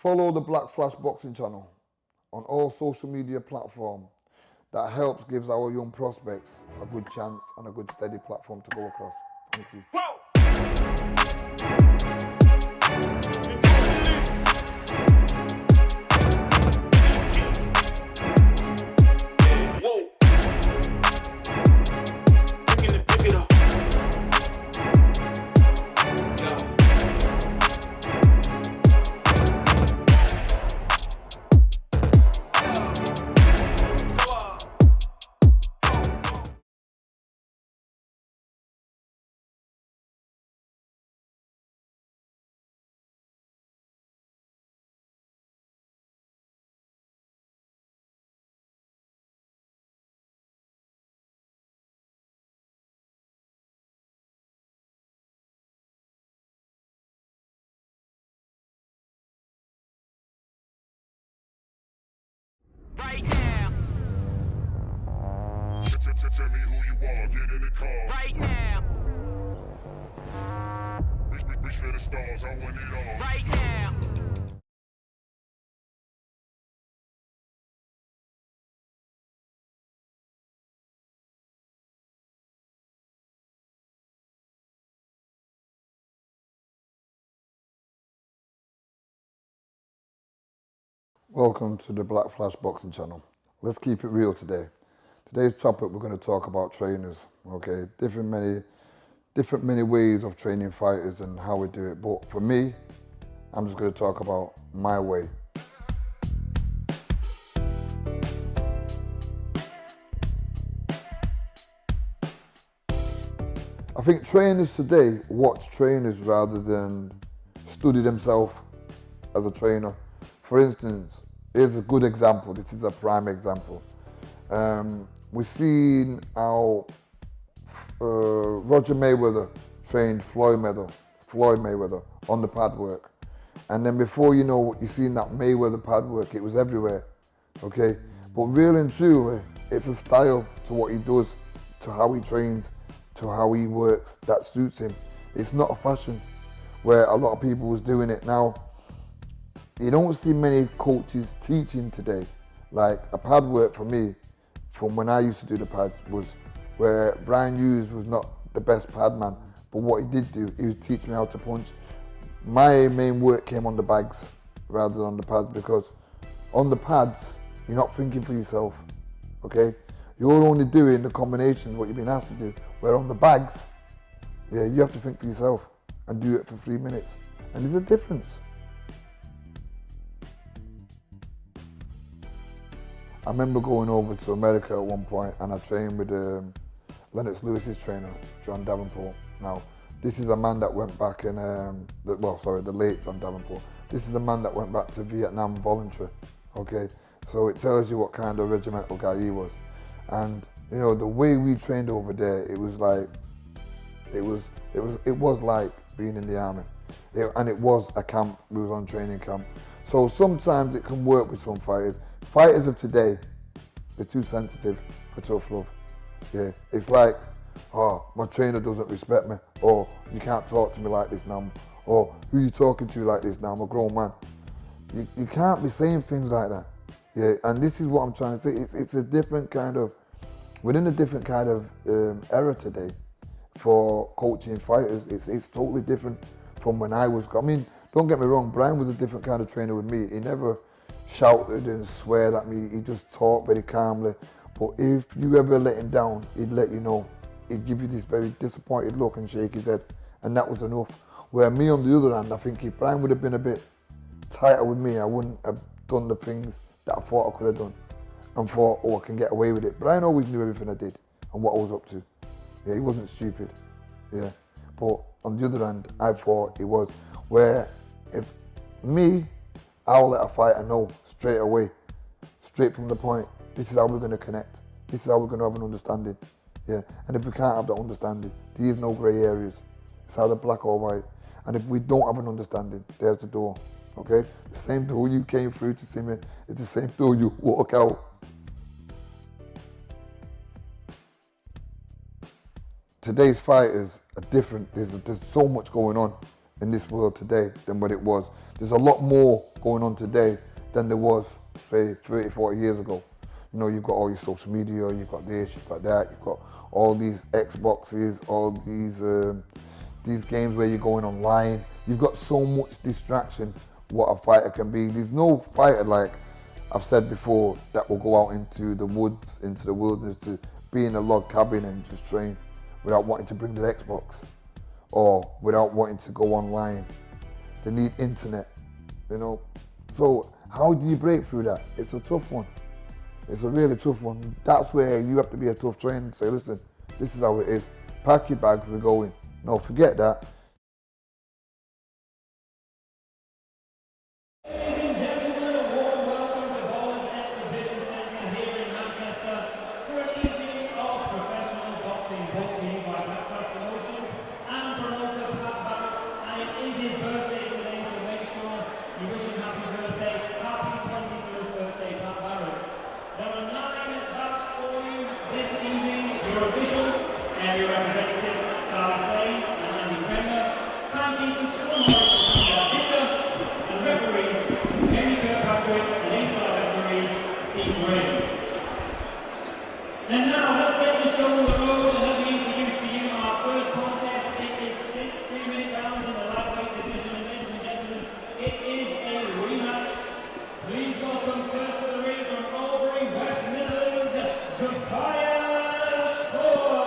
Follow the Black Flash Boxing channel on all social media platforms. That helps gives our young prospects a good chance and a good steady platform to go across. Thank you. Right now. Tell me who you are, get in the car. Right now. Reach for the stars, I want it all. Right now. Welcome to the Black Flash Boxing channel. Let's keep it real today. Today's topic, we're going to talk about trainers. Okay, different many ways of training fighters and how we do it. But for me, I'm just going to talk about my way. I think trainers today watch trainers rather than study themselves as a trainer. For instance, here's a good example. This is a prime example. We've seen how Roger Mayweather trained Floyd Mayweather on the pad work. And then before you know, you've seen that Mayweather pad work, it was everywhere, okay? But really and truly, it's a style to what he does, to how he trains, to how he works, that suits him. It's not a fashion where a lot of people was doing it now. You don't see many coaches teaching today. Like a pad work for me, from when I used to do the pads, was where Brian Hughes was not the best pad man, but what he did do, he would teach me how to punch. My main work came on the bags rather than on the pads, because on the pads, you're not thinking for yourself, okay? You're only doing the combinations, what you've been asked to do, where on the bags, yeah, you have to think for yourself and do it for 3 minutes. And there's a difference. I remember going over to America at one point and I trained with Lennox Lewis's trainer, John Davenport. Now, this is a man that went back in, the late John Davenport. This is a man that went back to Vietnam voluntary, okay? So it tells you what kind of regimental guy he was. And, you know, the way we trained over there, it was like, it was like being in the army. And it was a camp, we was on training camp. So sometimes it can work with some fighters. Fighters of today, they're too sensitive for tough love. Yeah, it's like, oh, my trainer doesn't respect me, or you can't talk to me like this now, or who are you talking to like this now, I'm a grown man. You can't be saying things like that. Yeah, and this is what I'm trying to say. It's a different kind of, within a different kind of era today for coaching fighters. It's totally different from when I was, I mean, don't get me wrong, Brian was a different kind of trainer with me. He never shouted and sweared at me, he just talked very calmly. But if you ever let him down, he'd let you know. He'd give you this very disappointed look and shake his head, and that was enough. Where me on the other hand, I think if Brian would have been a bit tighter with me, I wouldn't have done the things that I thought I could have done and thought, oh, I can get away with it. Brian always knew everything I did and what I was up to. Yeah, he wasn't stupid, yeah. But on the other hand, I thought he was. Where if me, I'll let a fighter know straight away, straight from the point, this is how we're going to connect. This is how we're going to have an understanding. Yeah, and if we can't have that understanding, there is no grey areas. It's either black or white. And if we don't have an understanding, there's the door, okay? The same door you came through to see me, it's the same door you walk out. Today's fighters are different. There's so much going on in this world today than what it was. There's a lot more going on today than there was, say, 30, 40 years ago. You know, you've got all your social media, you've got this, you've got that, you've got all these Xboxes, all these games where you're going online. You've got so much distraction what a fighter can be. There's no fighter, like I've said before, that will go out into the woods, into the wilderness to be in a log cabin and just train without wanting to bring their Xbox or without wanting to go online. They need internet, you know. So how do you break through that? It's a tough one. It's a really tough one. That's where you have to be a tough trainer and say, listen, this is how it is. Pack your bags, we're going. No, forget that. Ladies and gentlemen, a warm welcome to Bowler's Exhibition Centre here in Manchester for an evening of professional boxing brought to you by Blackcraft Promotions and promoter Pat Barrett. And it is his birthday today, so make sure you wish him happy birthday. Happy 21st birthday, Pat Barrett. There are 9 bouts for you this evening. Your officials, area representatives, Sally Slade and Andy Kramer, timekeepers, and referees, Jamie Kirkpatrick and A-star referee, Steve Gray. And now, let's get the show on the road and let me introduce to you our first contest. It is 6 3-minute rounds in the lightweight division, and ladies and gentlemen, it is a rematch. Please welcome first to the ring from Albury, West Midlands, JAHFIEUS FAURE.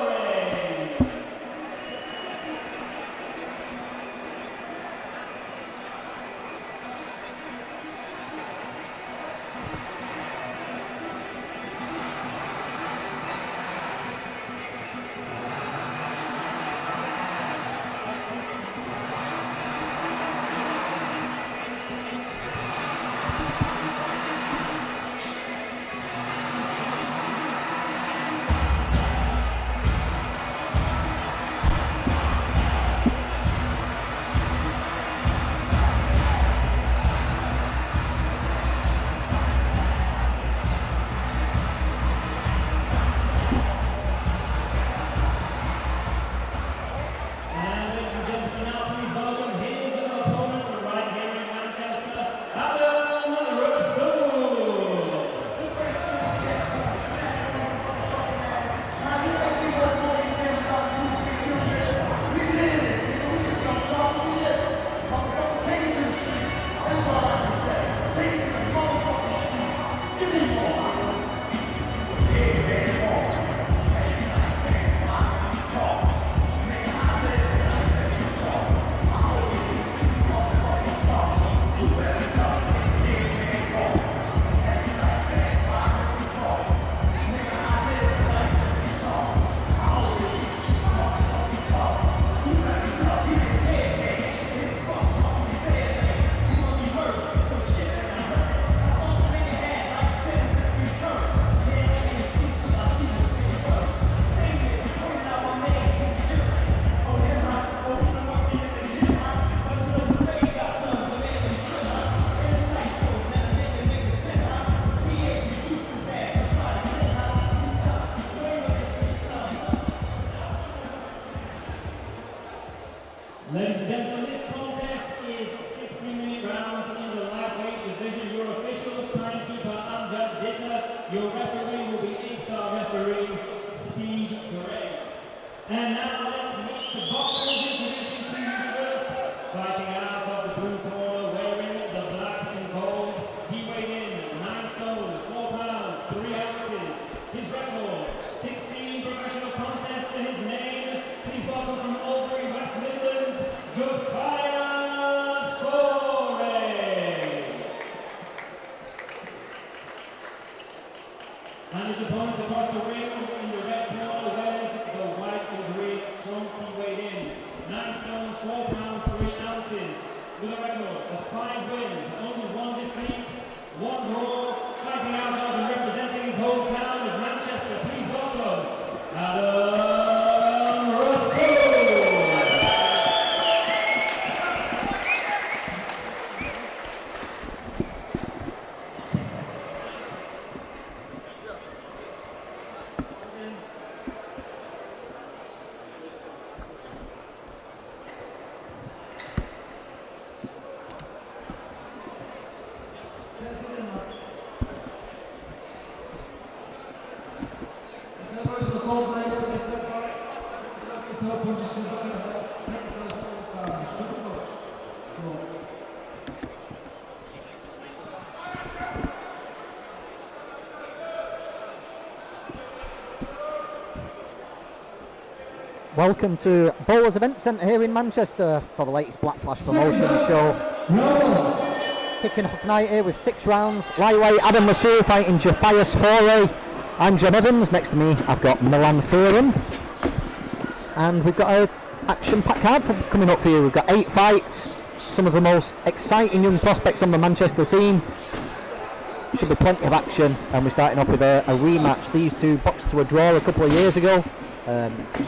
Ladies and gentlemen, this contest is 6 3-minute rounds in the lightweight division. Your officials, timekeeper Amjad Ditta. Your referee will be A-star referee Steve Gray. And now let's meet the boxers. Introducing to you first, fighting out of the blue corner, wearing the black and gold. He weighed in 9 stone, 4 pounds, 3 ounces. His record, 16 professional contests to his name. Please welcome from Albury, West Midlands, JAHFIEUS FAURE. And his opponent across the ring in the red corner wears the white and grey trunks. He weighed in 9 stone, 4 pounds, 3 ounces. With a record of 5 wins, only 1 defeat, 1 draw. Fighting out of and representing his hometown of Manchester. Please welcome Aram. Welcome to Bowlers Event Centre here in Manchester for the latest Black Flash promotion show. Kicking off tonight here with 6 rounds. Lightweight Adam RASOOL fighting Jaf Foray. I'm John Evans. Next to me I've got Milan Fearon. And we've got an action-packed card coming up for you. We've got 8 fights. Some of the most exciting young prospects on the Manchester scene. Should be plenty of action. And we're starting off with a rematch. These two boxed to a draw a couple of years ago.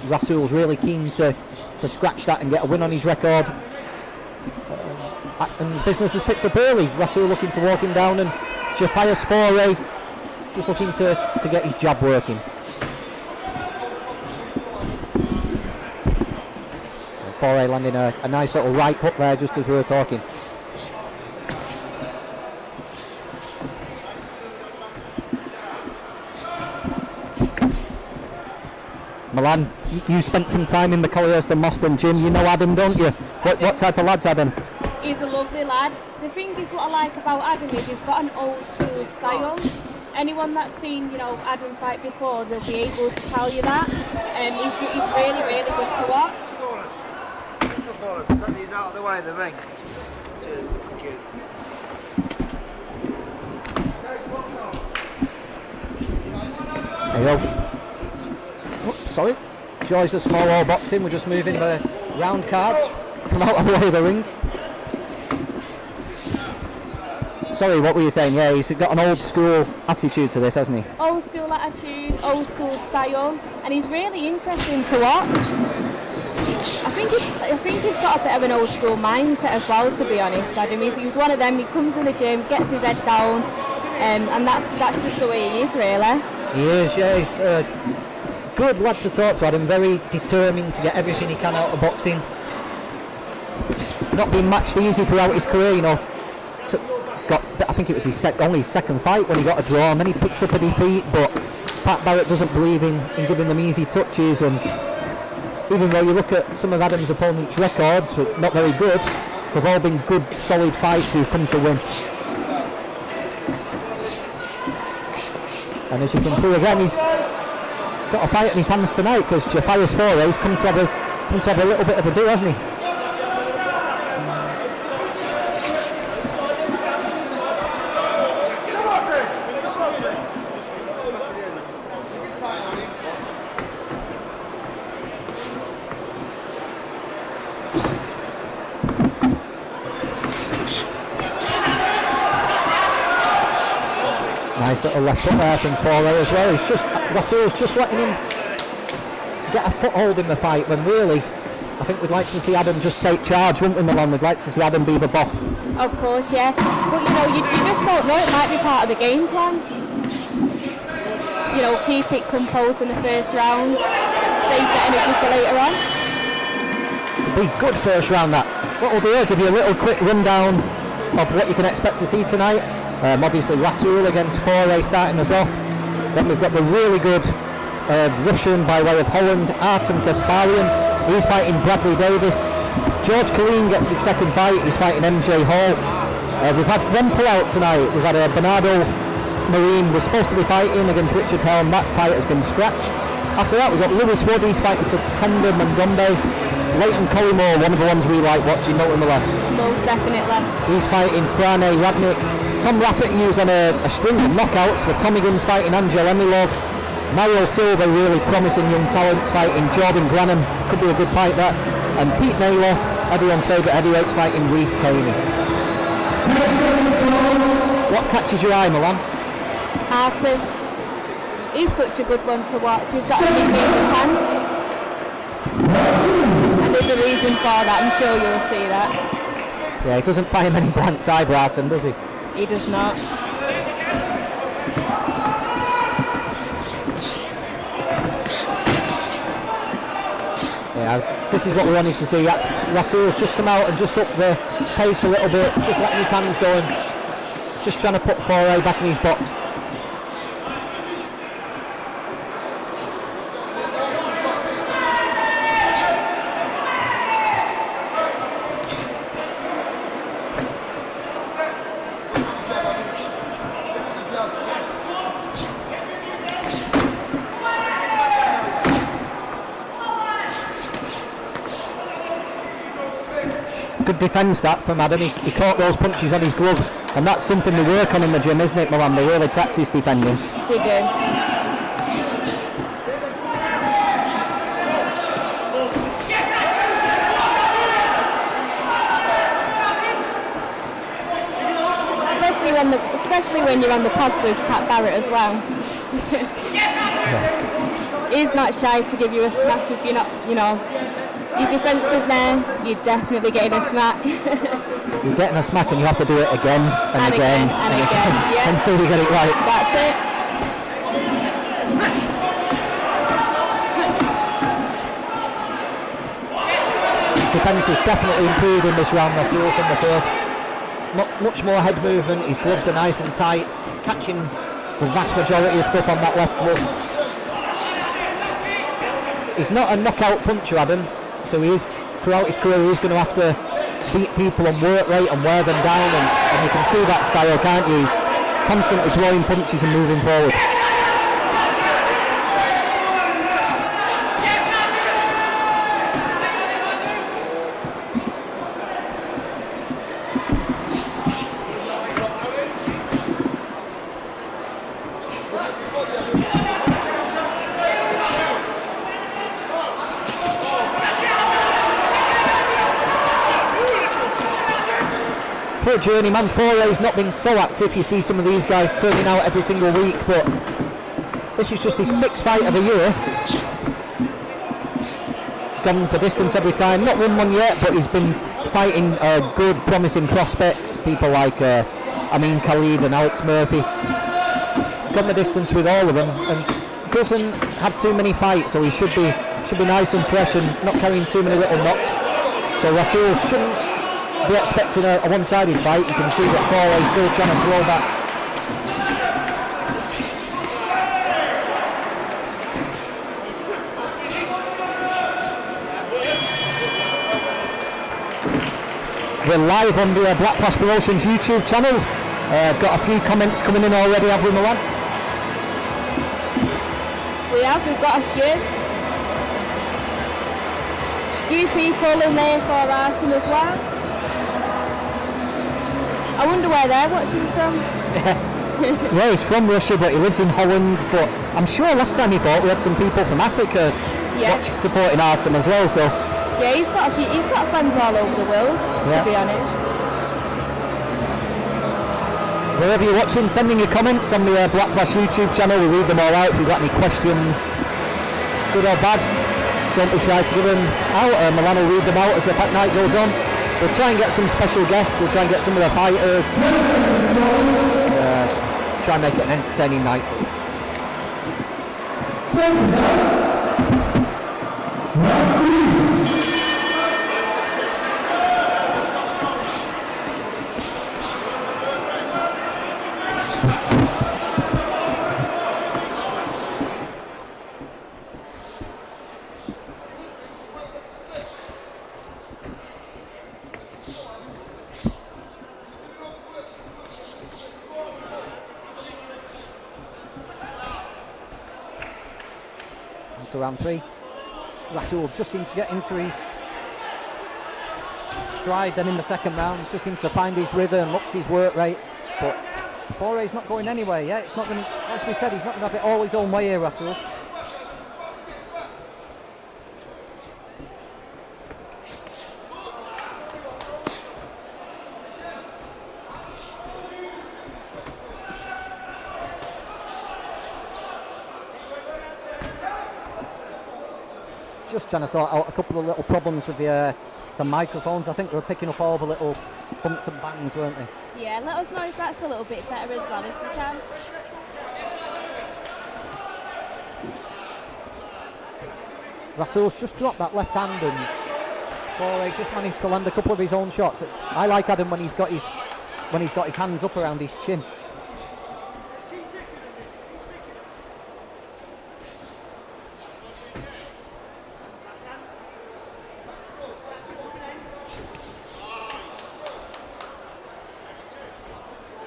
RASOOL's really keen to scratch that and get a win on his record. And business has picked up early. RASOOL looking to walk him down, and Jaf Foray just looking to get his jab working. And Foray landing a nice little right hook there just as we were talking. Milan, you spent some time in the Collymore and Moston gym. You know Adam, don't you? What type of lad's Adam? He's a lovely lad. The thing is, what I like about Adam is he's got an old school style. Anyone that's seen, you know, Adam fight before, they'll be able to tell you that. He's really, really good to watch. Take these out of the way of the ring. Cheers. Thank you. There you go. Oh, sorry, joys of small ball boxing. We're just moving the round cards from out of the way of the ring. Sorry, what were you saying? Yeah, he's got an old school attitude to this, hasn't he? Old school attitude, old school style, and he's really interesting to watch. I think he's got a bit of an old school mindset as well, to be honest. Adam, he's one of them. He comes in the gym, gets his head down, and that's just the way he is, really. He is, yeah. He's good lad to talk to, Adam. Very determined to get everything he can out of boxing. Not been matched easy throughout his career, you know. I think it was his only second fight when he got a draw, and then he picked up a defeat. But Pat Barrett doesn't believe in giving them easy touches, and even though you look at some of Adam's opponents' records, but not very good, they've all been good, solid fights who come to win. And as you can see again, he's got a fight in his hands tonight because Jaf Foray's come to have a little bit of a do, hasn't he? Nice little left foot there from Foray as well. RASOOL's just letting him get a foothold in the fight when really I think we'd like to see Adam just take charge, wouldn't we, Milan? We'd like to see Adam be the boss. Of course, yeah. But you know, you just don't know. It might be part of the game plan. You know, keep it composed in the first round, save the energy for later on. Be good first round that. What we'll do, I'll give you a little quick rundown of what you can expect to see tonight. Obviously RASOOL against Foray starting us off. Then we've got the really good Russian by way of Holland, ARTJOM Kasparian. He's fighting Bradley Davis. KILLEEN gets his second fight. He's fighting MJ Hall. We've had one pull-out tonight. We've had BERNARDO MARIME was supposed to be fighting against Richard HELM. That fight has been scratched. After that we've got Lewis Wood. He's fighting TATENDA Mangombe. LEYTON Collymore, one of the ones we like watching, don't we, Milan? Most definitely. He's fighting FRANE, RADNIC. Tom Rafferty was on a string of knockouts for Tommy Guns fighting EMILOV. MAURO Silva, really promising young talents, fighting GRANNUM. Could be a good fight, that. And Pete Naylor, everyone's favourite heavyweights, fighting RHYS Kaney. What catches your eye, Milan? ARTJOM. He's such a good one to watch. He's got a big game in hand. And there's a reason for that. I'm sure you'll see that. Yeah, he doesn't fire many blanks either, ARTJOM, does he? He does not. Yeah, this is what we wanted to see. RASOOL's just come out and just up the pace a little bit, just letting his hands go and just trying to put Foray back in his box. good defence that from Adam. He caught those punches on his gloves, and that's something they work on in the gym, isn't it, Milan? They really practice defending. They do. Especially when you're on the pods with Pat Barrett as well. He's not shy to give you a smack if you're not, you know, you're defensive there, you're definitely getting a smack. You're getting a smack and you have to do it again and again yeah. until you get it right. That's it. Defence has definitely improved in this round, RASOOL, from the first. Much more head movement, his gloves are nice and tight, catching the vast majority of stuff on that left glove. He's not a knockout puncher, Adam, so he is, throughout his career, he's going to have to beat people and work rate and wear them down, and you can see that style, can't you? He's constantly throwing punches and moving forward. For a journeyman, Fouray's not been so active. You see some of these guys turning out every single week, but this is just his 6th fight of the year. Gone for distance every time, not won one yet, but he's been fighting good, promising prospects, people like Khalid and Alex Murphy. Gone the distance with all of them, and doesn't have too many fights, so he should be nice and fresh and not carrying too many little knocks. So RASOOL shouldn't be expecting a one-sided fight. You can see that Fouray's still trying to throw back. We're live on the Black Clash Promotions YouTube channel. Got a few comments coming in already, have we, Milan? We've got a few people in there for Artem as well. I wonder where they're watching from. Yeah, he's from Russia, but he lives in Holland. But I'm sure last time he fought, we had some people from Africa supporting Artem as well. So yeah, he's got fans all over the world. To be honest. Wherever you're watching, send in your comments on the Black Clash YouTube channel. We read them all out. If you've got any questions, good or bad, don't be shy to give them out. Milan will read them out as the fight night goes on. We'll try and get some special guests, we'll try and get some of the fighters. Try and make it an entertaining night. Round 3. RASOOL just seemed to get into his stride then in the second round, just seemed to find his rhythm, ups his work rate, but Foray's not going anywhere yet. It's not going to, as we said, he's not going to have it all his own way here, RASOOL. Just trying to sort out a couple of little problems with the microphones. I think they were picking up all the little bumps and bangs, weren't they? Yeah, let us know if that's a little bit better as well, if you can. RASOOL's just dropped that left hand and Foray just managed to land a couple of his own shots. I like Adam when he's got his hands up around his chin.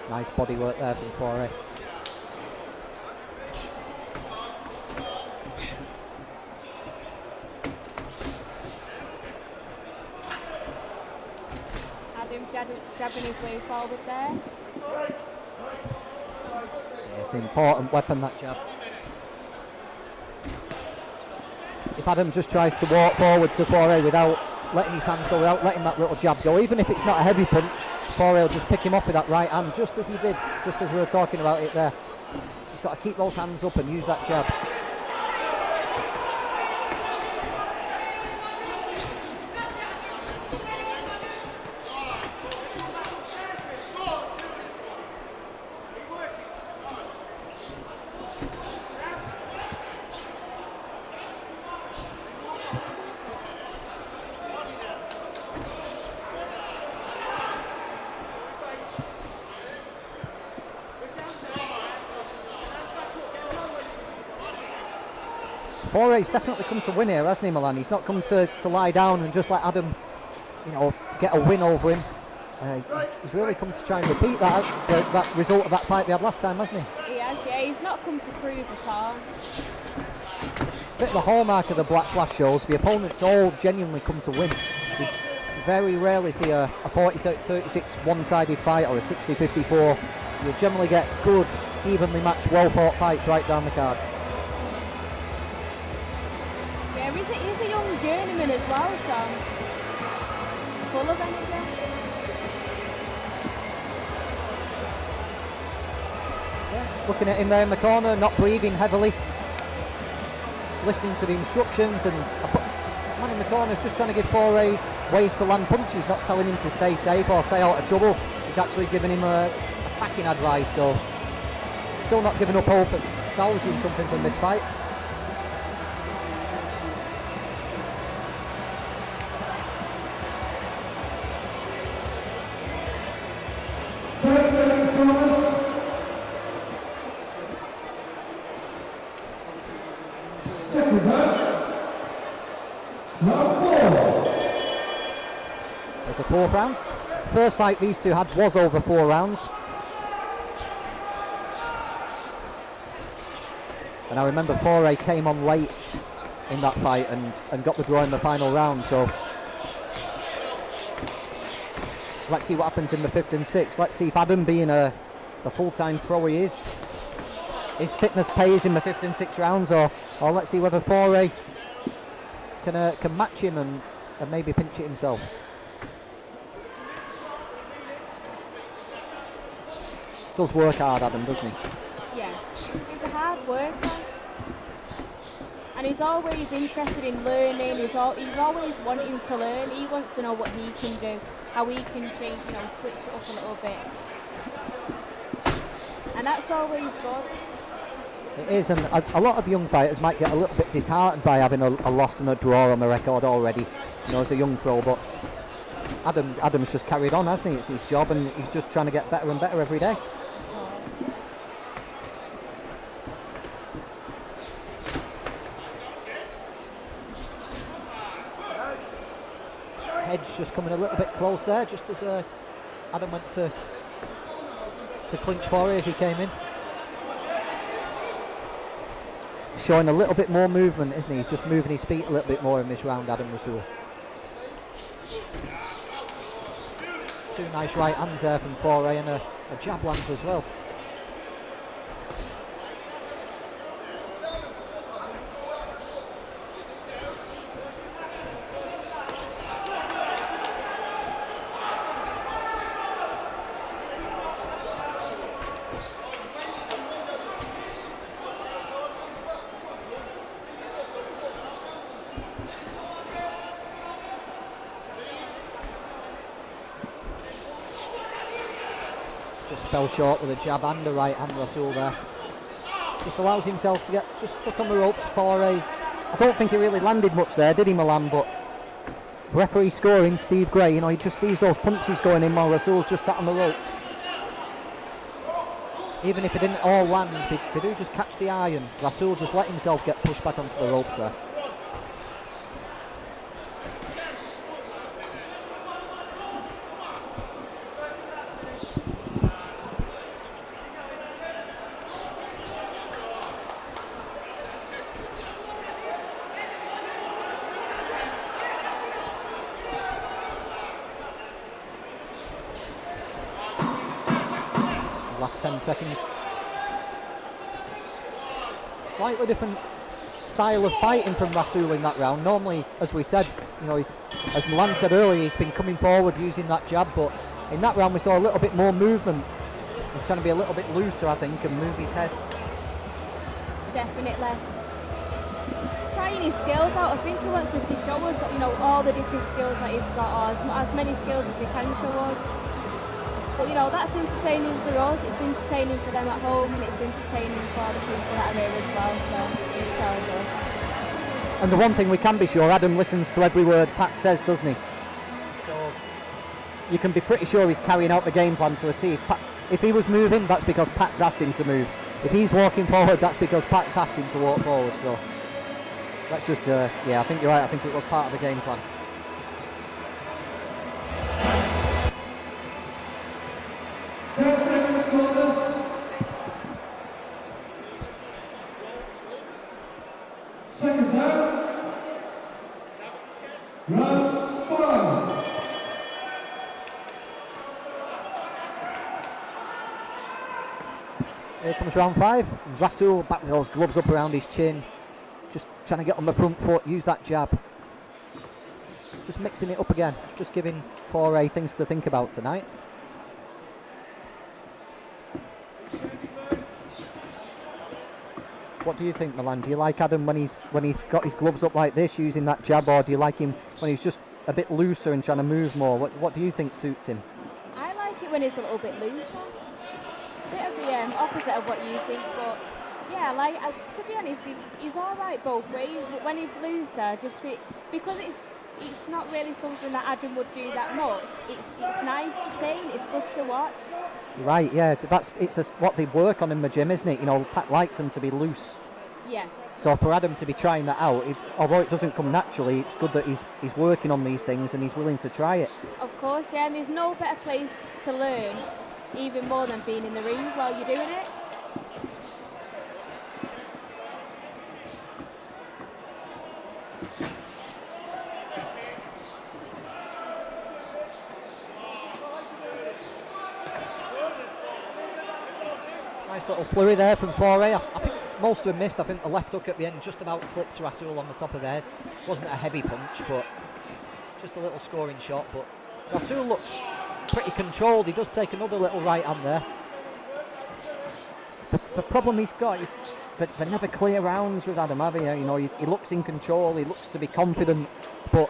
Nice body work there from Foray. jabbing his way forward there. Yeah, it's an important weapon, that jab. If Adam just tries to walk forward to Foray without letting his hands go, without letting that little jab go, even if it's not a heavy punch, Foray will just pick him off with that right hand, just as he did, just as we were talking about it there. He's got to keep those hands up and use that jab. Foray's definitely come to win here, hasn't he, Milan? He's not come to lie down and just let Adam, you know, get a win over him. He's really come to try and repeat that result of that fight they had last time, hasn't he? He has, yeah. He's not come to cruise at all. It's a bit of the hallmark of the Black Flash shows. The opponents all genuinely come to win. We very rarely see a 40-36 one-sided fight or a 60-54. You'll generally get good, evenly matched, well-fought fights right down the card. He's a young journeyman as well, so full of energy. Yeah, looking at him there in the corner, not breathing heavily, listening to the instructions, and the man in the corner is just trying to give Foray ways to land punches, not telling him to stay safe or stay out of trouble. He's actually giving him attacking advice, so still not giving up hope and salvaging something from this fight. There's a fourth round. First fight these two had was over 4 rounds. And I remember Foray came on late in that fight and got the draw in the final round, so let's see what happens in the 5th and 6th. Let's see if Adam, being the full-time pro he is, his fitness pays in the 5th and 6th rounds, or let's see whether Foray can match him and maybe pinch it himself. Does work hard, Adam, doesn't he? Yeah, he's a hard worker, and he's always interested in learning. He's always wanting to learn. He wants to know what he can do, how he can change, you know, switch it up a little bit, and that's always good. It is, and a lot of young fighters might get a little bit disheartened by having a loss and a draw on the record already, you know, as a young pro, but Adam's just carried on, hasn't he? It's his job, and he's just trying to get better and better every day. Hedge just coming a little bit close there, just as Adam went to clinch Foray as he came in. Showing a little bit more movement, isn't he? He's just moving his feet a little bit more in this round, Adam RASOOL. 2 nice right hands there from Foray, and a jab lands as well. Just fell short with a jab and a right hand, RASOOL there. Just allows himself to get just stuck on the ropes. Foray, I don't think he really landed much there, did he, Milan? But referee scoring, Steve Gray, you know, he just sees those punches going in while RASOOL's just sat on the ropes. Even if it didn't all land, they do just catch the eye, and RASOOL just let himself get pushed back onto the ropes there. 10 seconds. Slightly different style of fighting from RASOOL in that round. Normally, as we said, you know, as Milan said earlier, he's been coming forward using that jab, but in that round we saw a little bit more movement. He's trying to be a little bit looser, I think, and move his head. Definitely. Trying his skills out. I think he wants us to show us, you know, all the different skills that he's got, or as many skills as he can show us. But, you know, that's entertaining for us, it's entertaining for them at home, and it's entertaining for the people that are here as well, so it's all good. And the one thing we can be sure, Adam listens to every word Pat says, doesn't he? So you can be pretty sure he's carrying out the game plan to a T. If he was moving, that's because Pat's asked him to move. If he's walking forward, that's because Pat's asked him to walk forward. So let's just, yeah, I think you're right. I think it was part of the game plan. Second time. Round 5. Here comes round 5. RASOOL back with those gloves up around his chin. Just trying to get on the front foot, use that jab. Just mixing it up again. Just giving FAURE things to think about tonight. What do you think, Milan? Do you like Adam when he's got his gloves up like this, using that jab, or do you like him when he's just a bit looser and trying to move more? What do you think suits him? I like it when he's a little bit looser. A bit of the opposite of what you think, but yeah, like to be honest, he's all right both ways. But when he's looser, because it's not really something that Adam would do that much. It's nice to see, and it's good to watch. Right, yeah, it's what they work on in the gym, isn't it? You know, Pat likes them to be loose. Yeah. So for Adam to be trying that out, although it doesn't come naturally, it's good that he's working on these things and he's willing to try it. Of course, yeah, and there's no better place to learn, even more than being in the ring while you're doing it. Nice little flurry there from FAURE. I think most of them missed. I think the left hook at the end just about clipped RASOOL on the top of the head. Wasn't a heavy punch, but just a little scoring shot. But RASOOL looks pretty controlled. He does take another little right hand there. The problem he's got is that they're never clear rounds with Adam, have you? You know, he looks in control. He looks to be confident, but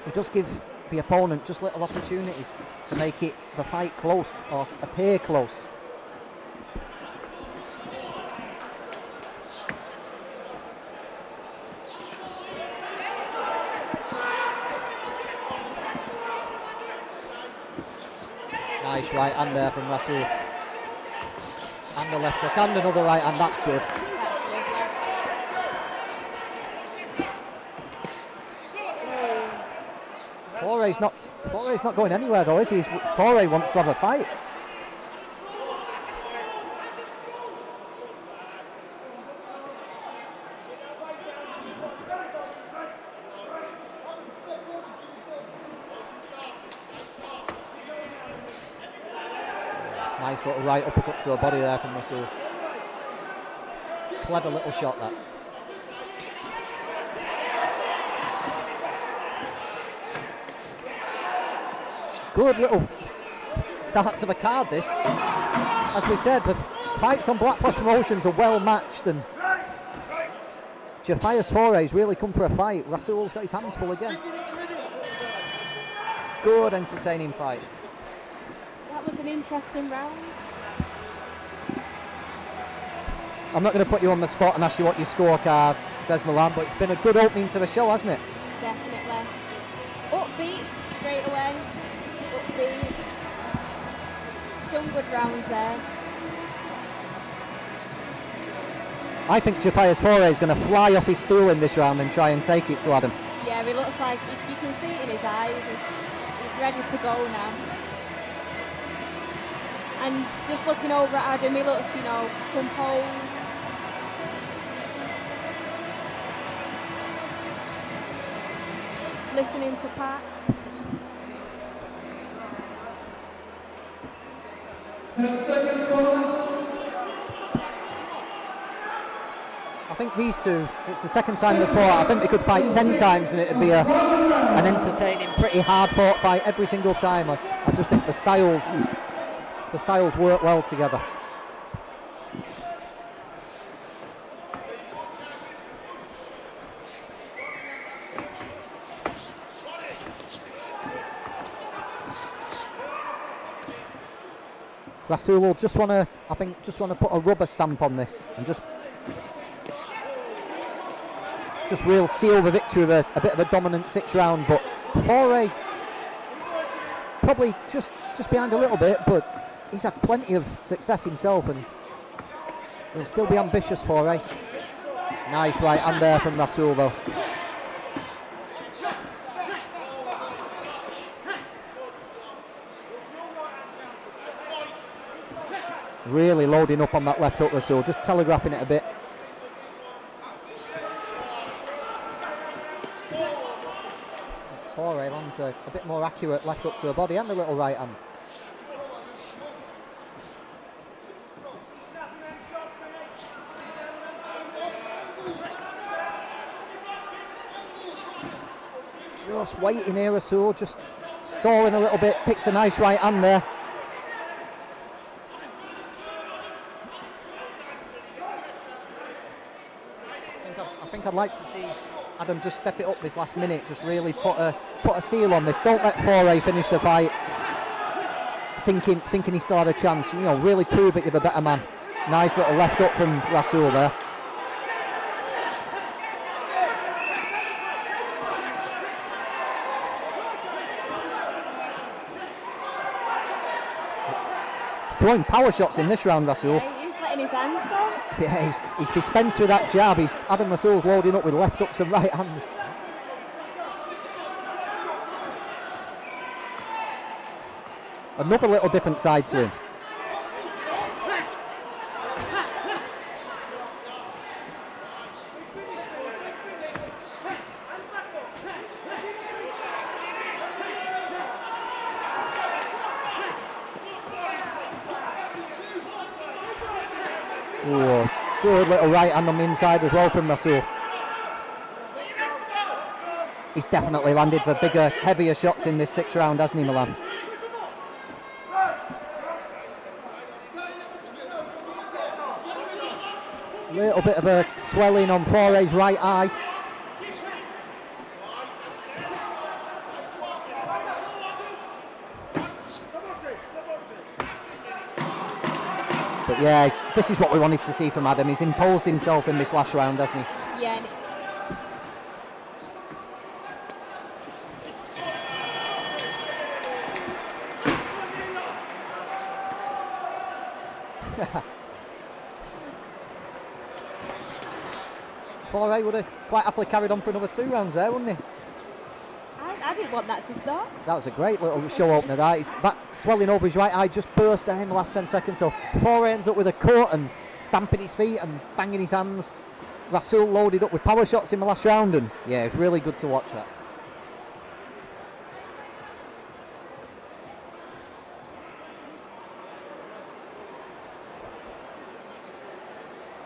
he does give the opponent just little opportunities to make the fight close or appear close. Nice right hand there from RASOOL. And the left hook and another right hand, that's good. FAURE's not going anywhere though, is he? FAURE wants to have a fight. Nice little right uppercut to the body there from RASOOL. Clever little shot that. Good little start to the card this. As we said, the fights on Black Plus Promotions are well matched, and JAHFIEUS FAURE's really come for a fight. RASOOL's got his hands full again. Good entertaining fight. That was an interesting round. I'm not going to put you on the spot and ask you what your scorecard says, Milan, but it's been a good opening to the show, hasn't it? Definitely. Upbeat straight away. Upbeat. Some good rounds there. I think JAHFIEUS FAURE is going to fly off his stool in this round and try and take it to Adam. Yeah, he looks like, you can see it in his eyes. He's ready to go now. And just looking over at Adam, he looks, you know, composed. Listening to Pat. 10 seconds, bonus. I think these two, it's the second time they've fought. I think they could fight 10 times and it'd be an entertaining, pretty hard fought fight every single time. I just think the styles work well together. RASOOL will just want to, I think, put a rubber stamp on this and just real seal the victory with a bit of a dominant 6th round. But Foray probably just behind a little bit, but he's had plenty of success himself and he'll still be ambitious. Foray. Nice right hand there from RASOOL though. Really loading up on that left hook, RASOOL, just telegraphing it a bit. Foray lands a bit more accurate left hook to the body and a little right hand. Just waiting here, RASOOL, just stalling a little bit, picks a nice right hand there. I think I'd like to see Adam just step it up this last minute, just really put a seal on this. Don't let Foray finish the fight thinking he still had a chance. You know, really prove it, you're the better man. Nice little left hook from RASOOL there. Throwing power shots in this round, RASOOL. He's letting his hands go. Yeah, he's dispensed with that jab. Adam RASOOL's loading up with left hooks and right hands. Another little different side to him. Ooh, good little right hand on the inside as well from RASOOL. He's definitely landed the bigger, heavier shots in this 6th round, hasn't he, Milan? Little bit of a swelling on Foray's right eye. But yeah, this is what we wanted to see from Adam. He's imposed himself in this last round, hasn't he? Yeah. Foray would have quite happily carried on for another 2 rounds there, wouldn't he? I didn't want that to stop. That was a great little show opener. That swelling over his right eye just burst there in the last 10 seconds. So Foray ends up with a cut and stamping his feet and banging his hands. RASOOL loaded up with power shots in the last round, and yeah, it's really good to watch that.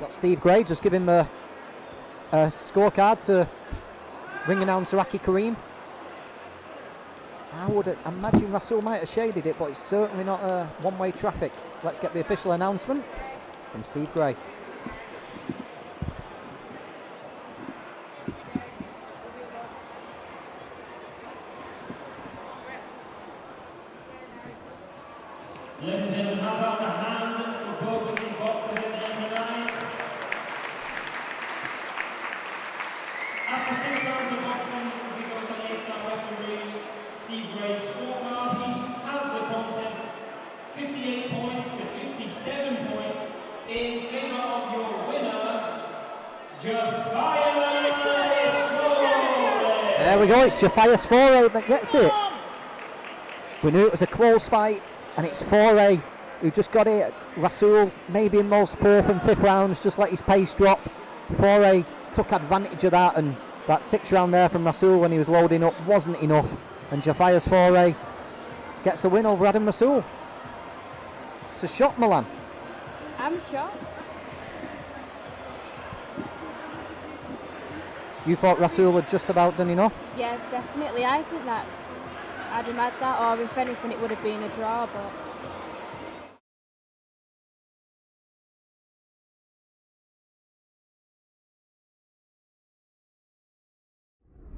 Got Steve Gray just giving the scorecard to ring announcer Aki Kareem. I would imagine RASOOL might have shaded it, but it's certainly not one-way traffic. Let's get the official announcement from Steve Gray. Ladies and gentlemen, how about a hand for both of the boxers in there tonight? After 6 rounds of boxing, we go to the A-star referee, Steve Gray's scorecard. He has the contest 58 points to 57 points in favour of your winner, JAHFIEUS. There we go, it's JAHFIEUS Foray that gets it. We knew it was a close fight, and it's Foray who just got it. RASOOL maybe in those 4th and 5th rounds just let his pace drop. Foray took advantage of that, and that 6th round there from RASOOL when he was loading up wasn't enough, and JAHFIEUS Foray gets the win over Adam RASOOL. It's a shock, Milan. I'm shocked. You thought RASOOL had just about done enough? Yes, definitely. I think that I'd have had that, or if anything, it would have been a draw. But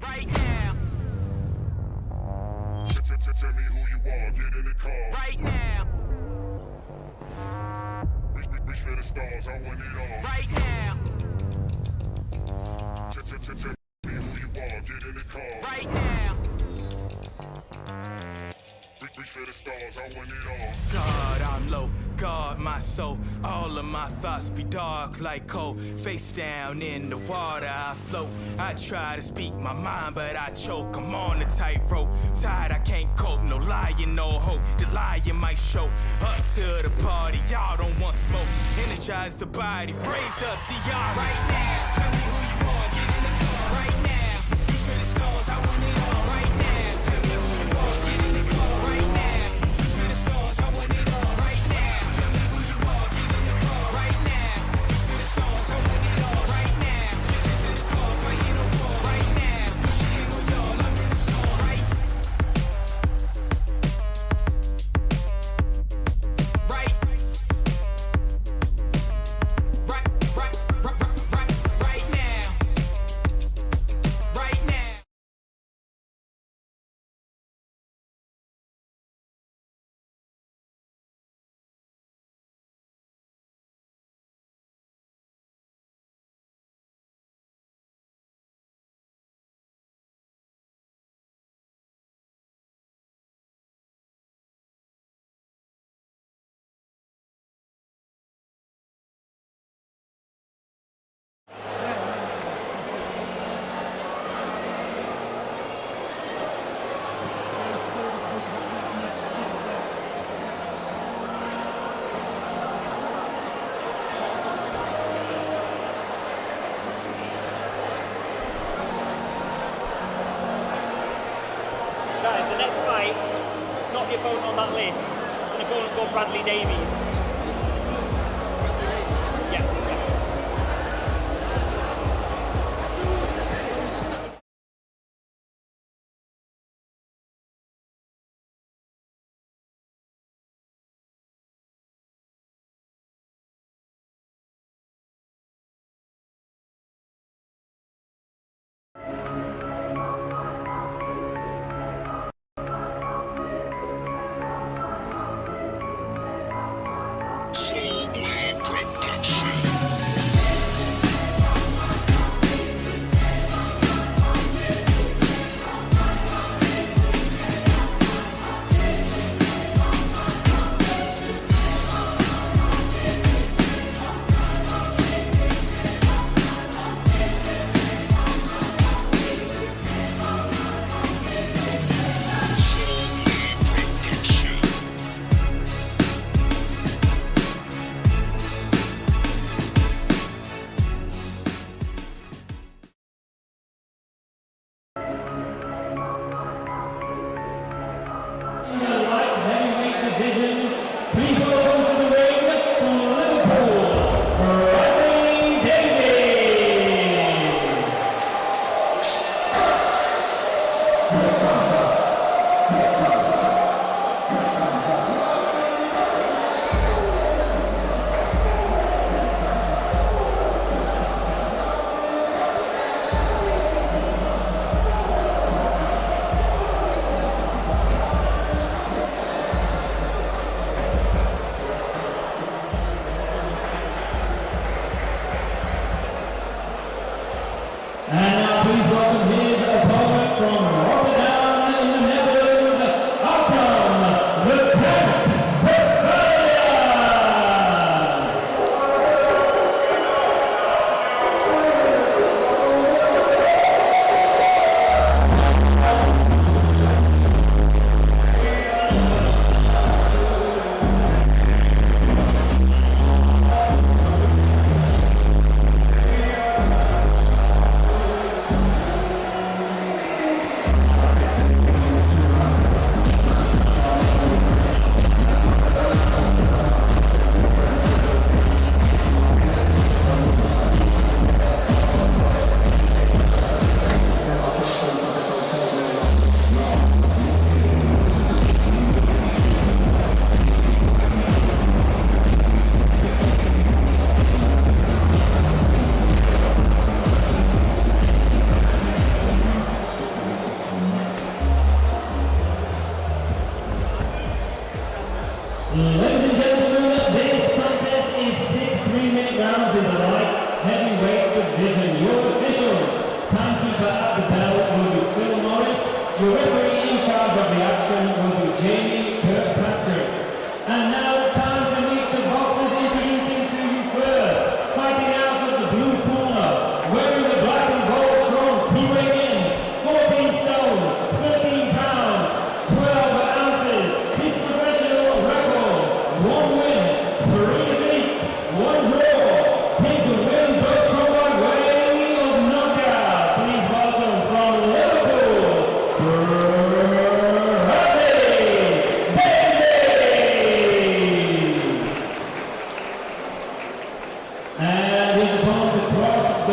Right now. Tell me who you are, get in the car. Right now. Reach for the stars, I want it all. Right now. Tell me who you are, get in the car. Right now. Reach for the stars, I want it all. God, I'm low, guard my soul. All of my thoughts be dark like coal. Face down in the water, I float. I try to speak my mind, but I choke. I'm on a tightrope, tired, I can't cope. No lying, no hope. The lying might show. Up to the party, y'all don't want smoke. Energize the body, raise up the army. Right now, tell me who you are, get in the car. Right now, reach for the stars, I want it all. Right now, tell me who you are, get in the car. Right now, reach for the stars, I want it all. Right now, tell me who you are, get in the car. Right now, reach for the stars, I want it all. Right now, just into the car, fighting a war. Right now, pushing with y'all, I'm in the store. Right, right, right now, right now. Guys, the next fight, it's not the opponent on that list. It's an opponent called Bradley Davies. Yeah, yeah.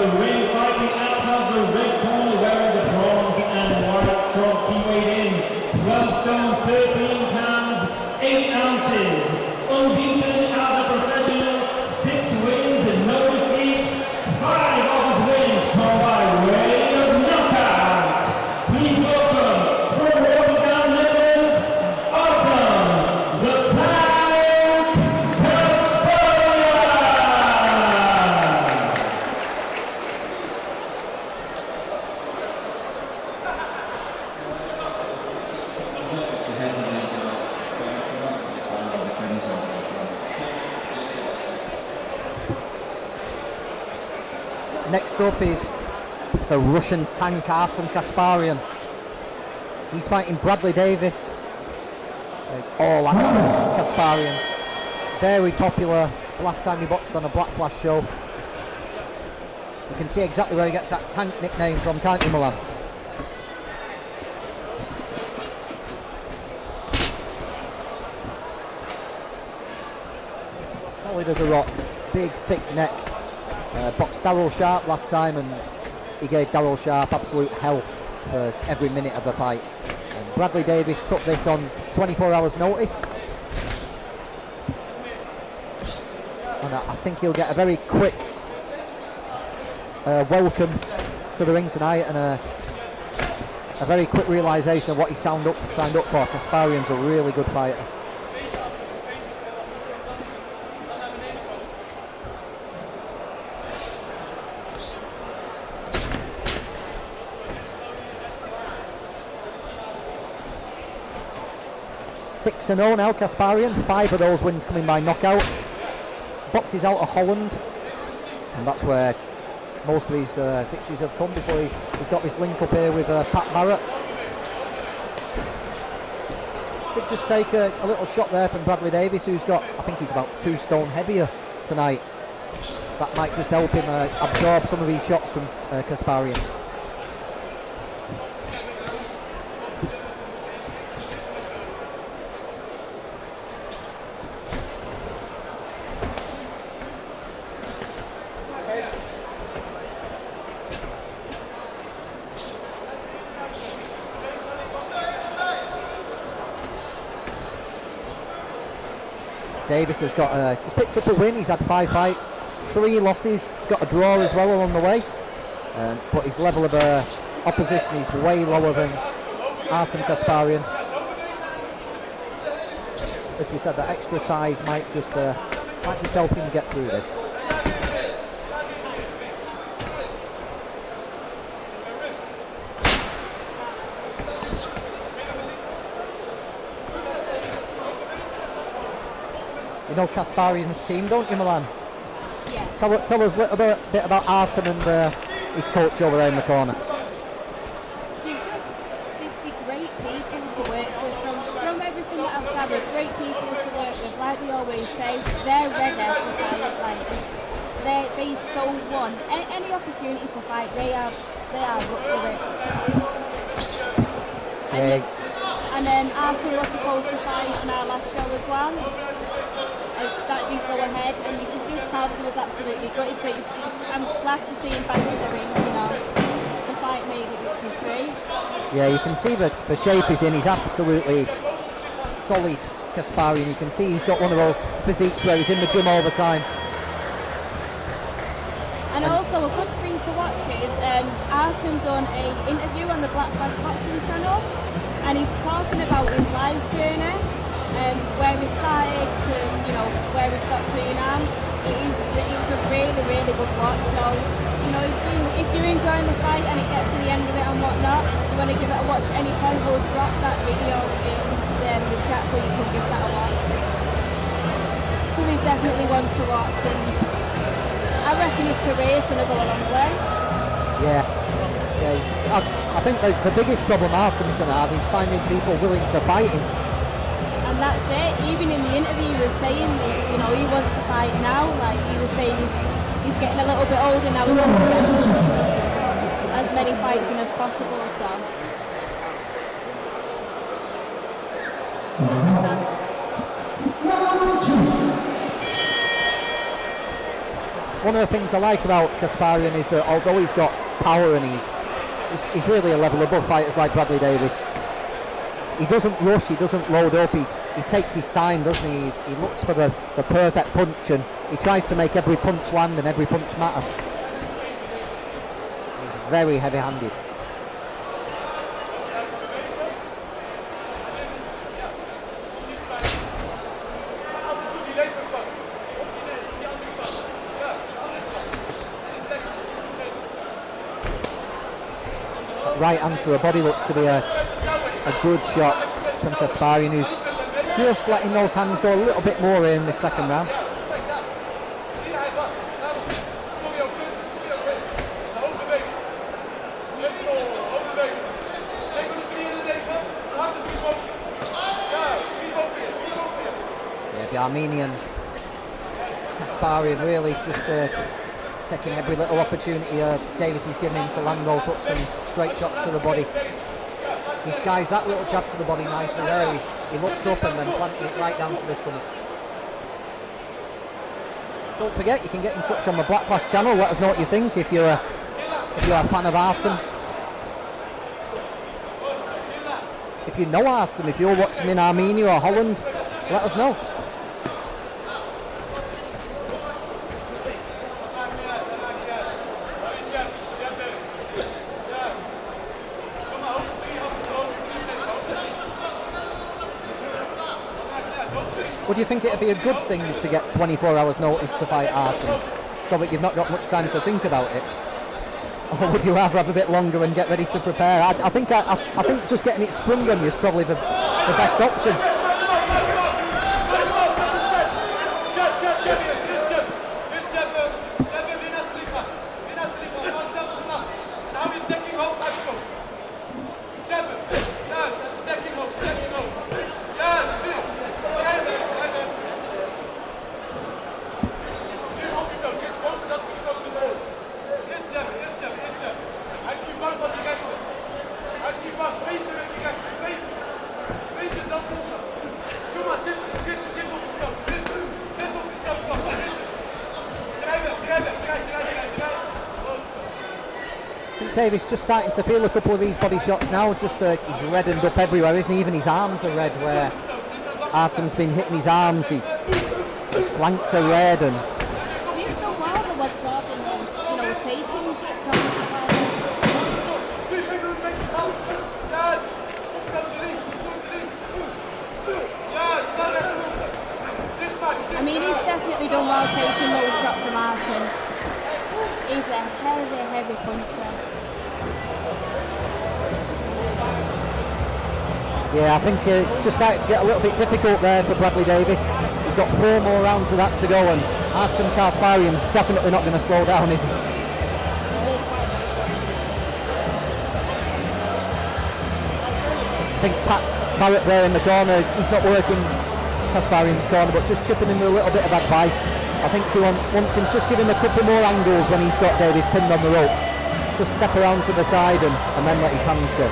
the ring, fighting out of the red corner, wearing the bronze and white trunks. He weighed in 12 stone, 13 pounds, 8 ounces. Unbeaten as a professional, 6 wins and no defeats. 5 of his wins come by way of knockout. Please welcome from Rotterdam, Netherlands, ARTJOM, the Tank Kasparian. Next up is the Russian tank Artem Kasparian. He's fighting Bradley Davis. All action Kasparian. Very popular. Last time he boxed on a Black Flash show. You can see exactly where he gets that tank nickname from, can't you, Milan? Solid as a rock. Big, thick neck. Boxed Darryl Sharp last time and he gave Darryl Sharp absolute hell for every minute of the fight. And Bradley Davis took this on 24 hours notice. And I think he'll get a very quick welcome to the ring tonight and a very quick realisation of what he signed up for. Kasparian's a really good fighter. Six and 0 now, Kasparian. 5 of those wins coming by knockout. Boxes out of Holland, and that's where most of his victories have come before he's got this link up here with Pat Barrett. Could just take a little shot there from Bradley Davis, who's got, I think he's about 2 stone heavier tonight. That might just help him absorb some of these shots from Kasparian. Davis has got he's picked up a win. He's had 5 fights, 3 losses, got a draw as well along the way. But his level of opposition is way lower than Artem Kasparian. As we said, that extra size might just help him get through this. You know Kasparian's team, don't you, Milan? Yeah. Tell us a little bit about Artem and his coach over there in the corner. They're great people to work with. From everything that I've gathered, great people to work with. Like we always say, they're ready to fight. Like they so want any opportunity to fight. They are up for it. And then Artem was supposed to fight in our last show as well. That didn't go ahead, and you can just tell that he was absolutely gutted. So I'm glad to see him back in the ring. You know, the fight made it, which is great. Yeah, you can see the shape he's in. He's absolutely solid, Kasparian. You can see he's got one of those physiques where he's in the gym all the time. And also a good thing to watch is Artem done an interview on the Black Flash Boxing channel, and he's talking about his life journey. Where he started to, where he's got to now. It was a really, really good watch. So, if you're enjoying the fight and it gets to the end of it and whatnot, you want to give it a watch at any point, we'll drop that video in the chat so you can give that a watch. Because he's definitely one to watch, and I reckon his career is going to go a long way. Yeah. I think the biggest problem Artem's going to have is finding people willing to fight him. And that's it. Even in the interview, he was saying that, he wants to fight now. Like he was saying, he's getting a little bit older now. He wants to get as many fights in as possible. So. one of the things I like about Kasparian is that although he's got power and he's really a level above fighters like Bradley Davis, he doesn't rush, he doesn't load up, he takes his time, doesn't he? He looks for the perfect punch and he tries to make every punch land and every punch matter. He's very heavy-handed. Right hand to the body looks to be a good shot from Kasparian, who's just letting those hands go a little bit more in this second round. Yeah, the Armenian Kasparian really just taking every little opportunity Davis is giving him to land those hooks and straight shots to the body. Disguise that little jab to the body nicely there. He looks up and then planting it right down to the stomach. Don't forget, you can get in touch on the Black Flash channel. Let us know what you think if you're a fan of Artem. If you know Artem, if you're watching in Armenia or Holland, let us know. Would you think it'd be a good thing to get 24 hours notice to fight Artem, so that you've not got much time to think about it? Or would you rather have a bit longer and get ready to prepare? I think just getting it sprung on you is probably the best option. Davis just starting to feel a couple of these body shots now. Just he's reddened up everywhere, isn't he? Even his arms are red where Artem's been hitting his arms. His flanks are red and He's so wild at what's up and taking shots. I mean, he's definitely done well taking those shots from Artem. He's a heavy puncher. yeah, I think just starting to get a little bit difficult there for Bradley Davis. He's got 4 more rounds of that to go, and Artem Kasparian's definitely not going to slow down, is he? I think Pat Barrett there in the corner, he's not working Kasparian's corner, but just chipping him with a little bit of advice. I think he wants him just giving him a couple more angles when he's got Davis pinned on the ropes. Just step around to the side and then let his hands go.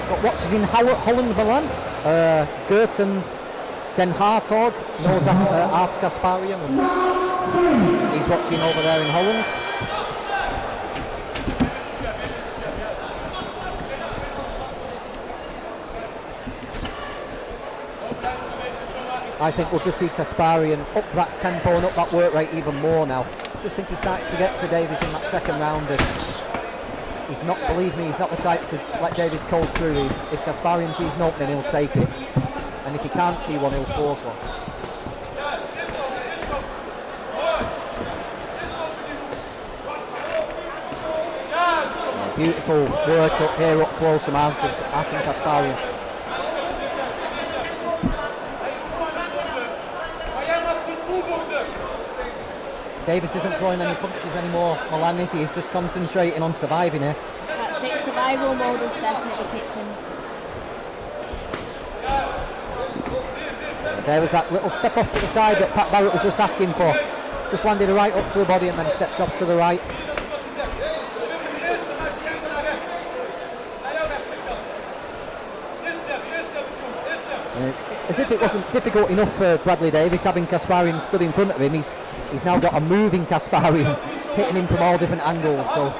Got watches in Holland, Milan. Gerten Den Hartog knows Art Kasparian. He's watching over there in Holland. I think we'll just see Kasparian up that tempo and up that work rate even more now. Just think he's starting to get to Davis in that second round, and he's not, believe me, he's not the type to let Davis coast through. If Kasparian sees an opening, he'll take it. And if he can't see one, he'll force one. Beautiful work up here, up close from Artem Kasparian. Davis isn't throwing any punches anymore, Milan, is he? He's just concentrating on surviving here. That's it, survival mode has definitely kicked in. There was that little step off to the side that Pat Barrett was just asking for. Just landed a right up to the body and then stepped up to the right. As if it wasn't difficult enough for Bradley Davis having Kasparian stood in front of him, he's now got a moving Kasparian hitting him from all different angles, so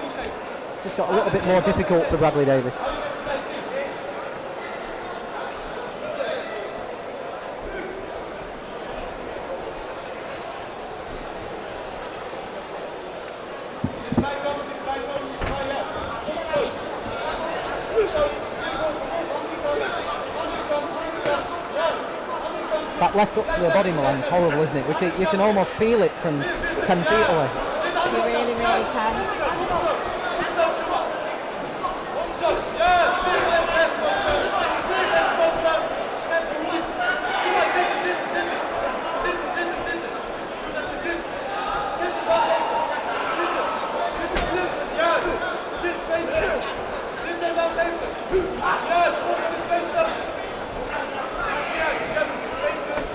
it's just got a little bit more difficult for Bradley Davis. That left up to the body, Milan, is horrible, isn't it? You can almost feel it from 10 feet away. You really, really can.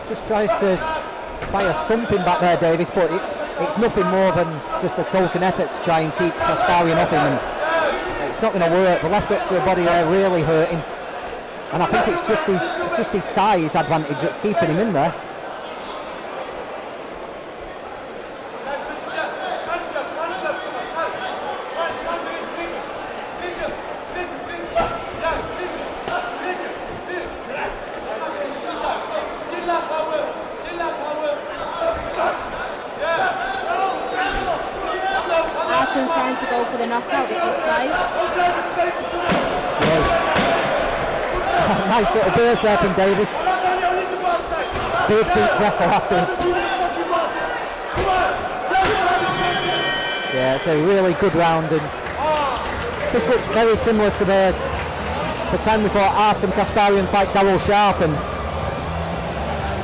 Just tries to fire something back there, Davis, but it's nothing more than just a token effort to try and keep Kasparian off him, and it's not going to work. The left up to the body there really hurting, and I think it's just his size advantage that's keeping him in there. Trying to go for the knockout, it looks like. Nice little burst there from Davis. Big deep breath afterwards. Yeah, it's a really good round, and this looks very similar to the time we fought Artem Kasparian fight Daryl Sharp, and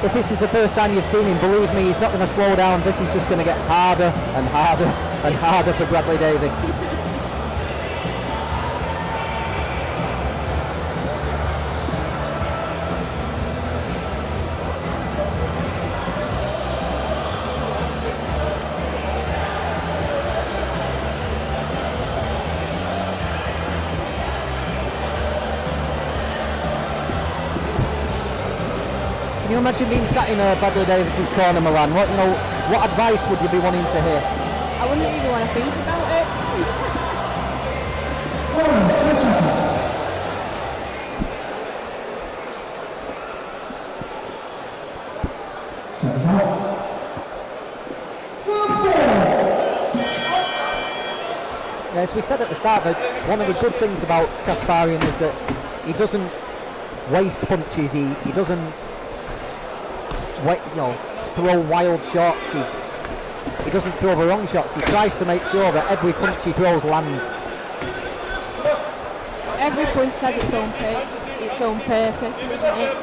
if this is the first time you've seen him, believe me, he's not going to slow down. This is just going to get harder and harder and harder for Bradley Davis. Can you imagine being sat in Bradley Davis's corner, Milan? What advice would you be wanting to hear? I wouldn't even want to think about it. As we said at the start, that one of the good things about Kasparian is that he doesn't waste punches. He doesn't throw wild shots. He doesn't throw the wrong shots. He tries to make sure that every punch he throws lands. Every punch has its own purpose, isn't it?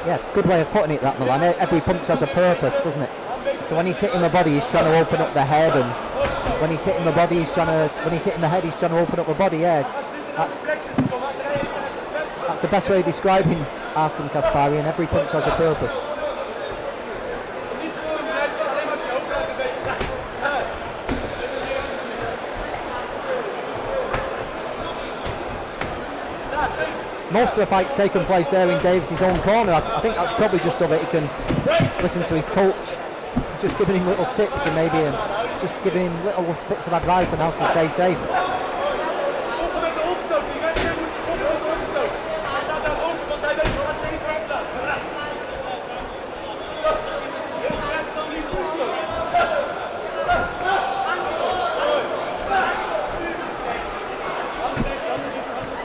Yeah, good way of putting it, that, Milan. Every punch has a purpose, doesn't it? So when he's hitting the body, he's trying to open up the head, and when he's hitting the body, when he's hitting the head, he's trying to open up the body. Yeah, that's the best way of describing Artem Kasparian. Every punch has a purpose. Most of the fight's taken place there in Davis' own corner. I think that's probably just so that he can listen to his coach, just giving him little tips and maybe just giving him little bits of advice on how to stay safe.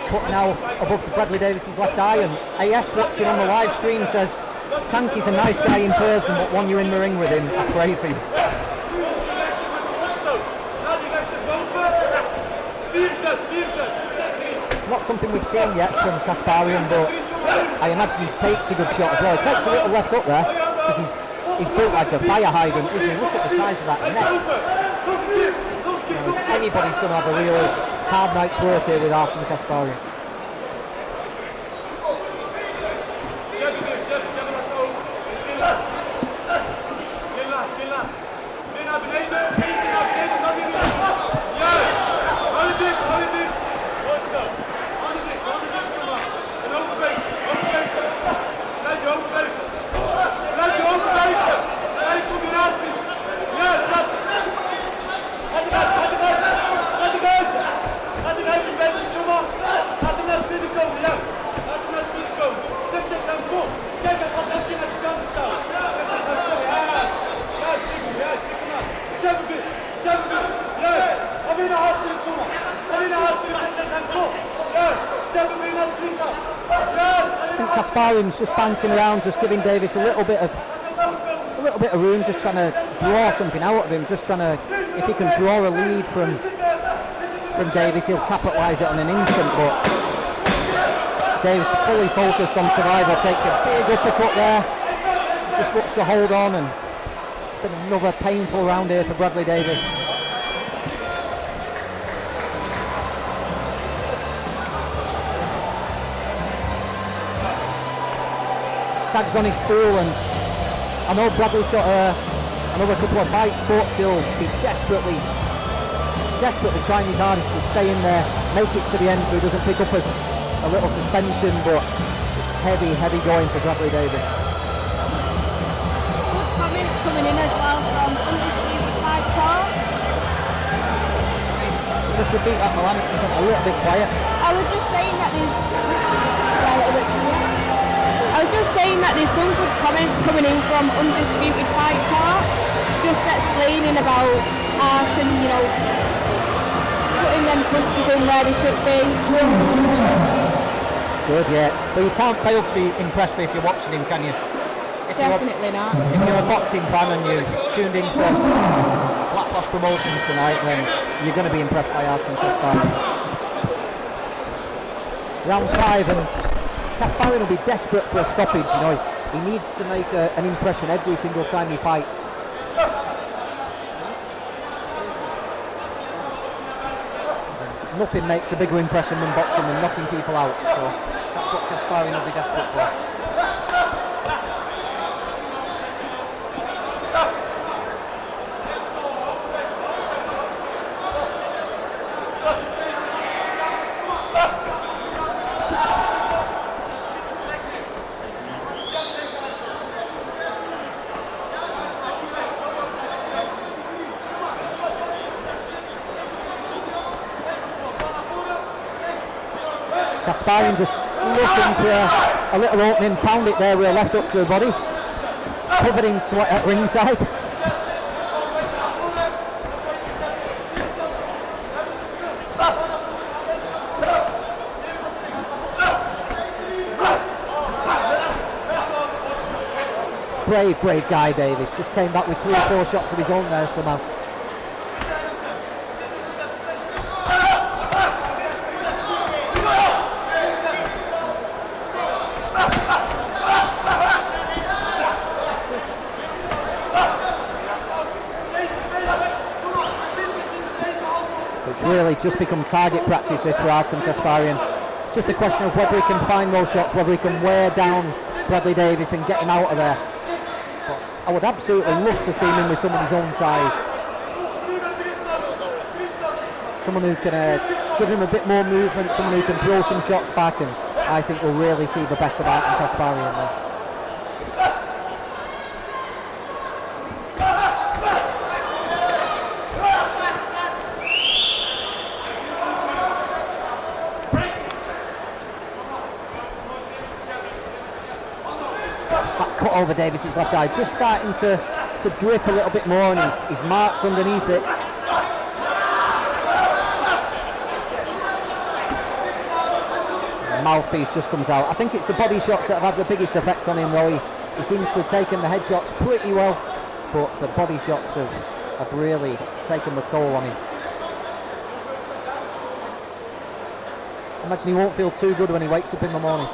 Cut now above Bradley Davis's left eye, and AS watching on the live stream says Tank is a nice guy in person, but when you're in the ring with him, I pray for you. Not something we've seen yet from Kasparian, but I imagine he takes a good shot as well. He takes a little left up there because he's built like a fire hydrant, isn't he? Look at the size of that neck. Anybody's going to have a really hard night's work here with Artem Kasparian. I think Kasparian's just bouncing around, just giving Davis a little bit of room, just trying to draw something out of him, just trying to, if he can draw a lead from Davis, he'll capitalise it on an instant, but Davis fully focused on survival, takes a big uppercut there, just looks to hold on, and it's been another painful round here for Bradley Davis. Sags on his stool, and I know Bradley's got another couple of fights, but he'll be desperately trying his hardest to stay in there, make it to the end so he doesn't pick up a little suspension, but it's heavy going for Bradley Davis. Good comments coming in as well from Undisputed Fight Talk. Just repeat that, Milan, it just went a little bit quiet. I was just saying that there's some good comments coming in from Undisputed Fight Talk, just explaining about art and, you know, putting them punches in where they should be. Good, yeah. But you can't fail to be impressed if you're watching him, can you? Definitely not. If you're a boxing fan and you've tuned into Blackflash Promotions tonight, then you're going to be impressed by Artem Kasparian. Round 5, and Kasparian will be desperate for a stoppage, you know. He needs to make an impression every single time he fights. Nothing makes a bigger impression than boxing than knocking people out, so that's what Kasparian will be desperate for. Kasparian just looking for a little opening, found it there with a left hook to the body, covered in sweat at ringside. Brave guy, Davis, just came back with 3 or 4 shots of his own there somehow. Really just become target practice this for Artem Kasparian. It's just a question of whether he can find those shots, whether he can wear down Bradley Davis and get him out of there. But I would absolutely love to see him in with someone his own size. Someone who can give him a bit more movement, someone who can throw some shots back, and I think we'll really see the best of Artem Kasparian there. Over Davis's left eye, just starting to drip a little bit more, and he's marked underneath it. The mouthpiece just comes out. I think it's the body shots that have had the biggest effect on him, though. He seems to have taken the head shots pretty well, but the body shots have really taken the toll on him. I imagine he won't feel too good when he wakes up in the morning.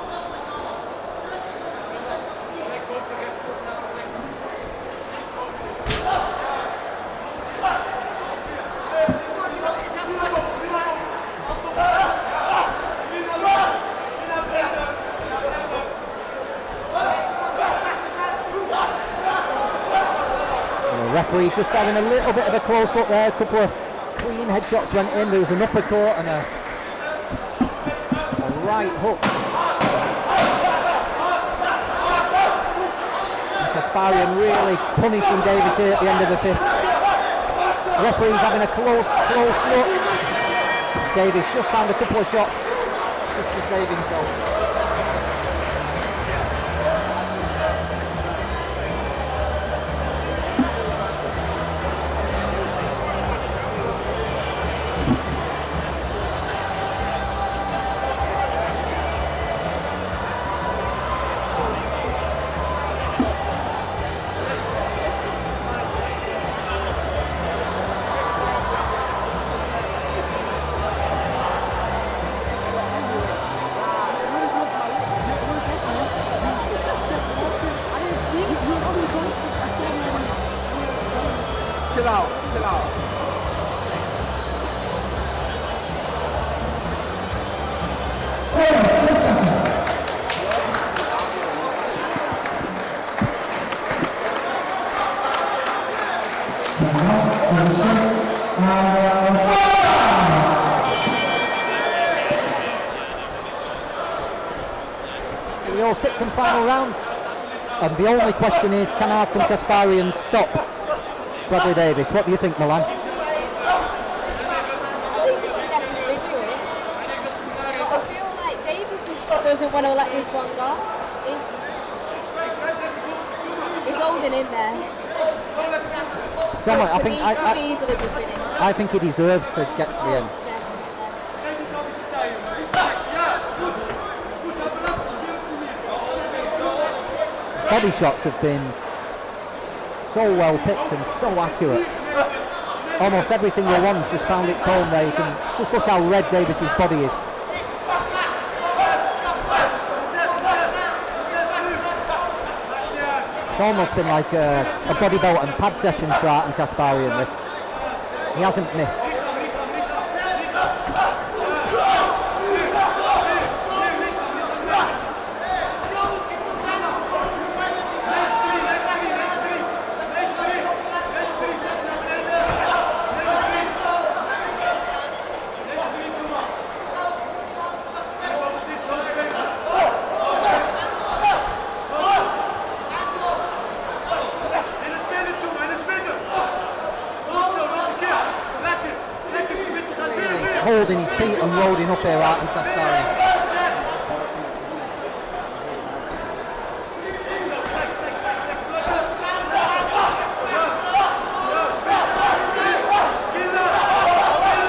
Referee just having a little bit of a close up there, a couple of clean headshots went in, there was an uppercut and a right hook. And Kasparian really punishing Davis here at the end of the 5th. Referee's having a close look. Davis just found a couple of shots just to save himself. sixth and final round. And the only question is, can Artem Kasparian stop Bradley Davis? What do you think, Milan? I think he can definitely do it. I feel like Davis just doesn't want to let this one go. He's holding in there. So I think he deserves to get to the end. Body shots have been so well picked and so accurate. Almost every single one's just found its home there. You can just look how red Davis's body is. It's almost been like a body belt and pad session for Artem Kasparian. This, he hasn't missed. Holding his feet and loading up here, Artem Kasparian.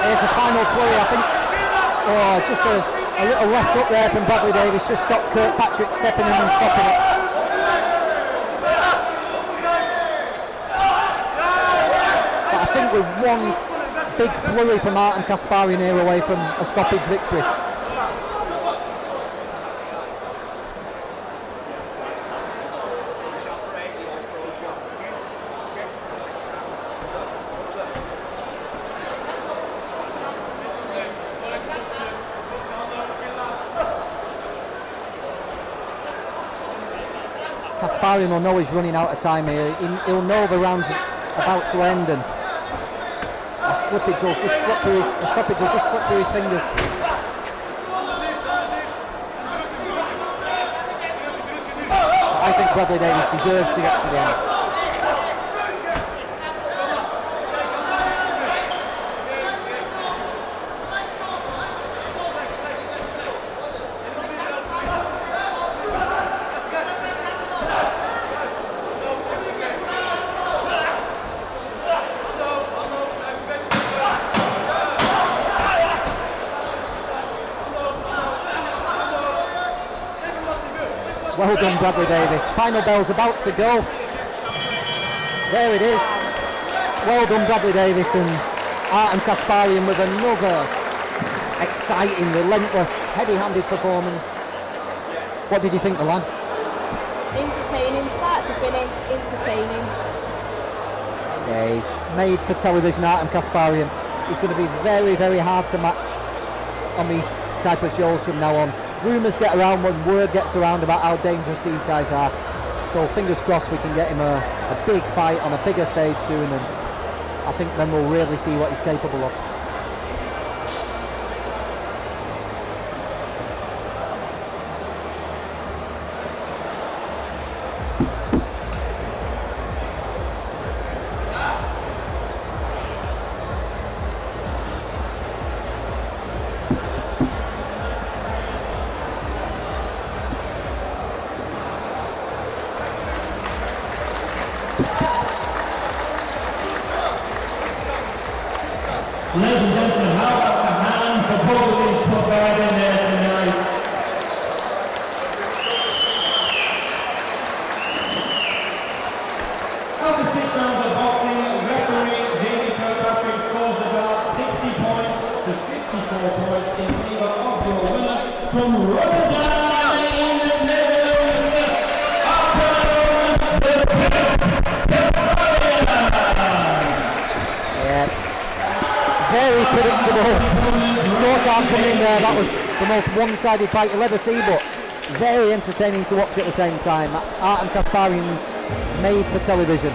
Here's the final flurry, I think. Oh, it's just a little left up there from Bradley Davis, just stopped Kirkpatrick stepping in and stopping it. But I think with one big flurry from Artem Kasparian here away from a stoppage victory. Kasparian will know he's running out of time here. He'll know the round's about to end, and a stoppage will just slip through his fingers. I think Bradley Davis deserves to get to the end. Well done, Bradley Davis. Final bell's about to go. There it is. Well done, Bradley Davis, and Artem Kasparian with another exciting, relentless, heavy-handed performance. What did you think, Milan? Entertaining, start to finish, entertaining. Yeah, he's made for television, Artem Kasparian. He's going to be very, very hard to match on these type of shows from now on. Rumours get around when word gets around about how dangerous these guys are. So fingers crossed we can get him a big fight on a bigger stage soon, and I think then we'll really see what he's capable of. Ladies and gentlemen, how about a hand for both of these top guys in there tonight? After 6 rounds of boxing, referee Jamie Kirkpatrick scores the bout 60 points to 54 points in favour of your winner from Rotterdam in the Netherlands, Artem Kasparian. Very predictable scorecard coming in there. That was the most one-sided fight you'll ever see, but very entertaining to watch at the same time. Artem Kasparian's made for television.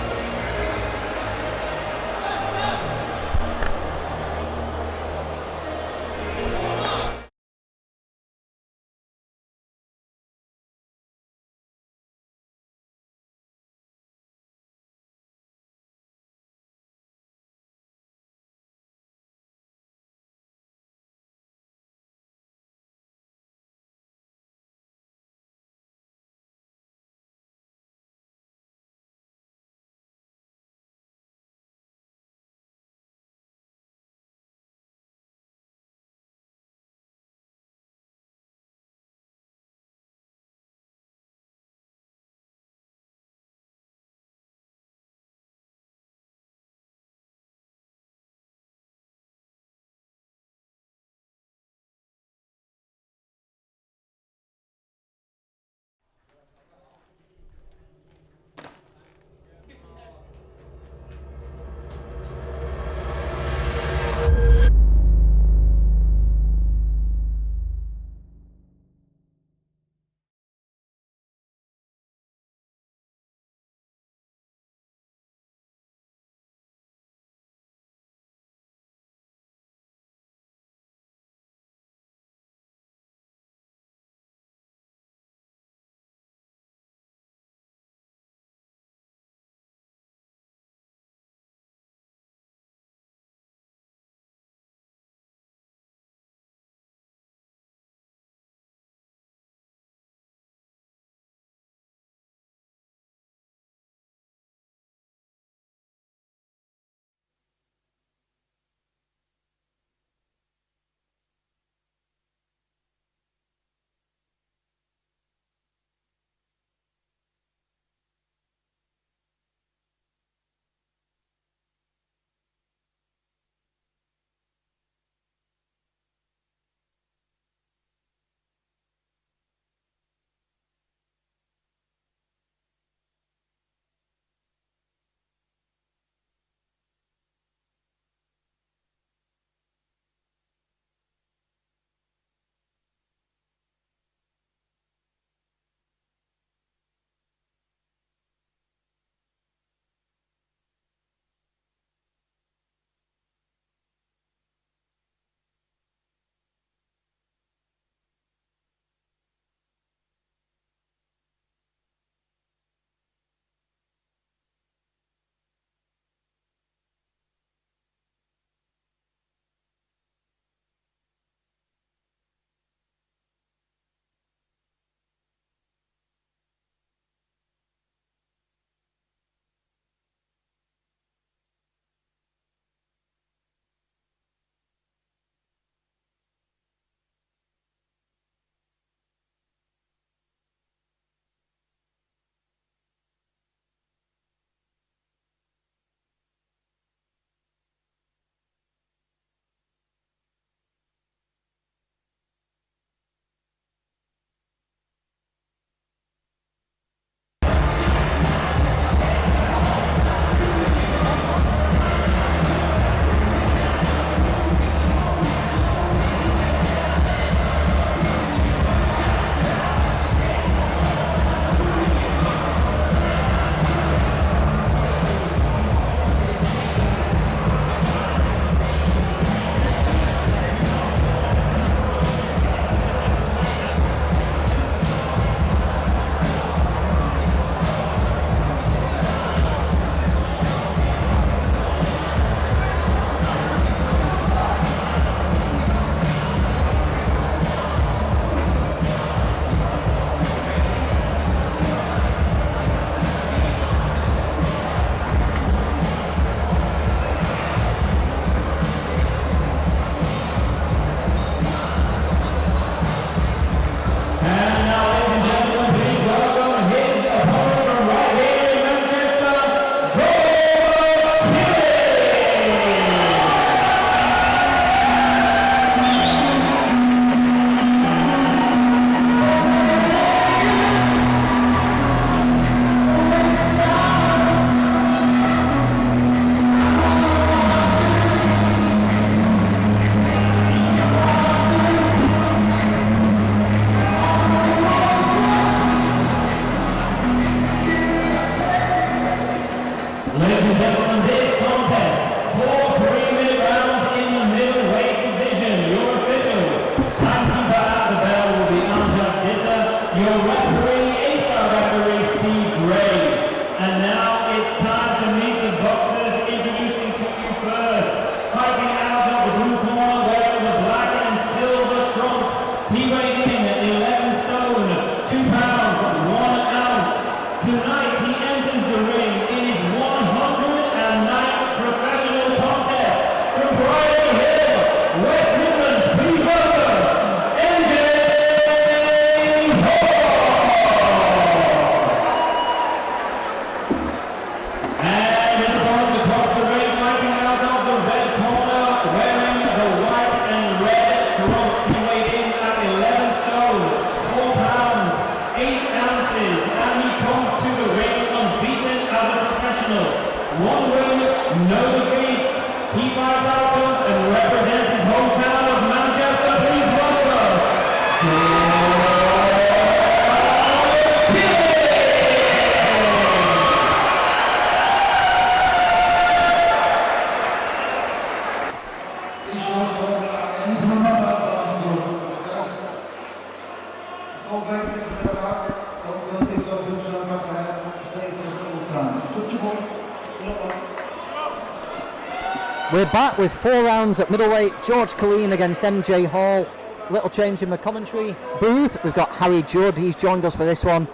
We're back with 4 rounds at middleweight. George Killeen against MJ Hall. Little change in the commentary booth. We've got Harry Judd. He's joined us for this one.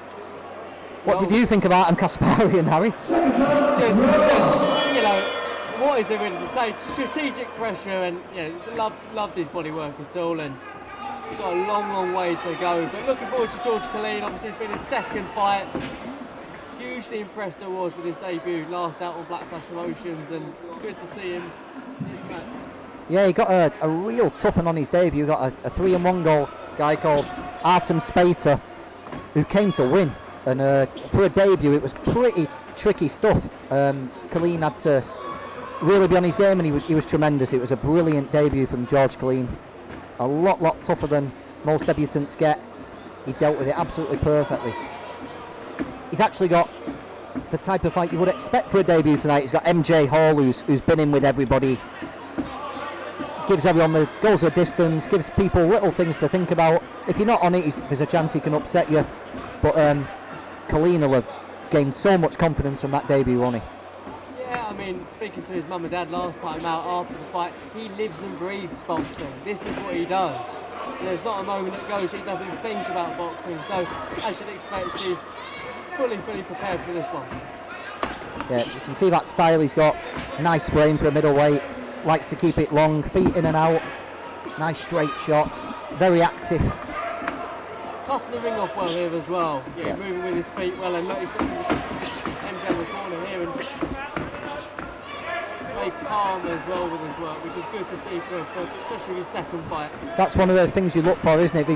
What did you think about him, Kasparian, Harry? Just, you know, what is there really to say? Strategic pressure, and loved his body work at all, and he's got a long way to go. But looking forward to George Killeen. Obviously, it's been his second fight. Hugely impressed I was with his debut last out on Black Plus Promotions, and good to see him. Yeah, he got a real tough one on his debut. He got a 3-1 goal guy called Artem Spater, who came to win. And for a debut, it was pretty tricky stuff. Killeen had to really be on his game, and he was tremendous. It was a brilliant debut from George Killeen. A lot tougher than most debutants get. He dealt with it absolutely perfectly. He's actually got the type of fight you would expect for a debut tonight. He's got MJ Hall, who's been in with everybody. Gives everyone goes the distance, gives people little things to think about. If you're not on it, there's a chance he can upset you. But Killeen will have gained so much confidence from that debut, won't he? Yeah, I mean, speaking to his mum and dad last time out after the fight, he lives and breathes boxing. This is what he does. There's not a moment that goes he doesn't think about boxing. So, as you'd expect, he's fully prepared for this one. Yeah, you can see that style he's got. Nice frame for a middleweight. Likes to keep it long, feet in and out. Nice straight shots. Very active. Cutting the ring off well here as well. Yeah, moving with his feet well, and look, he's got MJ in the corner here, and he's very calm as well with his work, which is good to see for especially his second fight. That's one of the things you look for, isn't it?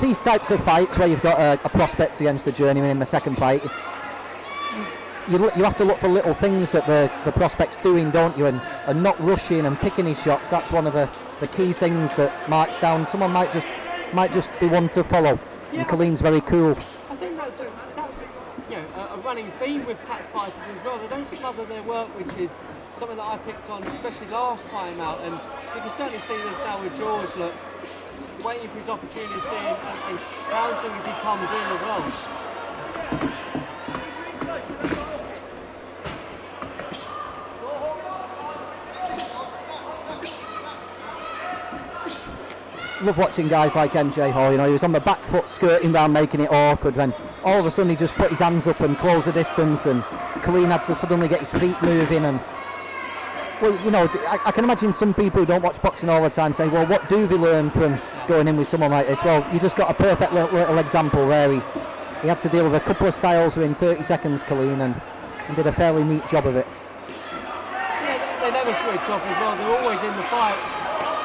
These types of fights where you've got a prospect against a journeyman in the second fight, you have to look for little things that the prospect's doing, don't you? And not rushing and picking his shots. That's one of the key things that marks down. Someone might just be one to follow. Yeah. And Killeen's very cool. I think that's a running theme with Pat's fighters as well. They don't smother their work, which is something that I picked on, especially last time out. And you can certainly see this now with George. Look, waiting for his opportunity and bouncing as he comes in as well. Love watching guys like MJ Hall. You know, he was on the back foot skirting round, making it awkward, then all of a sudden he just put his hands up and closed the distance, and Killeen had to suddenly get his feet moving. And well, you know, I can imagine some people who don't watch boxing all the time say, well, what do they learn from going in with someone like this? Well, you just got a perfect little example there. He had to deal with a couple of styles within 30 seconds, Killeen, and did a fairly neat job of it. Yeah, they never switch off as well. They're always in the fight.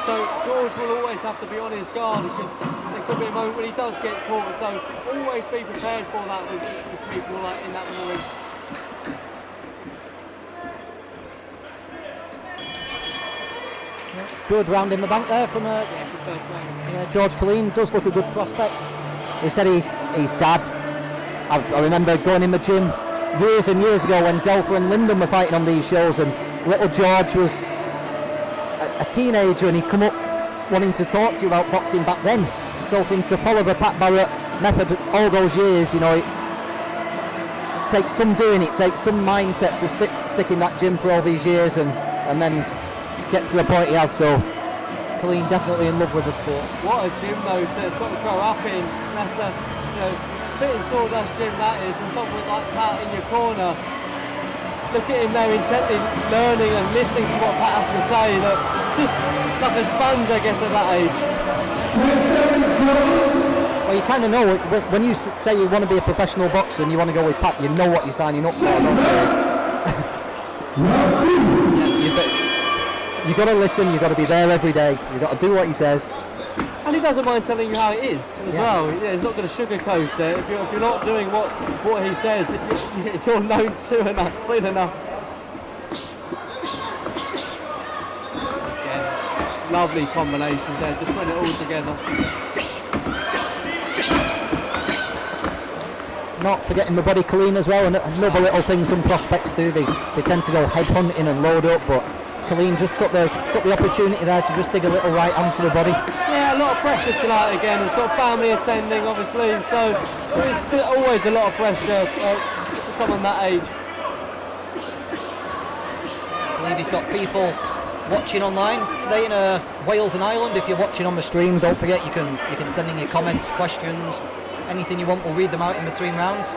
So George will always have to be on his guard, because there could be a moment when he does get caught. So always be prepared for that with people like in that moment. Good round in the bank there from George Killeen. Does look a good prospect. He said his dad. I remember going in the gym years and years ago when Zelfa and Lyndon were fighting on these shows, and little George was a teenager, and he'd come up wanting to talk to you about boxing back then. So for him to follow the Pat Barrett method all those years, you know, it takes some doing, it takes some mindset to stick in that gym for all these years and then get to the point he has. So Killeen definitely in love with the sport. What a gym though to sort of grow up in. That's the spitting sawdust gym that is, and something like that in your corner. Look at him there intently learning and listening to what Pat has to say. Look, just like a sponge, I guess, at that age. Well, you kind of know, when you say you want to be a professional boxer and you want to go with Pat, you know what you're signing up for. You've got to listen, you've got to be there every day, you've got to do what he says. And he doesn't mind telling you how it is as well. Yeah, he's not going to sugarcoat it. If you're not doing what he says, you're known soon enough. Yeah, lovely combinations there, just putting it all together. Not forgetting the body clean as well, and another little thing some prospects do. They tend to go head hunting and load up, but Killeen just took the opportunity there to just dig a little right onto the body. Yeah, a lot of pressure tonight again. He's got family attending, obviously, so there's still always a lot of pressure for someone that age. Killeen believe he's got people watching online today in Wales and Ireland. If you're watching on the stream, don't forget you can send in your comments, questions, anything you want. We'll read them out in between rounds.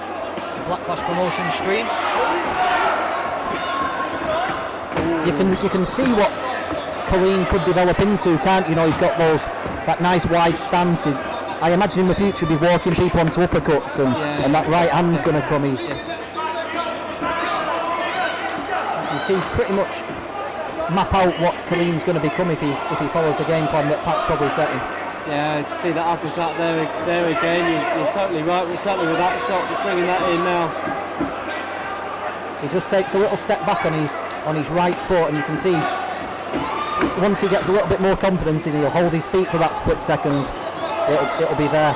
Black Flash Promotion stream. You can see what KILLEEN could develop into, can't you? You know, he's got that nice wide stance. I imagine in the future he'll be walking people onto uppercuts, and that right hand's going to come. You can see pretty much map out what KILLEEN's going to become if he follows the game plan that Pat's probably setting. Yeah, see that uppercut there again. You're totally right. We're certainly with that shot, just bringing that in now. He just takes a little step back on his right foot, and you can see once he gets a little bit more confidence, he'll hold his feet for that split second. It'll be there.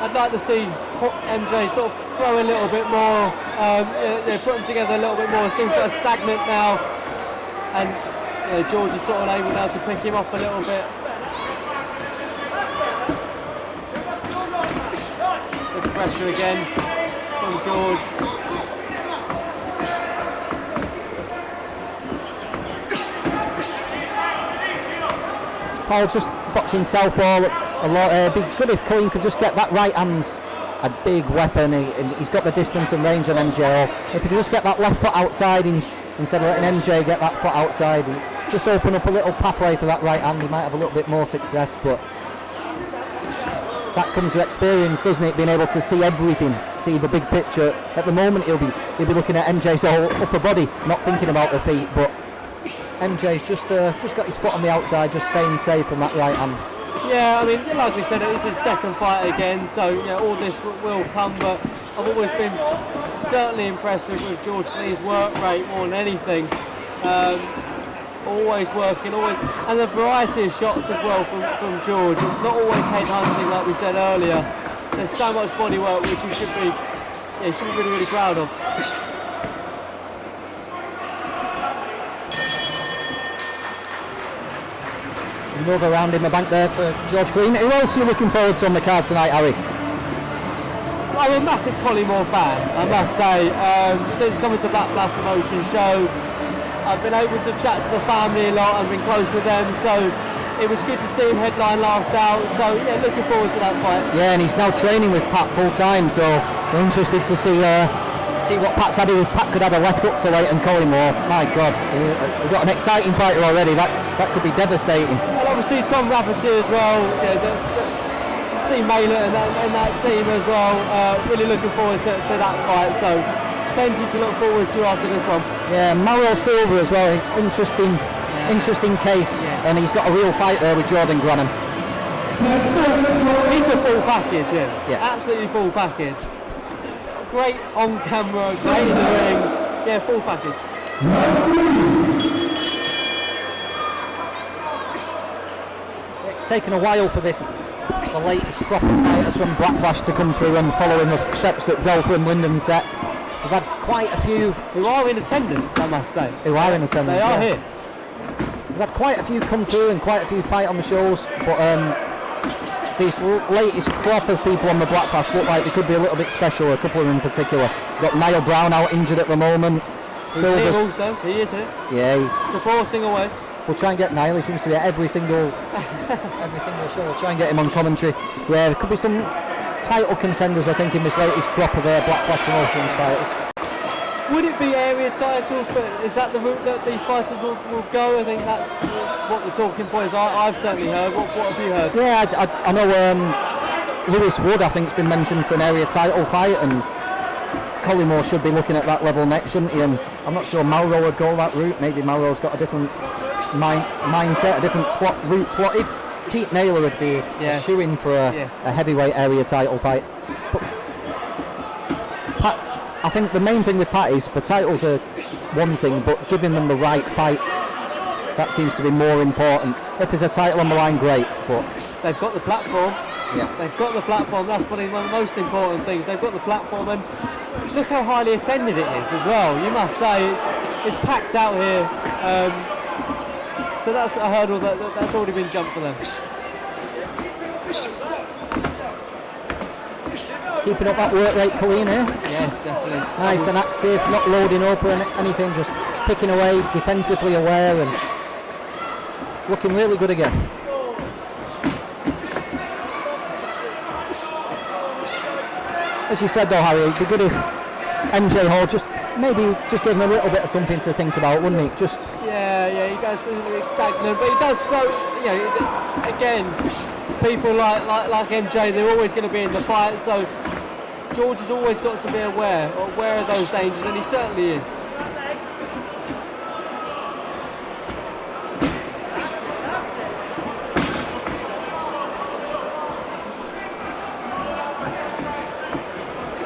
I'd like to see MJ sort of throw a little bit more, put them together a little bit more. It seems like stagnant now, and George is sort of able now to pick him up a little bit. Good pressure again from George. Paul just boxing southpaw a lot. It'd be good if KILLEEN could just get that right hand's a big weapon. He's got the distance and range on MJ. Or if he could just get that left foot outside instead of letting MJ get that foot outside, just open up a little pathway for that right hand, he might have a little bit more success. But that comes with experience, doesn't it? Being able to see everything, see the big picture. At the moment, he'll be looking at MJ's whole upper body, not thinking about the feet. But MJ's just got his foot on the outside, just staying safe from that right hand. Yeah, I mean, like we said, it's his second fight again, so all this will come. But I've always been certainly impressed with George KILLEEN's work rate more than anything. Always working, always, and the variety of shots as well from George. It's not always head hunting like we said earlier. There's so much body work which you should be really, really proud of. Another round in the bank there for George KILLEEN. Who else are you looking forward to on the card tonight, Harry? I'm a massive Collymore fan, I must say. Since coming to Black Flash Promotion show, I've been able to chat to the family a lot and been close with them, so it was good to see him headline last out. So yeah, looking forward to that fight. Yeah, and he's now training with Pat full time, so we're interested to see what Pat's had. If Pat could have a left up to LEYTON Collymore, my God, we've got an exciting fighter already. That could be devastating. And obviously Tom Rafferty as well. Steve Naylor and that team as well. Really looking forward to that fight. So plenty to look forward to after this one. Yeah, MAURO Silva as well. Interesting case, and he's got a real fight there with GRANNUM. He's a full package, yeah. Absolutely full package. Great on camera, great in the ring, yeah, full package. It's taken a while for the latest crop of fighters from Black Flash to come through and follow in the steps that Zelfa and Wyndham set. We've had quite a few who are in attendance, I must say. Who are in attendance. They are here. We've had quite a few come through and quite a few fight on the shows, but this latest crop of people on the Black Flash look like they could be a little bit special, a couple of them in particular. We've got Niall Brown out injured at the moment. Silva's also, he is here. Yeah, he's supporting away. We'll try and get Niall, he seems to be at every single show. We'll try and get him on commentary. Yeah, there could be some title contenders, I think, in this latest crop of Black Flash Promotions fighters. Would it be area titles? But is that the route that these fighters will go? I think that's what the talking points are. I've certainly heard. What have you heard? Yeah, I know Lewis Wood, I think, has been mentioned for an area title fight, and Collymore should be looking at that level next, shouldn't he? And I'm not sure MAURO would go that route. Maybe MAURO's got a different mindset, a different route plotted. Pete Naylor would be a shoo-in for a heavyweight area title fight. But Pat, I think the main thing with Pat is the titles are one thing, but giving them the right fights, that seems to be more important. If there's a title on the line, great, but they've got the platform. Yeah, they've got the platform. That's probably one of the most important things. They've got the platform, and look how highly attended it is as well. You must say it's packed out here. So that's a hurdle that's already been jumped for them. Keeping up that work rate, KILLEEN here. Yeah, definitely. Nice and active, not loading up or anything, just picking away, defensively aware, and looking really good again. As you said though, Harry, it'd be good if MJ Hall just gave him a little bit of something to think about, wouldn't he? Just yeah, he goes a little bit stagnant, but he does throw. You know, again, people like MJ, they're always going to be in the fight. So George has always got to be aware of those dangers, and he certainly is.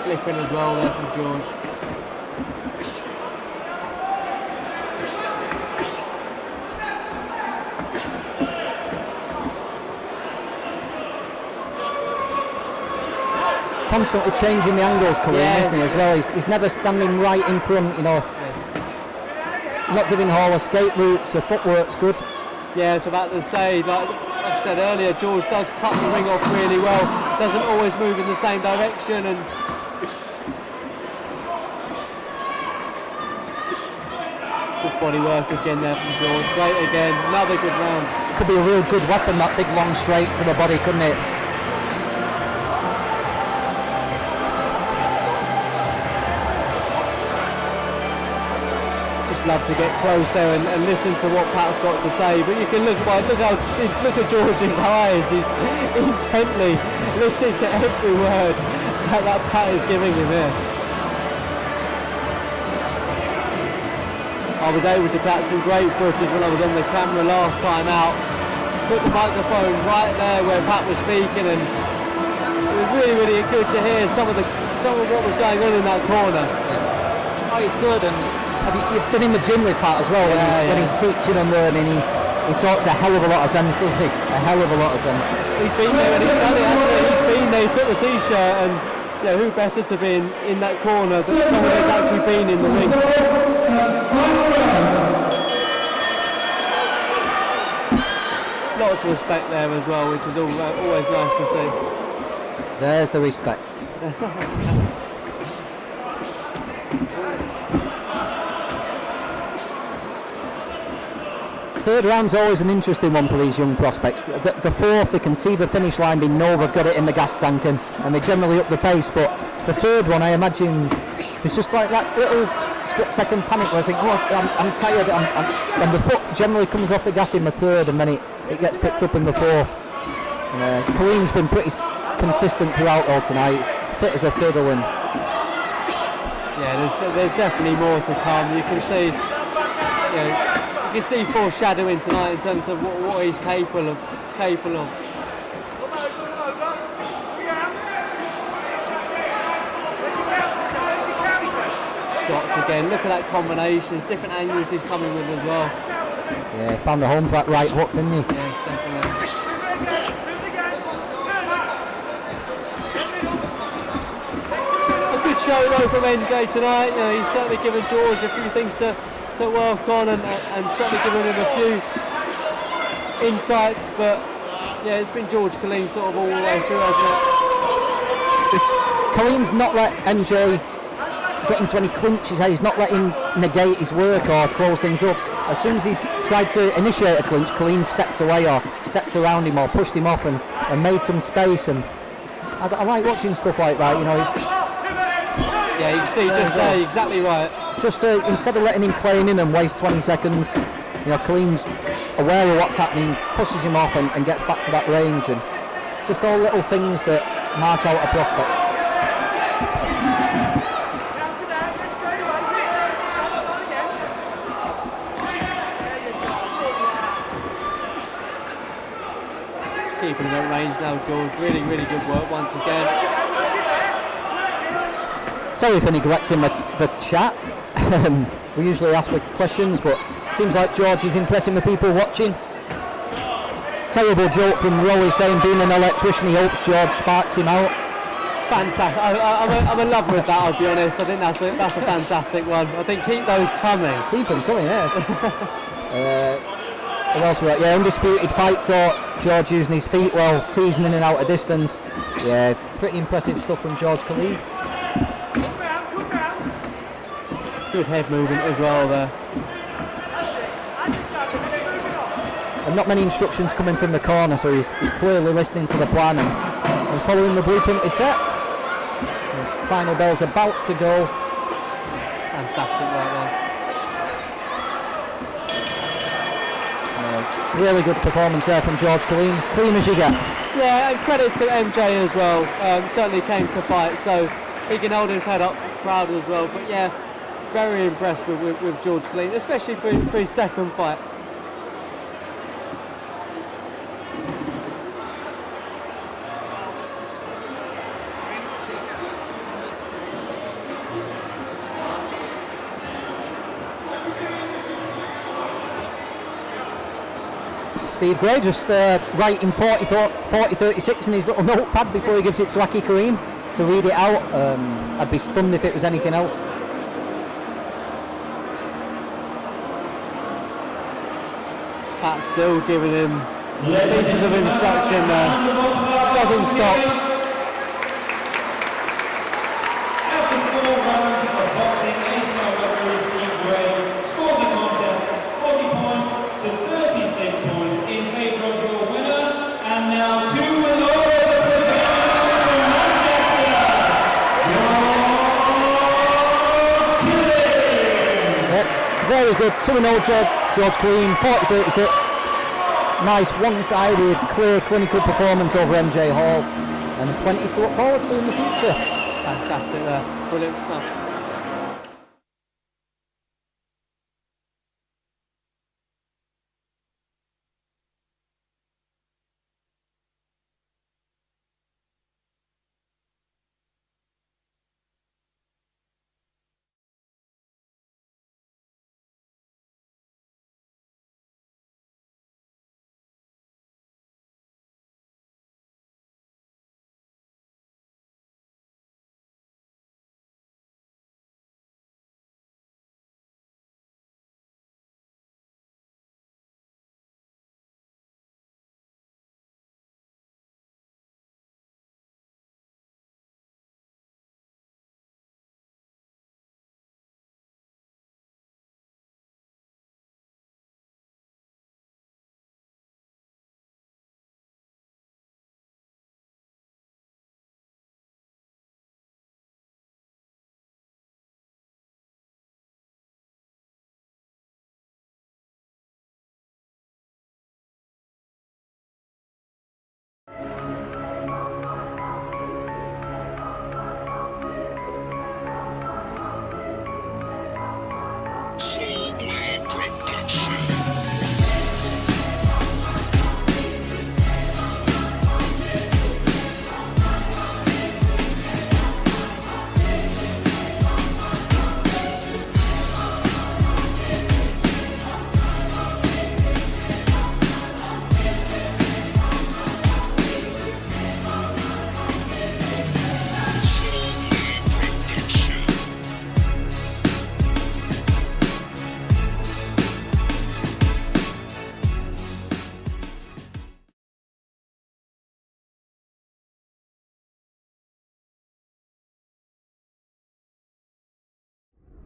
Slipping as well there from George. Constantly changing the angles, Killeen, isn't he, as well? He's never standing right in front, you know. Not giving Hall escape routes, the footwork's good. Yeah, I was about to say, like I said earlier, George does cut the ring off really well, doesn't always move in the same direction, and good body work again there from George. Great again, another good round. Could be a real good weapon, that big long straight to the body, couldn't it? Love to get close there and listen to what Pat's got to say, but you can look at George's eyes. He's intently listening to every word that Pat is giving him here. I was able to catch some great footage when I was on the camera last time out. Put the microphone right there where Pat was speaking, and it was really good to hear some of what was going on in that corner. Oh, it's good, and you've been in the gym with Pat as well, when he's teaching and learning, he talks a hell of a lot of sense, doesn't he? A hell of a lot of sense. He's been there and he's done it, hasn't he? He's been there, he's got the t-shirt, and who better to be in that corner than someone who's actually been in the ring. Lots of respect there as well, which is always nice to see. There's the respect. Third round's always an interesting one for these young prospects. The fourth, they can see the finish line being know they've got it in the gas tank, and they generally up the pace, but the third one, I imagine, it's just like that little split-second panic where I think, oh, I'm tired, and the foot generally comes off the gas in the third, and then it gets picked up in the fourth. Killeen's been pretty consistent throughout all tonight. It's fit as a fiddle, and yeah, there's definitely more to come. You can see, you can see foreshadowing tonight in terms of what he's capable of. Shots again. Look at that combinations, different angles he's coming with as well. Yeah, found the home for that right hook, didn't he? Yeah, definitely. A good show though from NJ tonight. He's certainly given George a few things to work on, and certainly given him a few insights, but yeah, it's been George Killeen sort of all the way through, hasn't it? Killeen's not let MJ get into any clinches. He's not letting negate his work or close things up. As soon as he's tried to initiate a clinch, Killeen stepped away or stepped around him or pushed him off and made some space, and I like watching stuff like that, yeah, you can see just there, exactly right. Just instead of letting him claim him and waste 20 seconds, Killeen's aware of what's happening, pushes him off and gets back to that range, and just all little things that mark out a prospect. Keeping him at range now, George. Really good work once again. Sorry for neglecting the chat. We usually ask for questions, but it seems like George is impressing the people watching. Terrible joke from Rowie saying being an electrician, he hopes George sparks him out. Fantastic. I'm in love with that, I'll be honest. I think that's a fantastic one. I think keep those coming. Keep them coming, yeah. What else we got? Yeah, undisputed fight talk. George using his feet well, teasing in and out of distance. Yeah, pretty impressive stuff from George Killeen. good head movement as well there. And not many instructions coming from the corner, so he's clearly listening to the plan and following the blueprint he set. The final bell's about to go. Fantastic right there. Really good performance there from George Killeen, as clean as you get. Yeah, and credit to MJ as well. Certainly came to fight, so he can hold his head up proud as well. But yeah, very impressed with George Killeen, especially for his second fight. Steve Gray just writing 40-36 in his little notepad before he gives it to Aki Kareem to read it out. I'd be stunned if it was anything else. Pat still giving him pieces of instruction there. Doesn't stop. After 4 rounds of boxing, A-star referee Steve Gray scores the contest 40 points to 36 points in favour of your winner. And now 2 and 0 as a professional from Manchester, George Killeen. Very good, 2-0 George Killeen, 40-36. Nice one-sided, clear, clinical performance over MJ Hall, and plenty to look forward to in the future. Fantastic there, brilliant stuff.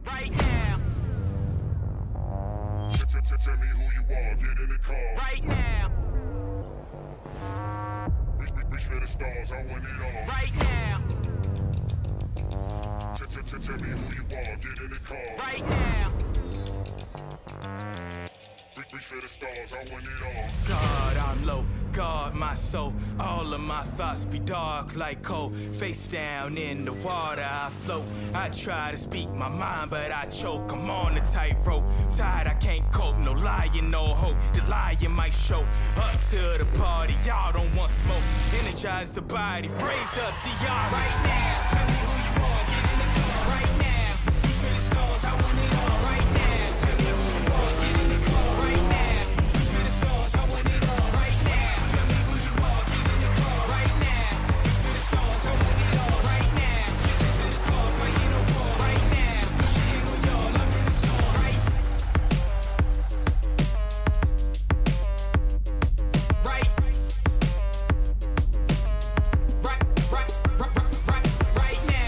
Right now. Tell me who you are, get in the car. Right now. Reach for the stars, I want it all. Right now. Tell me who you are, get in the car. Right now. Reach for the stars, I want it all. God, I'm low, guard my soul. All of my thoughts be dark like coal. Face down in the water, I float. I try to speak my mind, but I choke. I'm on the tightrope. Tired, I can't cope. No lying, no hope. The lying might show. Up to the party, y'all don't want smoke. Energize the body, raise up the army. Right now, tell me who you are, get in the car. Right now, reach for the stars, I want it all. Right now, tell me who you are, get in the car. Right now, reach for the stars, I want it all. Right now, tell me who you are, get in the car. Right now, reach for the stars, I want it all. Right now, just into the car, fighting a war. Right now, pushing with y'all, I'm in the store. Right, right now.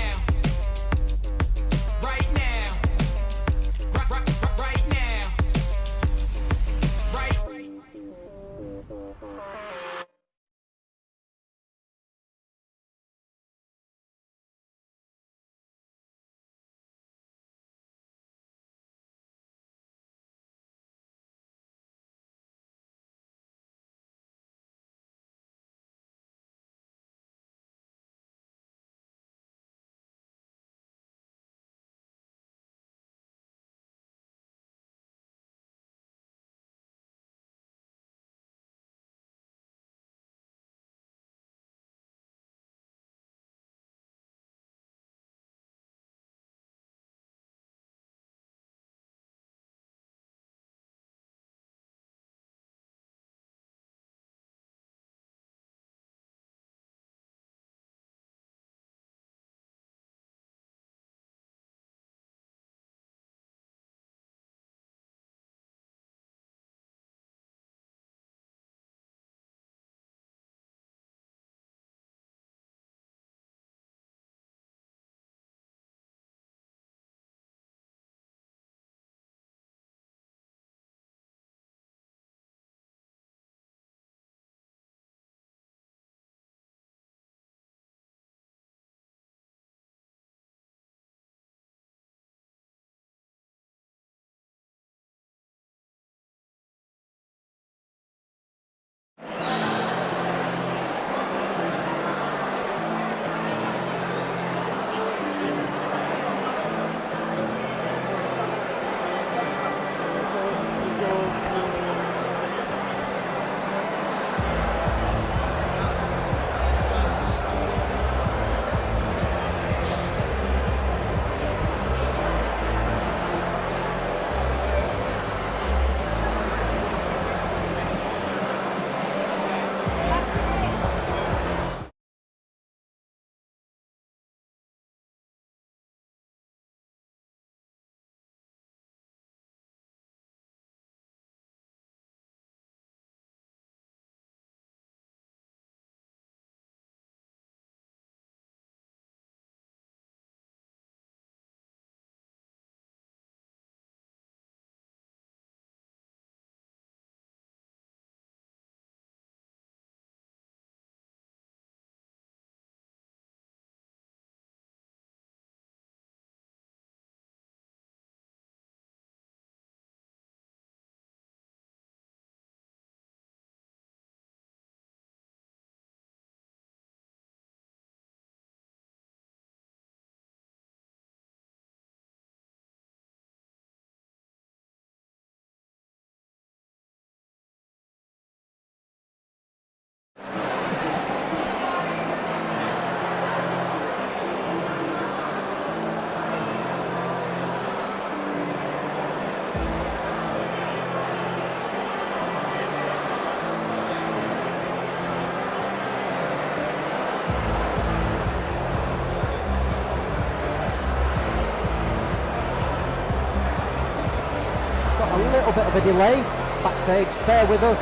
little bit of a delay backstage. Bear with us.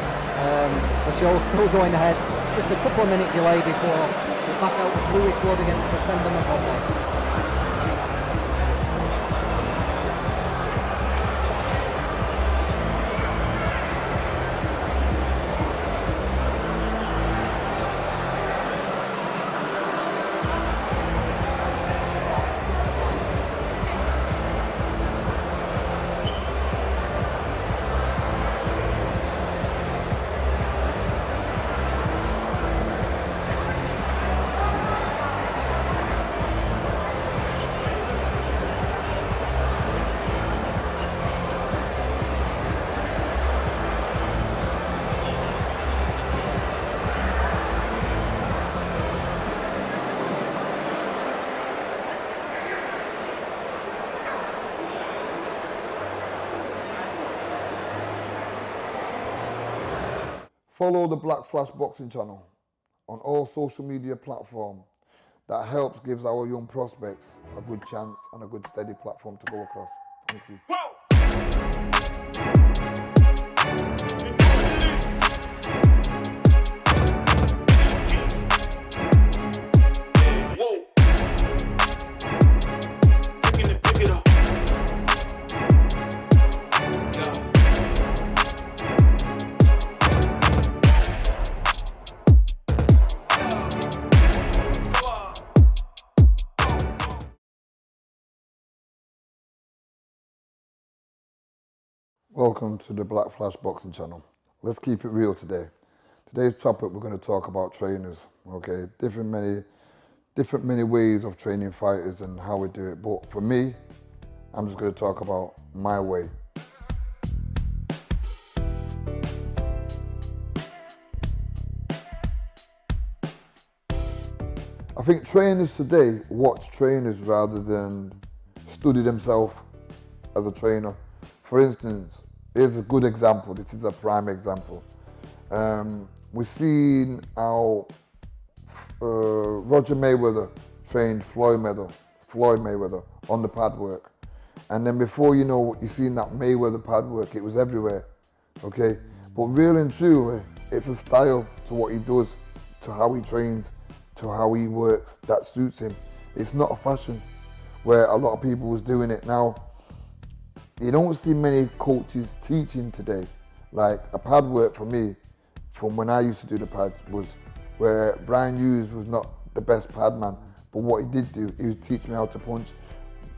The show's still going ahead. Just a couple of minute delay before we're back out with Lewis Wood against TATENDA Mangombe. Follow the Black Flash Boxing channel on all social media platforms. That helps gives our young prospects a good chance and a good steady platform to go across. Thank you. Welcome to the Black Flash Boxing channel. Let's keep it real today. Today's topic, we're going to talk about trainers, okay? Different many ways of training fighters and how we do it. But for me, I'm just going to talk about my way. I think trainers today watch trainers rather than study themselves as a trainer. For instance, here's a good example. This is a prime example. We've seen how Roger Mayweather trained Floyd Mayweather on the pad work. And then before you know, you've seen that Mayweather pad work, it was everywhere, okay? But really and truly, it's a style to what he does, to how he trains, to how he works, that suits him. It's not a fashion where a lot of people was doing it now. You don't see many coaches teaching today. Like a pad work for me, from when I used to do the pads, was where Brian Hughes was not the best pad man, but what he did do, he would teach me how to punch.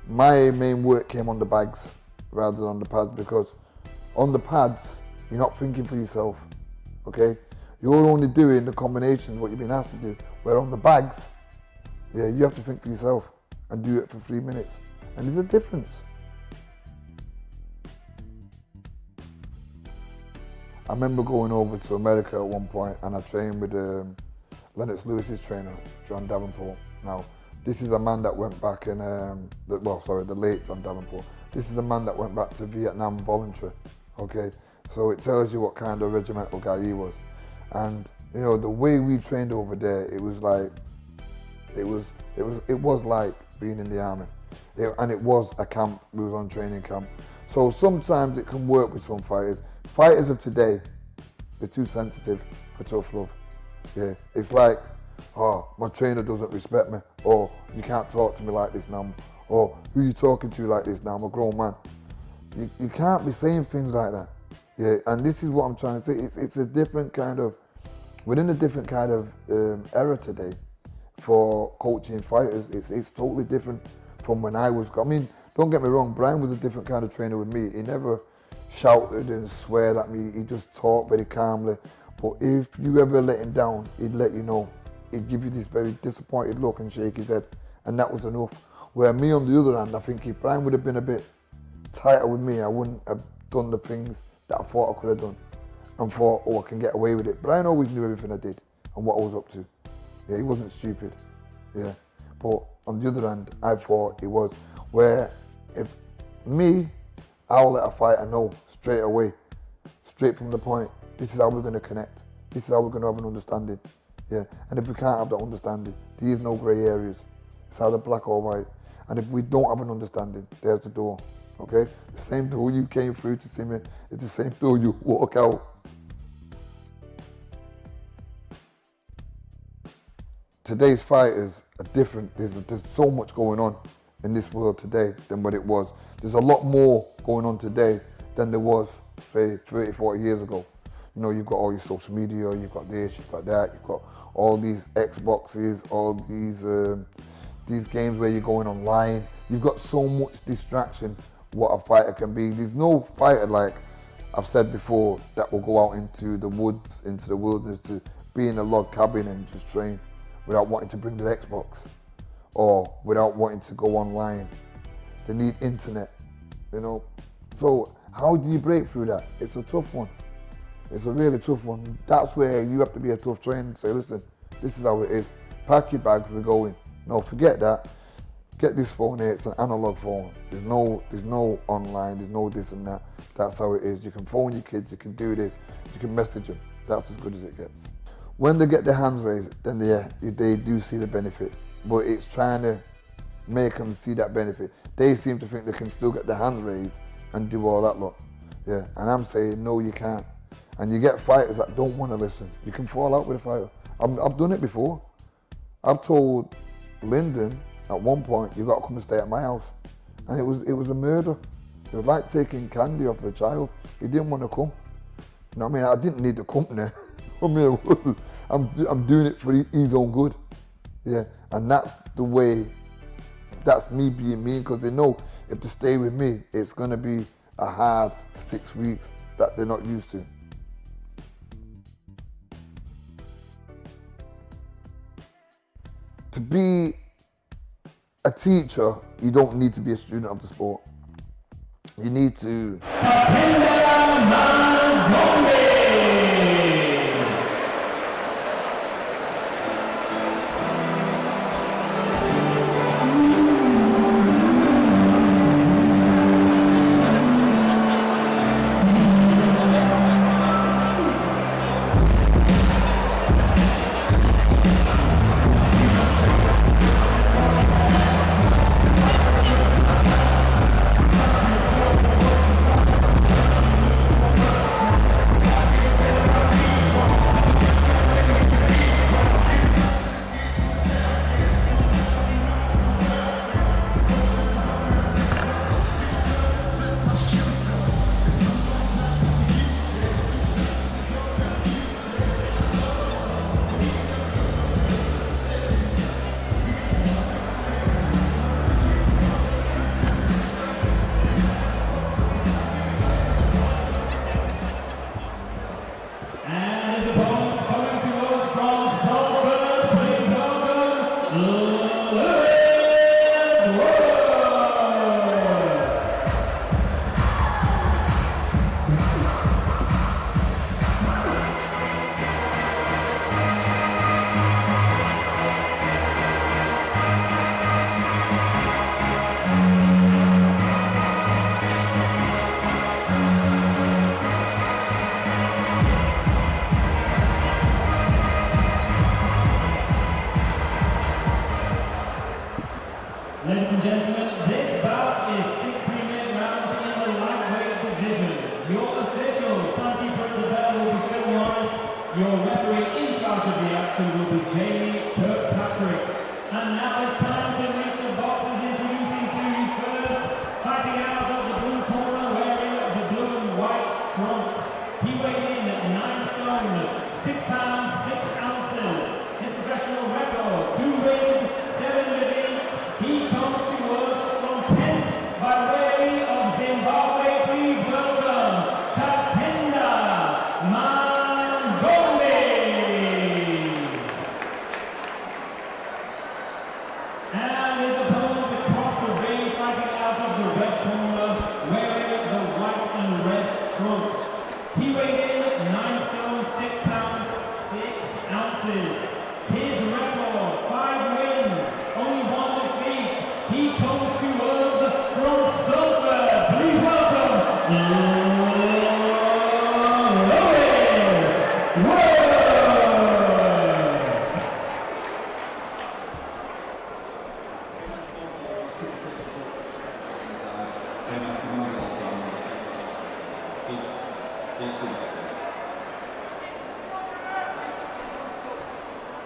My main work came on the bags rather than on the pads, because on the pads, you're not thinking for yourself, okay? You're only doing the combinations, what you've been asked to do. Where on the bags, yeah, you have to think for yourself and do it for 3 minutes. And there's a difference. I remember going over to America at one point and I trained with Lennox Lewis's trainer, John Davenport. Now, this is a man that went back in, the late John Davenport. This is a man that went back to Vietnam voluntary, okay? So it tells you what kind of regimental guy he was. And, you know, the way we trained over there, it was like being in the army. And it was a camp, we was on training camp. So sometimes it can work with some fighters. Fighters of today, they're too sensitive for tough love. Yeah, it's like, oh, my trainer doesn't respect me, or you can't talk to me like this now, or who are you talking to like this now, I'm a grown man. You can't be saying things like that. Yeah, and this is what I'm trying to say. It's a different kind of, within a different kind of era today for coaching fighters. It's totally different from when I was, I mean, don't get me wrong, Brian was a different kind of trainer with me. He never shouted and sweared at me, he just talked very calmly. But if you ever let him down, he'd let you know. He'd give you this very disappointed look and shake his head, and that was enough. Where me on the other hand, I think if Brian would have been a bit tighter with me, I wouldn't have done the things that I thought I could have done and thought, oh, I can get away with it. Brian always knew everything I did and what I was up to. Yeah, he wasn't stupid, yeah. But on the other hand, I thought he was. Where if me, I'll let a fighter know straight away, straight from the point, this is how we're going to connect. This is how we're going to have an understanding. Yeah, and if we can't have that understanding, there is no grey areas. It's either black or white. And if we don't have an understanding, there's the door. okay? The same door you came through to see me, it's the same door you walk out. Today's fighters are different. There's so much going on in this world today than what it was. There's a lot more going on today than there was, say, 30, 40 years ago. You know, you've got all your social media, you've got this, you've got that, you've got all these Xboxes, all these games where you're going online. You've got so much distraction what a fighter can be. There's no fighter, like I've said before, that will go out into the woods, into the wilderness to be in a log cabin and just train without wanting to bring their Xbox or without wanting to go online. They need internet, you know. So how do you break through that? It's a tough one. It's a really tough one. That's where you have to be a tough trainer and say, listen, this is how it is. Pack your bags, we're going. No, forget that. Get this phone here, it's an analog phone. There's no online, there's no this and that. That's how it is. You can phone your kids, you can do this, you can message them. That's as good as it gets. When they get their hands raised, then they do see the benefit. But it's trying to make them see that benefit. They seem to think they can still get their hands raised and do all that lot. Yeah, and I'm saying, no, you can't. And you get fighters that don't want to listen. You can fall out with a fighter. I've done it before. I've told Lyndon at one point, you got to come and stay at my house. And it was a murder. It was like taking candy off a child. He didn't want to come. You know what I mean? I didn't need the company. I mean, I'm doing it for his own good. Yeah, and that's the way, that's me being me, because they know if they stay with me, it's going to be a hard 6 weeks that they're not used to. To be a teacher, you don't need to be a student of the sport. You need to... TATENDA Mangombe. Ladies and gentlemen, this bout is 6 3-minute rounds in the lightweight division. Your officials, timekeeper at the bell will be Phil Morris. Your referee in charge of the action will be Jamie Kirkpatrick. And now it's time to meet the boxers. Introducing to you first, fighting out of the blue corner, wearing the blue and white trunks. He weighed in at 9 stone, 6 pounds, 6 ounces. His professional record, 2 wins, 7 defeats. He comes to us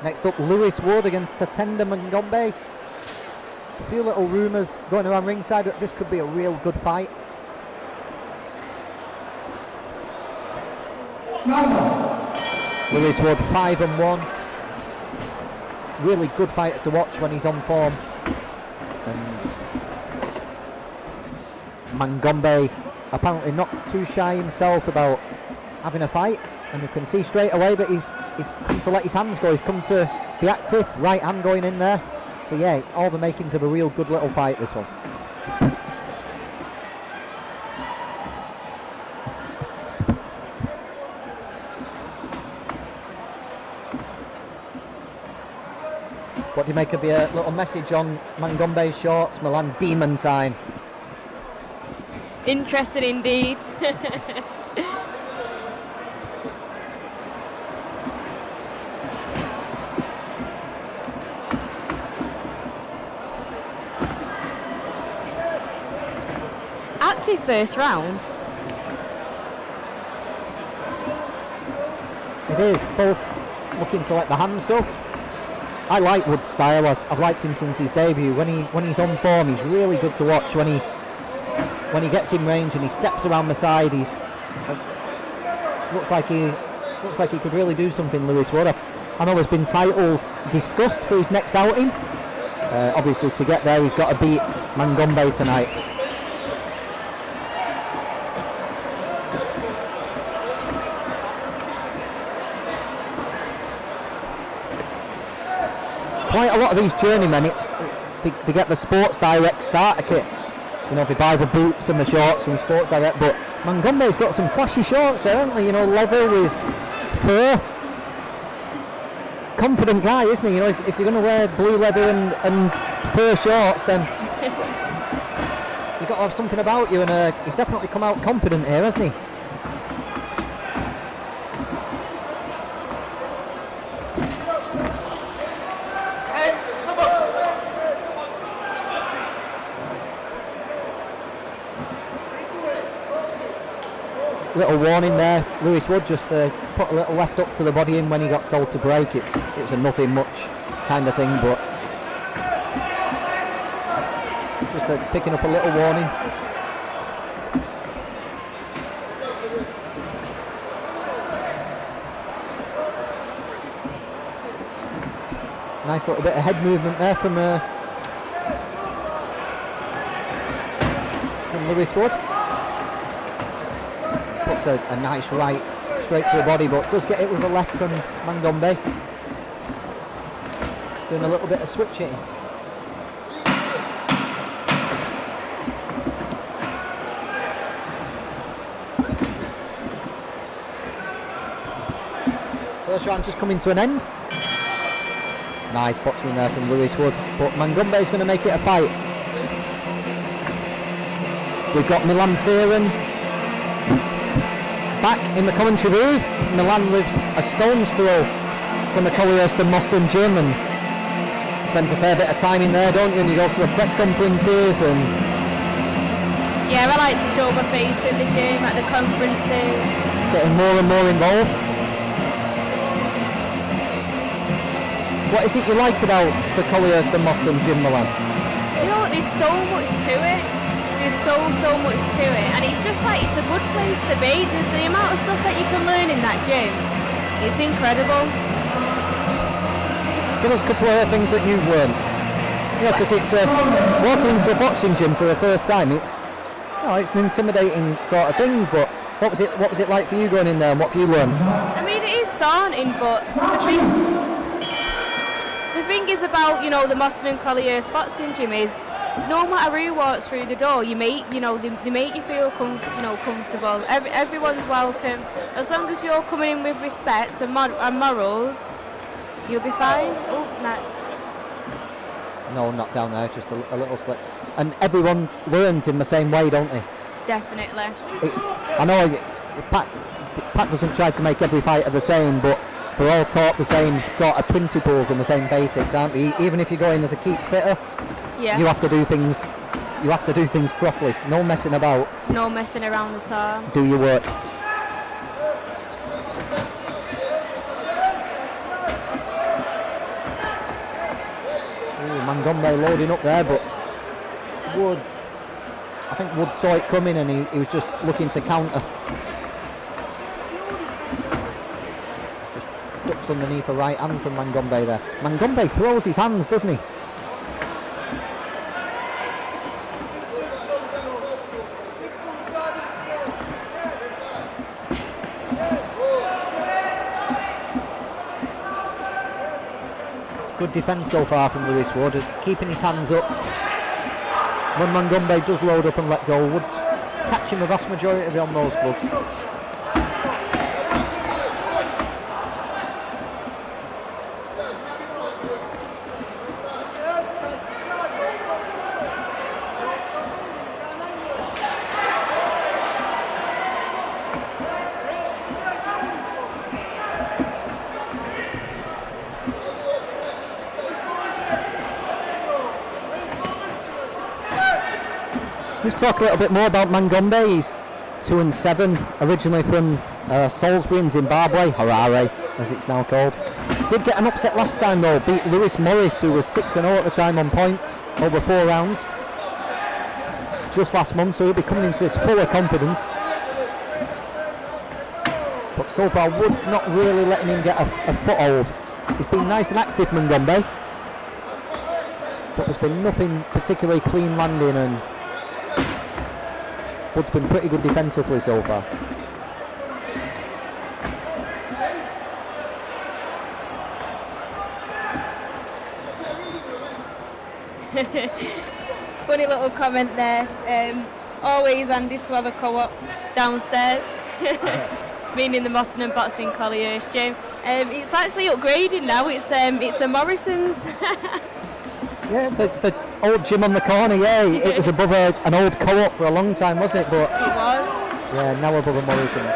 Next up, Lewis Wood against Tatenda Mangombe. A few little rumours going around ringside that this could be a real good fight. Lewis Wood 5-1. Really good fighter to watch when he's on form. And Mangombe apparently not too shy himself about having a fight, and you can see straight away that he's come to let his hands go. He's come to be active, right hand going in there. So yeah, all the makings of a real good little fight, this one. What do you make of your little message on Mangombe's shorts, Milan Demon Time? Interesting indeed. Active first round. It is, both looking to let the hands go. I like Wood's style. I've liked him since his debut. When he's on form, he's really good to watch. When he gets in range and he steps around the side, he's looks like he could really do something. Lewis Wood. I know there's been titles discussed for his next outing. Obviously, to get there, he's got to beat Mangombe tonight. Quite a lot of these journeymen, they get the Sports Direct starter kit. You know, they buy the boots and the shorts from Sports Direct, but Mangombe's got some flashy shorts there, haven't they? You know, leather with fur. Confident guy, isn't he? You know, if you're going to wear blue leather and fur shorts, then you've got to have something about you, and he's definitely come out confident here, hasn't he? Little warning there, Lewis Wood just put a little left up to the body in when he got told to break it. It was a nothing much kind of thing, but just picking up a little warning. Nice little bit of head movement there from Lewis Wood. Puts a nice right straight to the body, but does get it with a left from Mangombe. Doing a little bit of switching. First round just coming to an end. Nice boxing there from Lewis Wood, but Mangombe is going to make it a fight. We've got Milan Fearon back in the commentary booth. Milan lives a stone's throw from the Collymore Moston gym and spends a fair bit of time in there, don't you? And you go to the press conferences and... Yeah, I like to show my face in the gym, at the conferences. Getting more and more involved. What is it you like about the Collymore Moston gym, Milan? You know what, there's so much to it. There's so much to it, and it's just like, it's a good place to be. The amount of stuff that you can learn in that gym, it's incredible. Give us a couple of things that you've learned. Yeah, because it's walking into a boxing gym for the first time. It's an intimidating sort of thing. But what was it like for you going in there, and what have you learned? I mean, it is daunting, but the thing is about, you know, the Moston and Collier's boxing gym is, no matter who walks through the door, they make you feel comfortable. Everyone's welcome. As long as you're coming in with respect and morals, you'll be fine. Oh, no, not down there, just a little slip. And everyone learns in the same way, don't they? Definitely. I know Pat doesn't try to make every fighter the same, but they're all taught the same sort of principles and the same basics, aren't they? Even if you go in as a keep fitter, yeah, you have to do things. You have to do things properly. No messing about. No messing around at all. Do your work. Mangombe loading up there, but Wood, I think Wood saw it coming and he was just looking to counter. Just ducks underneath a right hand from Mangombe there. Mangombe throws his hands, doesn't he? Good defence so far from Lewis Wood, keeping his hands up. When Mangombe does load up and let go, Wood's catching the vast majority of it on those gloves. Let's talk a little bit more about Mangombe. He's 2-7, originally from Salisbury in Zimbabwe, Harare as it's now called. Did get an upset last time though, beat Lewis Morris, who was 6-0 at the time on points over 4 rounds just last month, so he'll be coming into this full of confidence. But so far Wood's not really letting him get a foothold. He's been nice and active, Mangombe, but there's been nothing particularly clean landing, and Wood's been pretty good defensively so far. Funny little comment there. Always handy to have a co-op downstairs. Meaning the Moston and Boxing Collier's gym. It's actually upgraded now. It's a Morrison's. Yeah, the old gym on the corner, yeah, it was above an old co-op for a long time, wasn't it? But it was. Yeah, now above a Morrison's.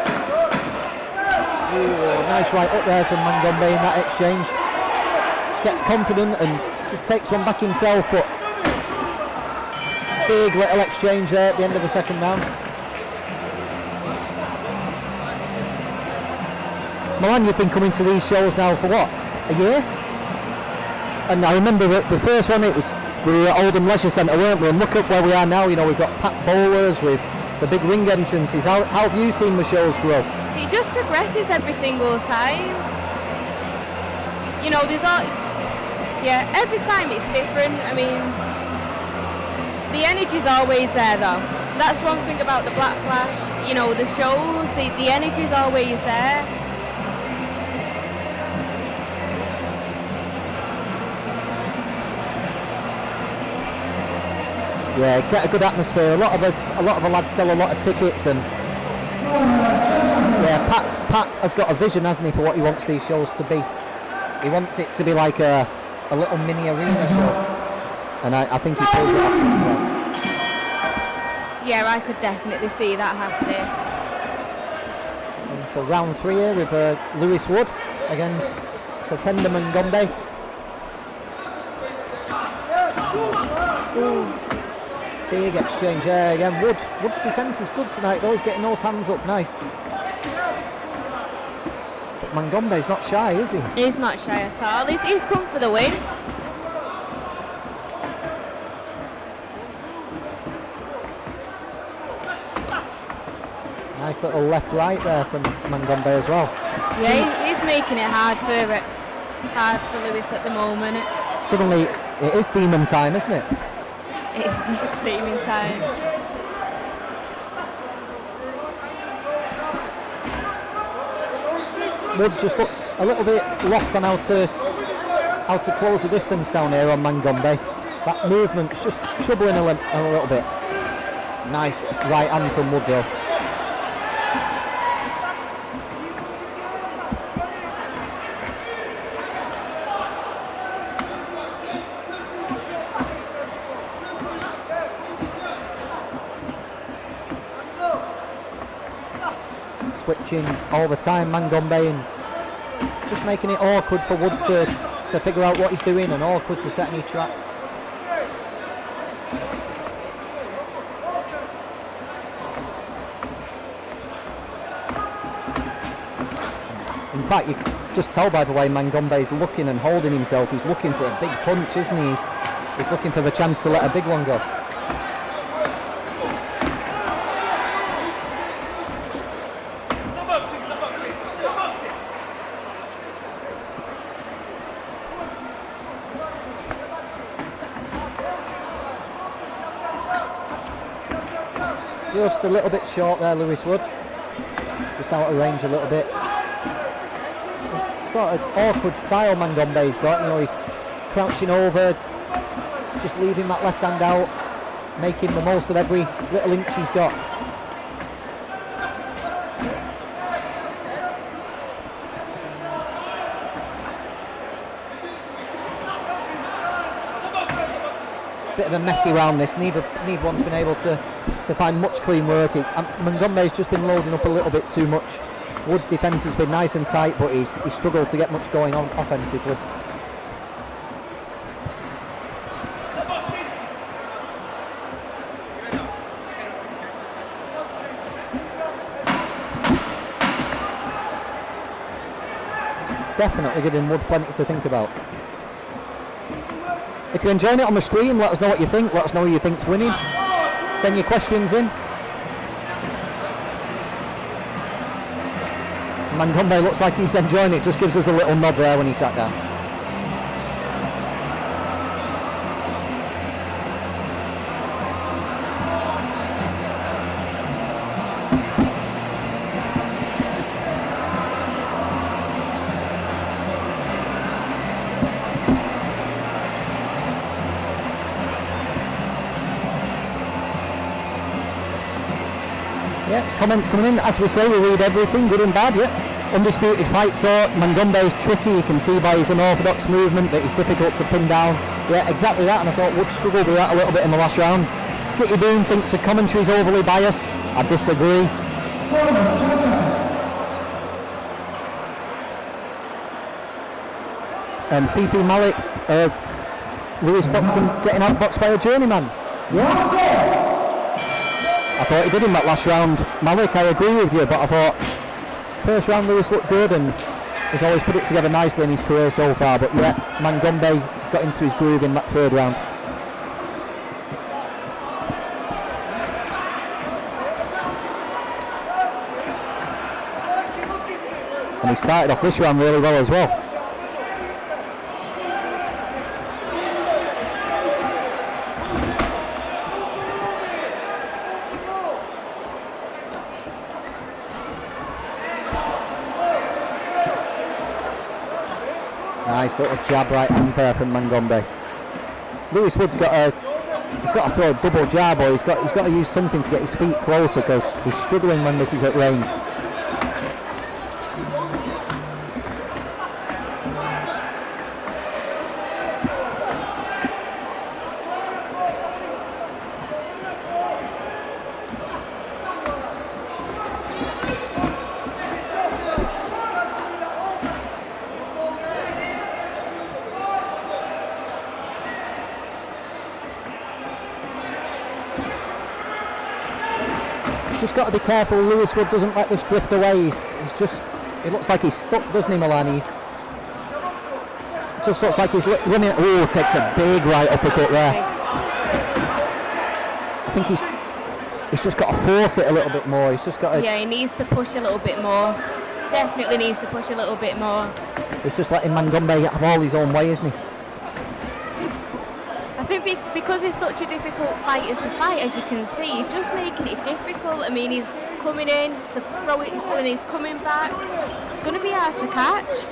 Ooh, nice right up there from Mangombe in that exchange. Just gets confident and just takes one back himself, but big little exchange there at the end of the second round. Milan, you've been coming to these shows now for what, a year? And I remember the first one, we were at Oldham Leisure Centre, weren't we? And look up where we are now. You know, we've got packed bowlers with the big ring entrances. How have you seen the shows grow? It just progresses every single time. You know, every time it's different. I mean, the energy's always there though. That's one thing about the Black Flash. You know, the shows, the energy's always there. Yeah, get a good atmosphere. A lot of the lads sell a lot of tickets, and yeah, Pat has got a vision, hasn't he, for what he wants these shows to be. He wants it to be like a little mini arena show, and I think he pulls it off really well. Yeah, I could definitely see that happening. Until round 3 here with Lewis Wood against Tatenda Mangombe. Big exchange there again. Wood's defence is good tonight though, he's getting those hands up nice. But Mangombe's not shy, is he? He's not shy at all. He's come for the win. Nice little left-right there from Mangombe as well. Yeah, he's making it hard for Lewis at the moment. Suddenly it is demon time, isn't it? It's demon time. Wood just looks a little bit lost on how to close the distance down here on Mangombe. That movement's just troubling a little bit. Nice right hand from Wood though. Switching all the time, Mangombe, and just making it awkward for Wood to figure out what he's doing, and awkward to set any traps. In fact, you can just tell by the way Mangombe is looking and holding himself, he's looking for a big punch, isn't he? He's looking for the chance to let a big one go. Just a little bit short there, Lewis Wood. Just out of range a little bit. This sort of awkward style Mangombe's got, you know, he's crouching over, just leaving that left hand out, making the most of every little inch he's got. Bit of a messy round this, neither one's been able to find much clean work. Mangombe's just been loading up a little bit too much. Wood's defence has been nice and tight, but he's struggled to get much going on offensively. Definitely giving Wood plenty to think about. If you're enjoying it on the stream, let us know what you think. Let us know who you think's winning. Send your questions in. Mangombe looks like he's enjoying it. Just gives us a little nod there when he sat down. Comments coming in, as we say, we read everything, good and bad, yeah. Undisputed fight talk, Mangombe is tricky, you can see by his unorthodox movement that he's difficult to pin down. Yeah, exactly that, and I thought Wood struggled with that a little bit in the last round. Skitty Boone thinks the commentary is overly biased. I disagree. And PP Malik, Lewis boxing, getting outboxed by a journeyman. Yeah. I thought he did in that last round. Malik, I agree with you, but I thought first round Lewis looked good and he's always put it together nicely in his career so far. But yeah, Mangombe got into his groove in that third round. And he started off this round really well as well. Nice little jab right hand there from Mangombe. Lewis Wood's got to throw a double jab, or he's got to use something to get his feet closer because he's struggling when this is at range. Just got to be careful Lewis Wood doesn't let this drift away. It looks like he's stuck, doesn't he, Milani? Just looks like he's running. Oh, takes a big right uppercut there. I think he's just got to force it a little bit more. He's just got to. Yeah, he needs to push a little bit more. Definitely needs to push a little bit more. He's just letting Mangombe have all his own way, isn't he? I think because he's such a difficult fighter to fight, as you can see, he's just making it difficult. I mean, he's coming in to throw it and he's coming back. It's going to be hard to catch.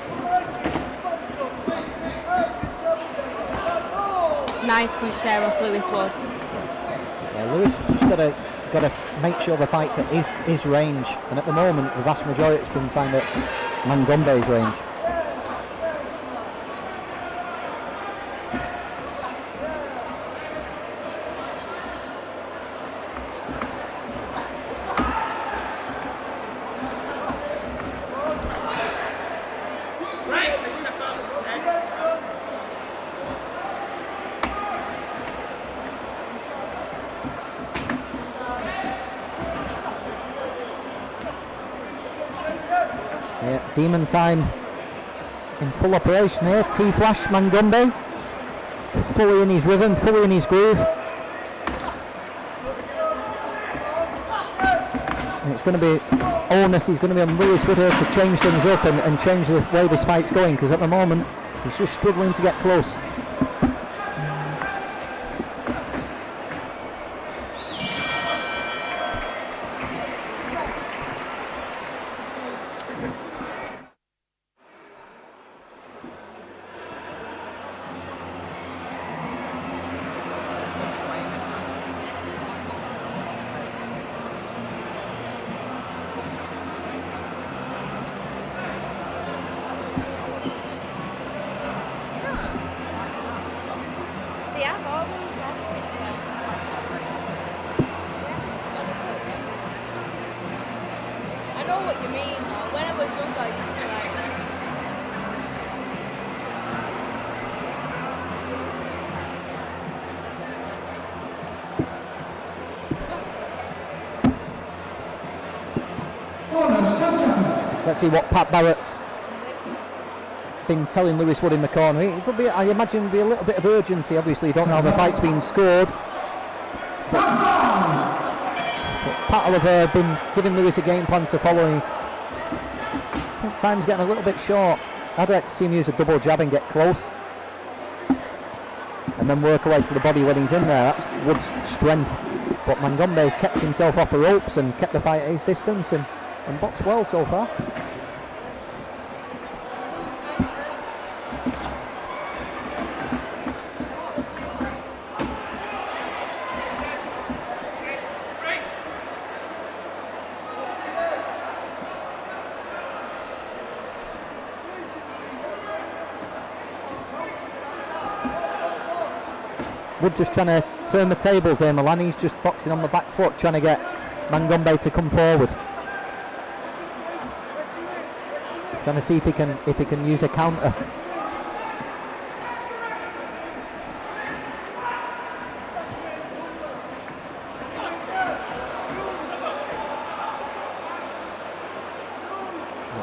Nice punch there off Lewis Wood. Yeah, Lewis just got to make sure the fight's at his range, and at the moment the vast majority has been found at Mangombe's range. Demon time in full operation here. T-Flash Mangombe. fully in his rhythm, fully in his groove. And it's going to be onus, he's going to be on Lewis Wood here to change things up and change the way this fight's going, because at the moment he's just struggling to get close. I know what you mean though. When I was younger I used to like Let's see what Pat Barrett's been telling Lewis Wood in the corner. It could be, I imagine, be a little bit of urgency. Obviously, you don't know how the fight's been scored. But Pat will have been giving Lewis a game plan to follow. Time's getting a little bit short. I'd like to see him use a double jab and get close, and then work away to the body when he's in there. That's Wood's strength. But Mangombe's kept himself off the ropes and kept the fight at his distance and boxed well so far. Wood just trying to turn the tables here, Milan. He's just boxing on the back foot, trying to get Mangombe to come forward. Trying to see if he can use a counter.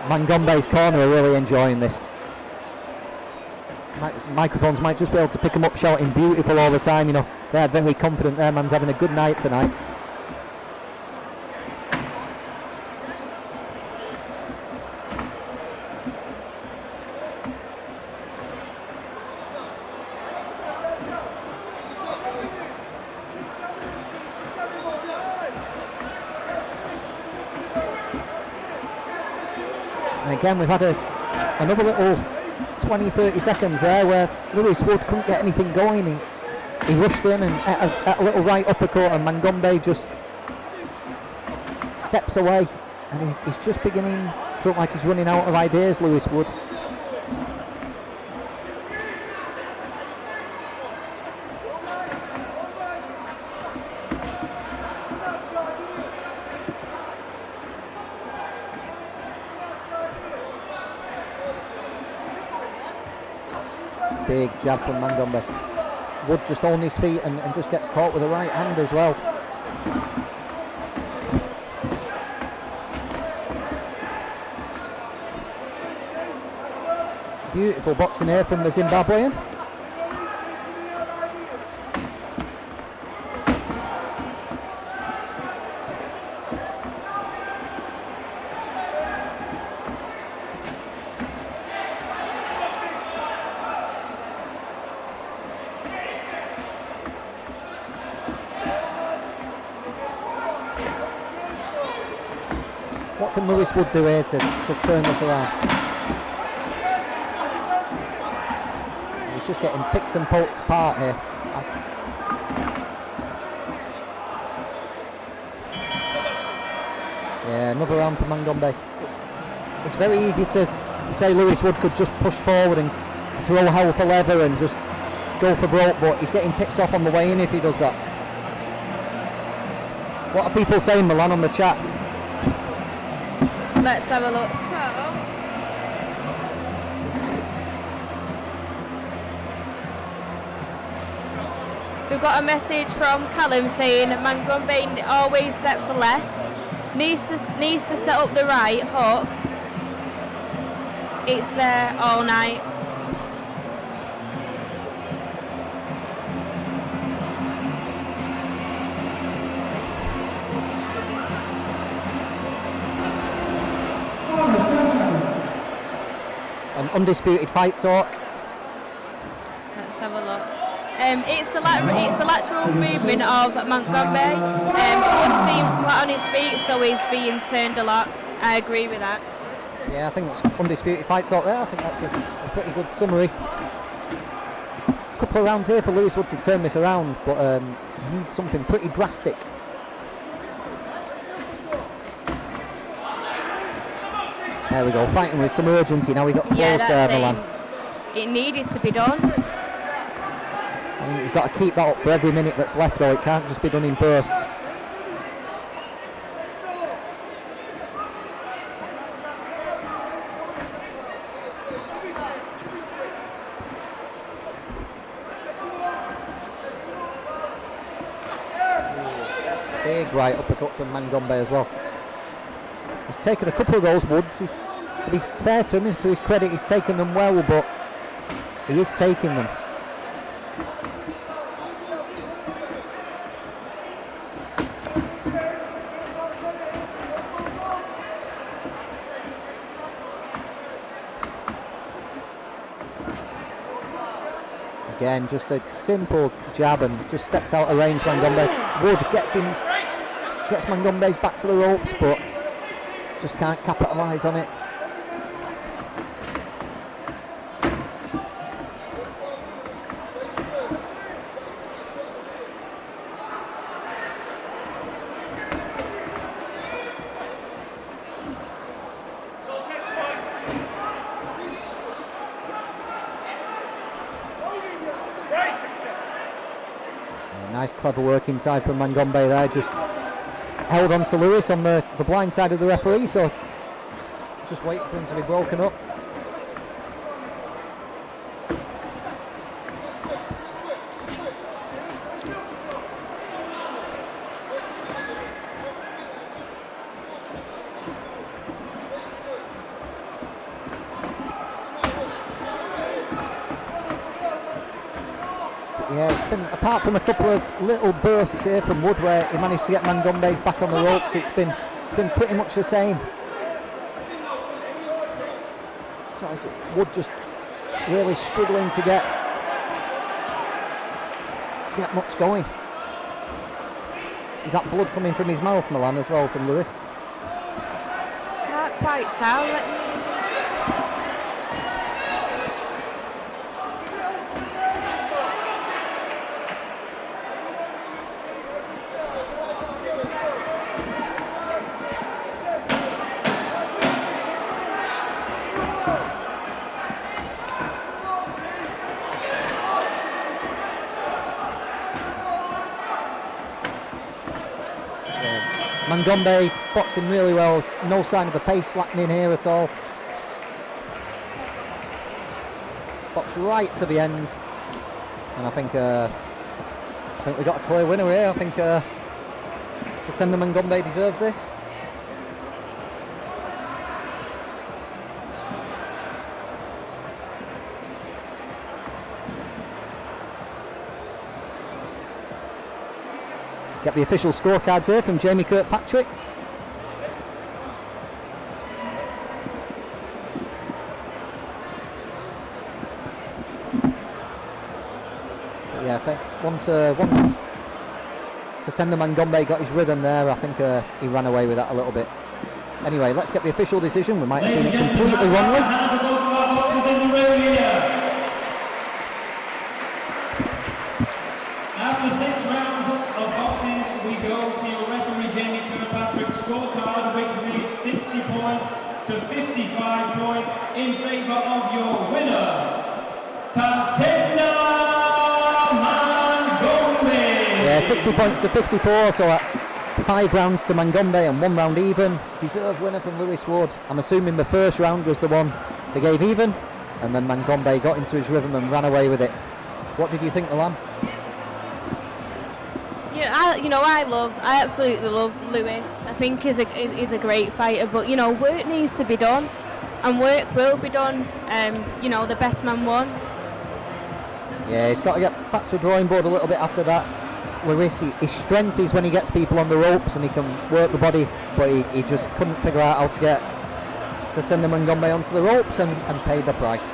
Mangombe's corner are really enjoying this. Microphones might just be able to pick him up shouting beautiful all the time, you know. They're very confident their man's having a good night tonight. And again, we've had another little 20-30 seconds there where Lewis Wood couldn't get anything going. He rushed in and at a little right uppercut, and Mangombe just steps away, and he's just beginning to look like he's running out of ideas, Lewis Wood. Big jab from Mangombe. Wood just on his feet and just gets caught with the right hand as well. Beautiful boxing here from the Zimbabwean. What can Lewis Wood do here to turn this around? He's just getting picked and poked apart here. Yeah, another round for Mangombe. It's very easy to say Lewis Wood could just push forward and throw hell for leather and just go for broke, but he's getting picked off on the way in if he does that. What are people saying, Milan, on the chat? Let's have a look. So, we've got a message from Callum saying Mangombe always steps to left, needs to set up the right hook. It's there all night. undisputed fight talk. Let's have a look. It's the lateral movement of Mangombe. Wood seems flat on his feet, so he's being turned a lot. I agree with that. Yeah, I think it's undisputed fight talk there. I think that's a pretty good summary. Couple of rounds here for Lewis Wood to turn this around, but he needs something pretty drastic. There we go, fighting with some urgency. Now we got close there, Milan. It needed to be done. I mean, he's got to keep that up for every minute that's left, though. It can't just be done in bursts. Big right uppercut from Mangombe as well. He's taken a couple of those, Woods. To be fair to him and to his credit, he's taken them well, but he is taking them. Again, just a simple jab and just stepped out of range. Mangombe. Wood gets Mangombe's back to the ropes, but just can't capitalise on it. Nice clever work inside from Mangombe there, just held on to Lewis on the blind side of the referee, so just wait for him to be broken up. Yeah, it's been, apart from a couple of little bursts here from Wood where he managed to get Mangombe's back on the ropes, it's been pretty much the same. So Wood just really struggling to get much going. Is that blood coming from his mouth, Milan, as well, from Lewis? Can't quite tell. Mangombe boxing really well, no sign of a pace slapping in here at all. Box right to the end, and I think we got a clear winner here. I think Tatenda Mangombe deserves this. Get the official scorecards here from Jamie Kirkpatrick. But yeah, I think once Tatenda Mangombe got his rhythm there, I think he ran away with that a little bit. Anyway, let's get the official decision. We might have seen it completely wrongly. After 6 rounds of boxing, we go to your referee Jamie Kirkpatrick's scorecard, which reads 60 points to 55 points in favour of your winner, Tatenda Mangombe. Yeah, 60 points to 54, so that's 5 rounds to Mangombe and 1 round even. Deserved winner from Lewis Wood. I'm assuming the first round was the one they gave even, and then Mangombe got into his rhythm and ran away with it. What did you think, Aram? Yeah, I absolutely love Lewis. I think he's a great fighter, but work needs to be done, and work will be done. The best man won. Yeah, he's got to get back to the drawing board a little bit after that. Lewis, his strength is when he gets people on the ropes and he can work the body, but he just couldn't figure out how to Tatenda Mangombe onto the ropes and paid the price.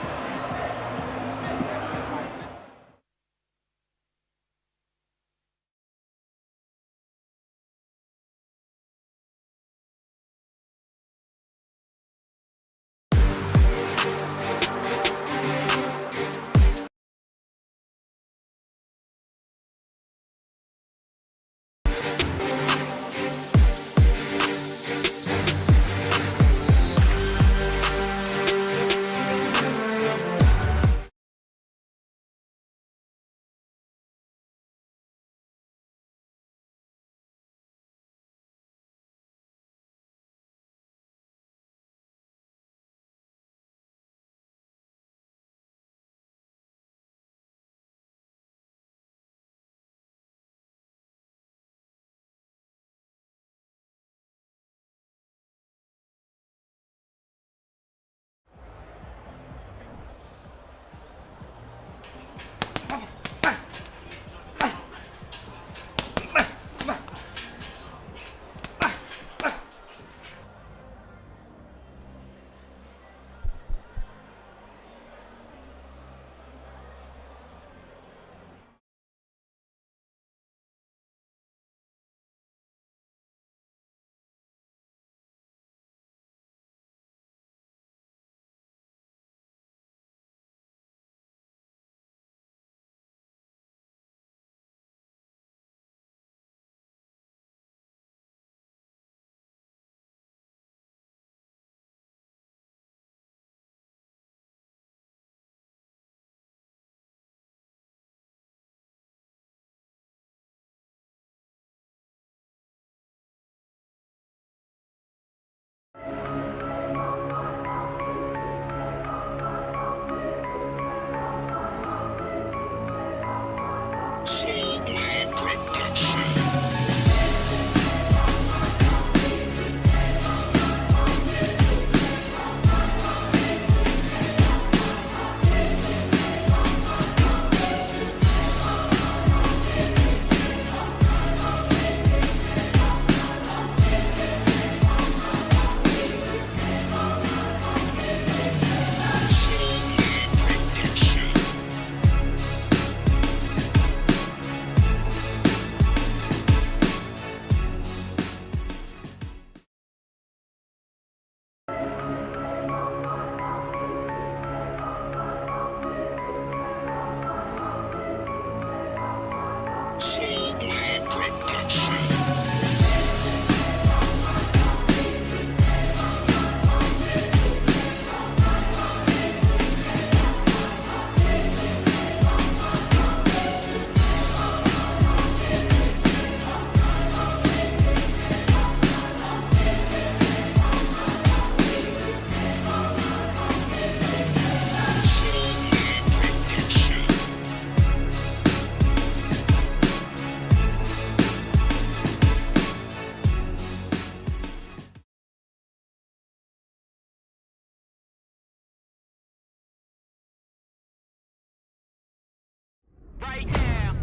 Right now.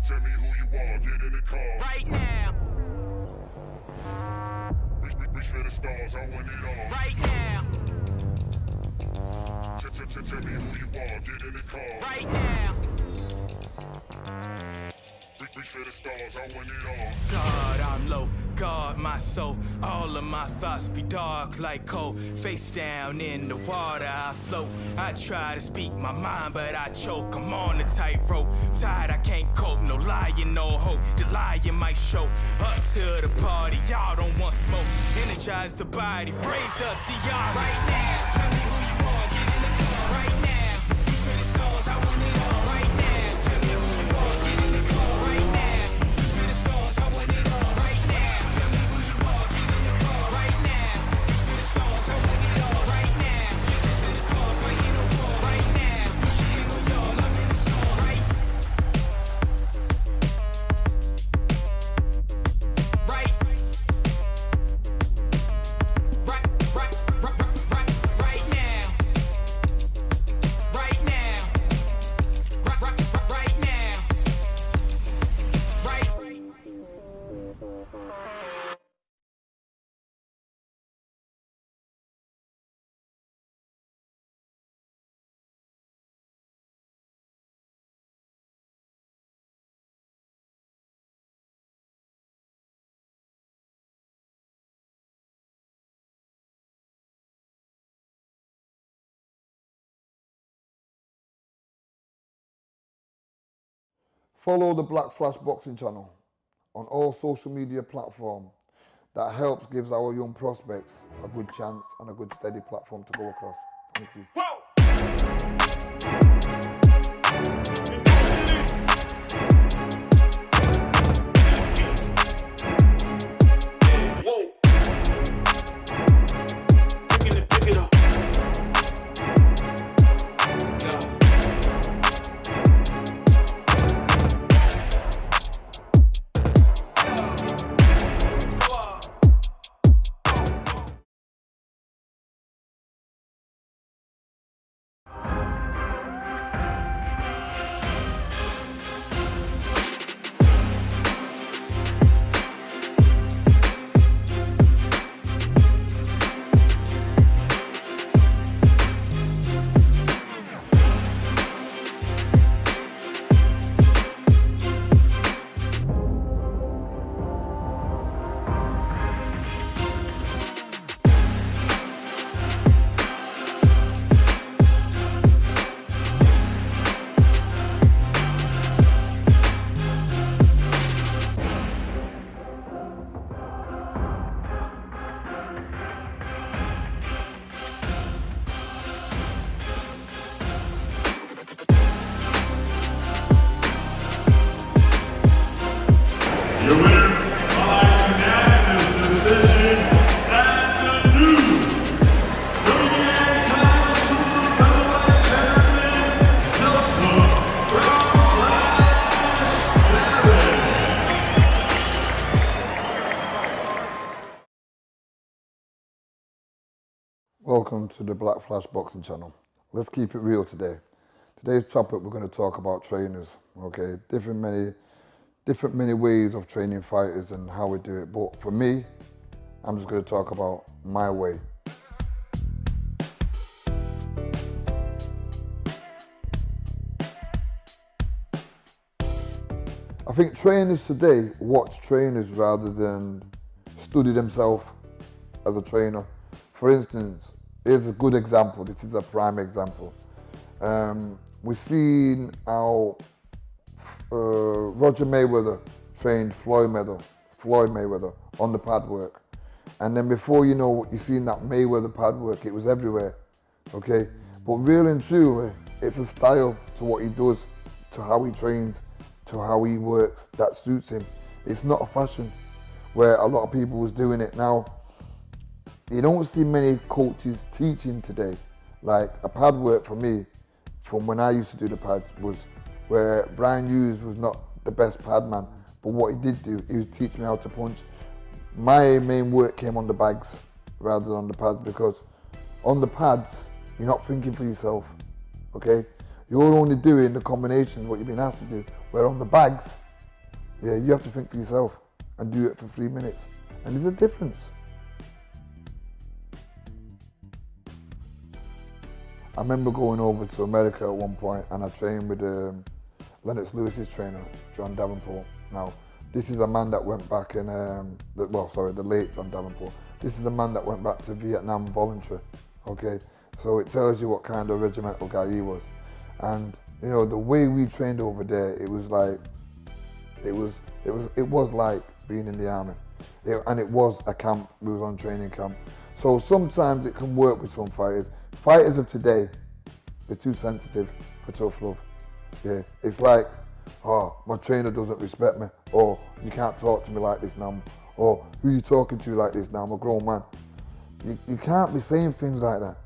Tell me who you are, get in the car. Right now. Reach for the stars, I want it all. Right now. Tell me who you are, get in the car. Right now. Reach for the stars, I want it all. God, I'm low, guard my soul. All of my thoughts be dark like coal. Face down in the water, I float. I try to speak my mind, but I choke. I'm on a tightrope, tired, I can't cope. No lying, no hope, the lying might show. Up to the party, y'all don't want smoke. Energize the body, raise up the arm. Right now, tell me who you are, get in the car. Right now, reach for the stars, I want it all. Right now, tell me who you are, get in the car. Right now, reach for the stars, I want it all. Right now, tell me who you are, get in the car. Right now, reach for the stars, I want it all. Right now, just into the car, fighting the war. Right now, pushing with y'all, I'm in the store. Right, right, right, right now. Follow the Black Flash Boxing channel on all social media platforms. That helps gives our young prospects a good chance and a good steady platform to go across. Thank you. Your winner by unanimous decision at the new Super Middleweight Champion, Silva Welcome to the Black Flash Boxing channel. Let's keep it real today. Today's topic, we're going to talk about trainers, okay? Different many ways of training fighters and how we do it. But for me, I'm just going to talk about my way. I think trainers today watch trainers rather than study themselves as a trainer. For instance, here's a good example. This is a prime example. We've seen how Roger Mayweather trained Floyd Mayweather on the pad work. And then before you know, you've seen that Mayweather pad work, it was everywhere, okay? But really and truly, it's a style to what he does, to how he trains, to how he works, that suits him. It's not a fashion where a lot of people was doing it now. You don't see many coaches teaching today. Like a pad work for me, from when I used to do the pads, was where Brian Hughes was not the best pad man, but what he did do, he would teach me how to punch. My main work came on the bags rather than on the pads, because on the pads, you're not thinking for yourself, okay? You're only doing the combinations, what you've been asked to do, where on the bags, yeah, you have to think for yourself and do it for 3 minutes. And there's a difference. I remember going over to America at one point and I trained with Lennox Lewis's trainer, John Davenport. Now, this is a man that went back in, the late John Davenport. This is a man that went back to Vietnam voluntary, okay? So it tells you what kind of regimental guy he was. And, you know, the way we trained over there, it was like being in the army. And it was a camp, we was on training camp. So sometimes it can work with some fighters. Fighters of today, they're too sensitive for tough love. Yeah, it's like, oh, my trainer doesn't respect me, or you can't talk to me like this now, or who are you talking to like this now, I'm a grown man. You can't be saying things like that.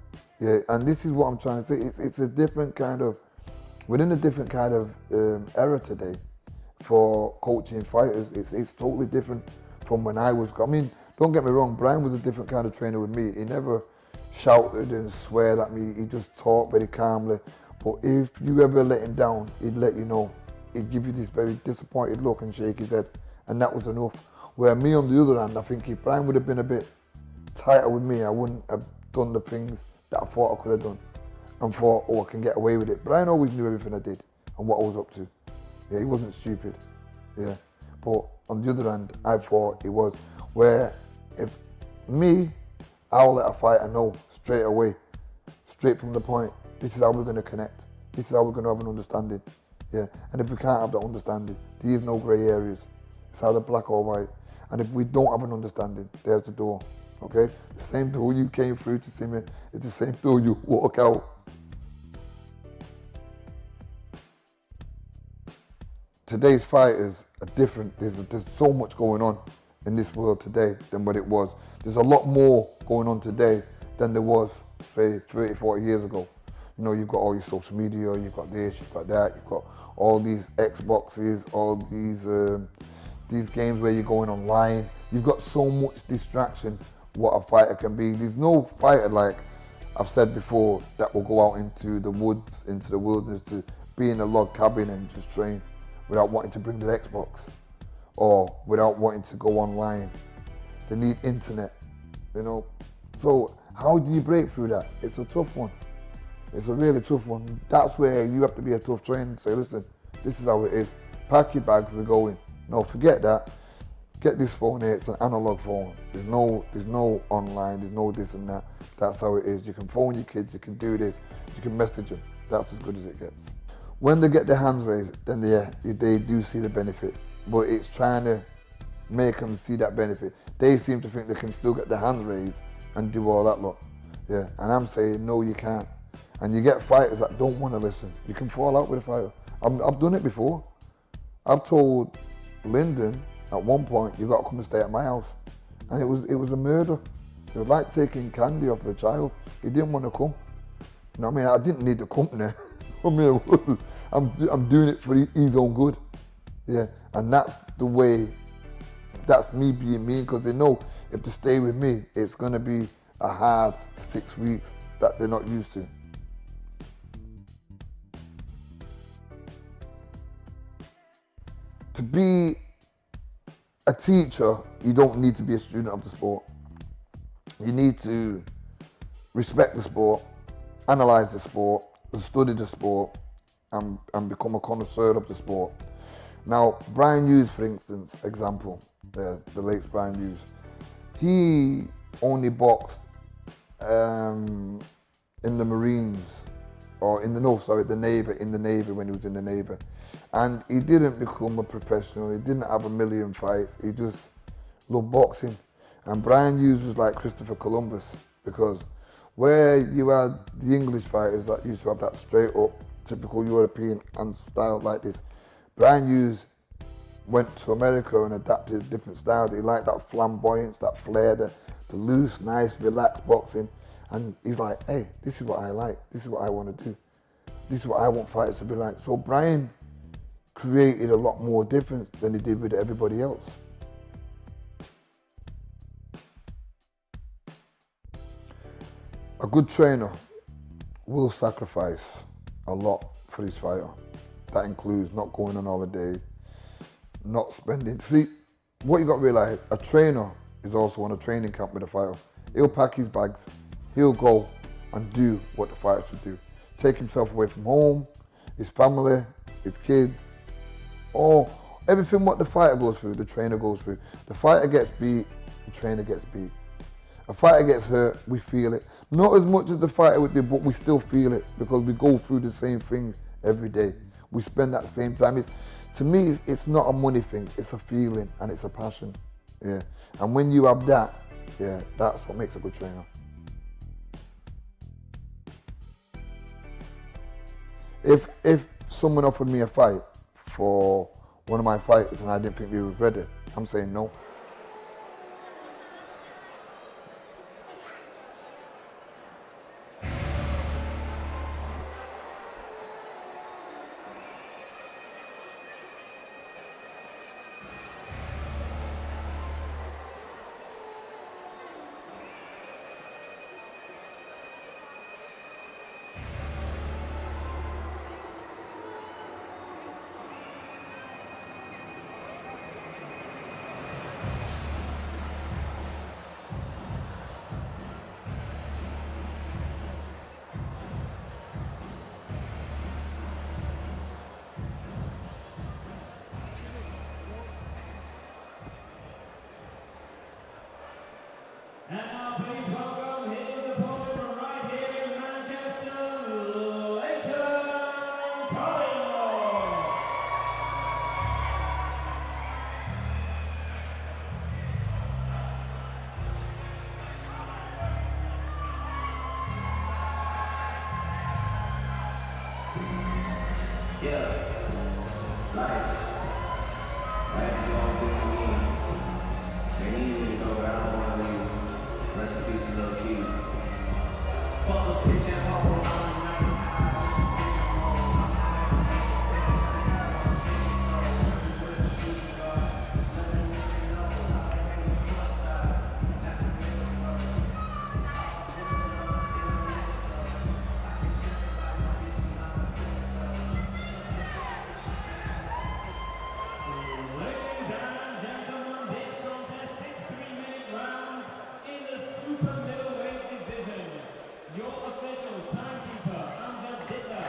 Yeah, and this is what I'm trying to say. It's a different kind of, within a different kind of era today for coaching fighters. It's totally different from when I was, I mean, don't get me wrong, Brian was a different kind of trainer with me. He never shouted and sweared at me, he just talked very calmly. But if you ever let him down, he'd let you know. He'd give you this very disappointed look and shake his head, and that was enough. Where me on the other hand, I think if Brian would have been a bit tighter with me, I wouldn't have done the things that I thought I could have done and thought, oh, I can get away with it. Brian always knew everything I did and what I was up to. Yeah, he wasn't stupid, yeah. But on the other hand, I thought he was. Where if me, I'll let a fighter know straight away, straight from the point, this is how we're going to connect. This is how we're going to have an understanding. Yeah, and if we can't have that understanding, there is no grey areas. It's either black or white. And if we don't have an understanding, there's the door, okay? The same door you came through to see me, it's the same door you walk out. Today's fighters are different. There's so much going on in this world today than what it was. There's a lot more going on today than there was, say, 30, 40 years ago. You know, you've got all your social media, you've got this, you've got that, you've got all these Xboxes, all these games where you're going online. You've got so much distraction what a fighter can be. There's no fighter, like I've said before, that will go out into the woods, into the wilderness to be in a log cabin and just train without wanting to bring their Xbox or without wanting to go online. They need internet, you know. So how do you break through that? It's a tough one. It's a really tough one. That's where you have to be a tough trainer and say, listen, this is how it is. Pack your bags, we're going. No, forget that. Get this phone here, it's an analog phone. There's no online, there's no this and that. That's how it is. You can phone your kids, you can do this, you can message them. That's as good as it gets. When they get their hands raised, then they do see the benefit. But it's trying to make them see that benefit. They seem to think they can still get their hands raised and do all that lot. Yeah, and I'm saying, no, you can't. And you get fighters that don't want to listen. You can fall out with a fighter. I've done it before. I've told Lyndon at one point, you got to come and stay at my house. And it was a murder. It was like taking candy off a child. He didn't want to come. You know what I mean? I didn't need the company. I mean, I'm doing it for his own good. Yeah, and that's the way, that's me being me, because they know if they stay with me, it's going to be a hard 6 weeks that they're not used to. To be a teacher, you don't need to be a student of the sport. You need to respect the sport, analyze the sport, study the sport, and become a connoisseur of the sport. Now, Brian Hughes, for instance, example, the late Brian Hughes, he only boxed in the Marines, or in the Navy when he was in the Navy. And he didn't become a professional, he didn't have a million fights, he just loved boxing. And Brian Hughes was like Christopher Columbus, because where you had the English fighters that used to have that straight up, typical European and style like this, Brian Hughes went to America and adapted a different style. He liked that flamboyance, that flair, the loose, nice, relaxed boxing. And he's like, hey, this is what I like, this is what I want to do. This is what I want fighters to be like. So Brian created a lot more difference than he did with everybody else. A good trainer will sacrifice a lot for his fighter. That includes not going on holiday, not spending. See, what you got to realize, a trainer is also on a training camp with a fighter. He'll pack his bags, he'll go and do what the fighter should do. Take himself away from home, his family, his kids, or everything what the fighter goes through, the trainer goes through. The fighter gets beat, the trainer gets beat. A fighter gets hurt, we feel it. Not as much as the fighter would do, but we still feel it because we go through the same things every day. We spend that same time. To me, it's not a money thing, it's a feeling and it's a passion. Yeah. And when you have that, yeah, that's what makes a good trainer. If someone offered me a fight for one of my fighters and I didn't think he was ready, I'm saying no. And now please welcome his opponent from right here in Manchester, LEYTON Collymore. Ladies and gentlemen, this contest 6 3-minute rounds in the super middleweight division. Your officials, timekeeper, Amjad Ditta.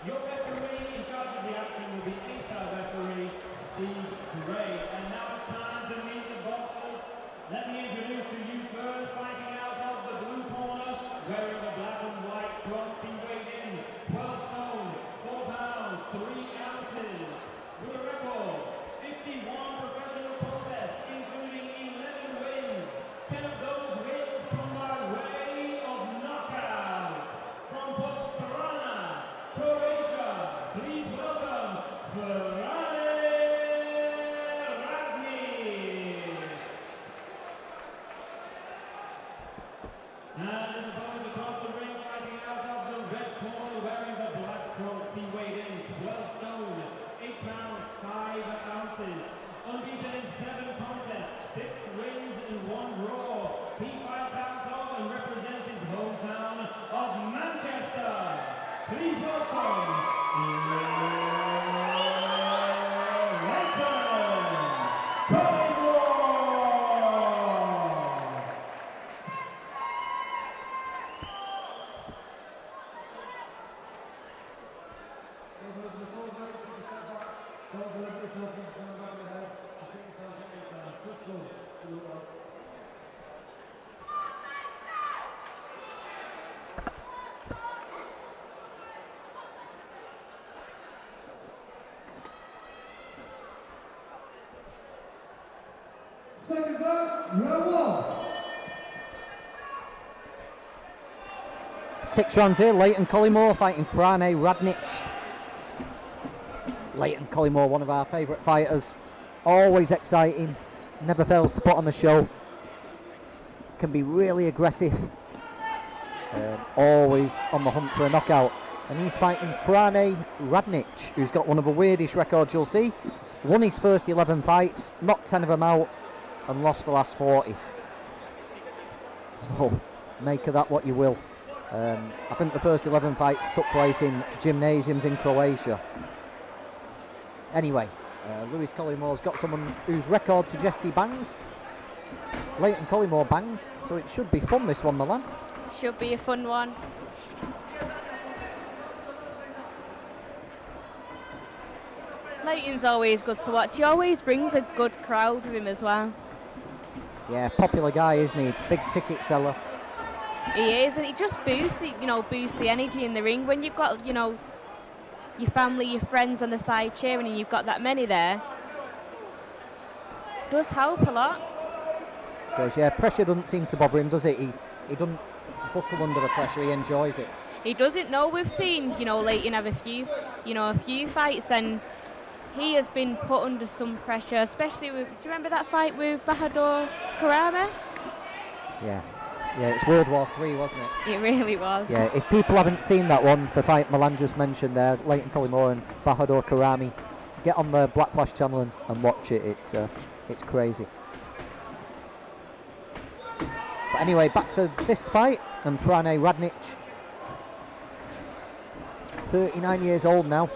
Your referee in charge of the action will be A-star referee, Steve Gray. And now it's time to meet the boxers. Let me introduce to you first, fighting out of the blue corner, wearing the black and white trunks, he weighed in 12 stone, 4 pounds, 3 ounces. With a record 51 professional contests, including 11 wins. 10 of those wins come by way of knockout. From Botswana, Croatia, please welcome RADNIC. And his opponent across the ring, fighting out of the red corner, wearing the black trunks, he weighed in 12 stone, 8 pounds, 5 ounces. Unbeaten in 7 contests, 6 wins and 1 draw. He fights out of and represents his hometown of Manchester. Please welcome LEYTON. Collymore. Seconds out, round 1. 6 rounds here. Leighton Collymore fighting Frane Radnic. Leighton Collymore, one of our favourite fighters. Always exciting. Never fails to put on the show. Can be really aggressive. Always on the hunt for a knockout. And he's fighting Frane Radnic, who's got one of the weirdest records you'll see. Won his first 11 fights, knocked 10 of them out, and lost the last 40. So, make of that what you will. I think the first 11 fights took place in gymnasiums in Croatia. Anyway, Lewis Collymore's got someone whose record suggests he bangs. Leighton Collymore bangs, so it should be fun, this one, Milan. Should be a fun one. Leighton's always good to watch. He always brings a good crowd with him as well. Yeah, popular guy, isn't he? Big ticket seller. He is, and he just boosts, boosts the energy in the ring. When you've got, your family, your friends on the side cheering, and you've got that many there, it does help a lot. Because, yeah, pressure doesn't seem to bother him, does it? He doesn't buckle under the pressure. He enjoys it. He doesn't know. We've seen, Leighton have a few fights, and he has been put under some pressure, especially with. Do you remember that fight with Bahadur Karame? Yeah, it's World War III, wasn't it? It really was. Yeah, if people haven't seen that one, the fight Milan just mentioned there, Leighton Collymore and Bahadur Karame, get on the Black Flash channel and watch it. It's crazy. But anyway, back to this fight, and Frane Radnic, 39 years old now.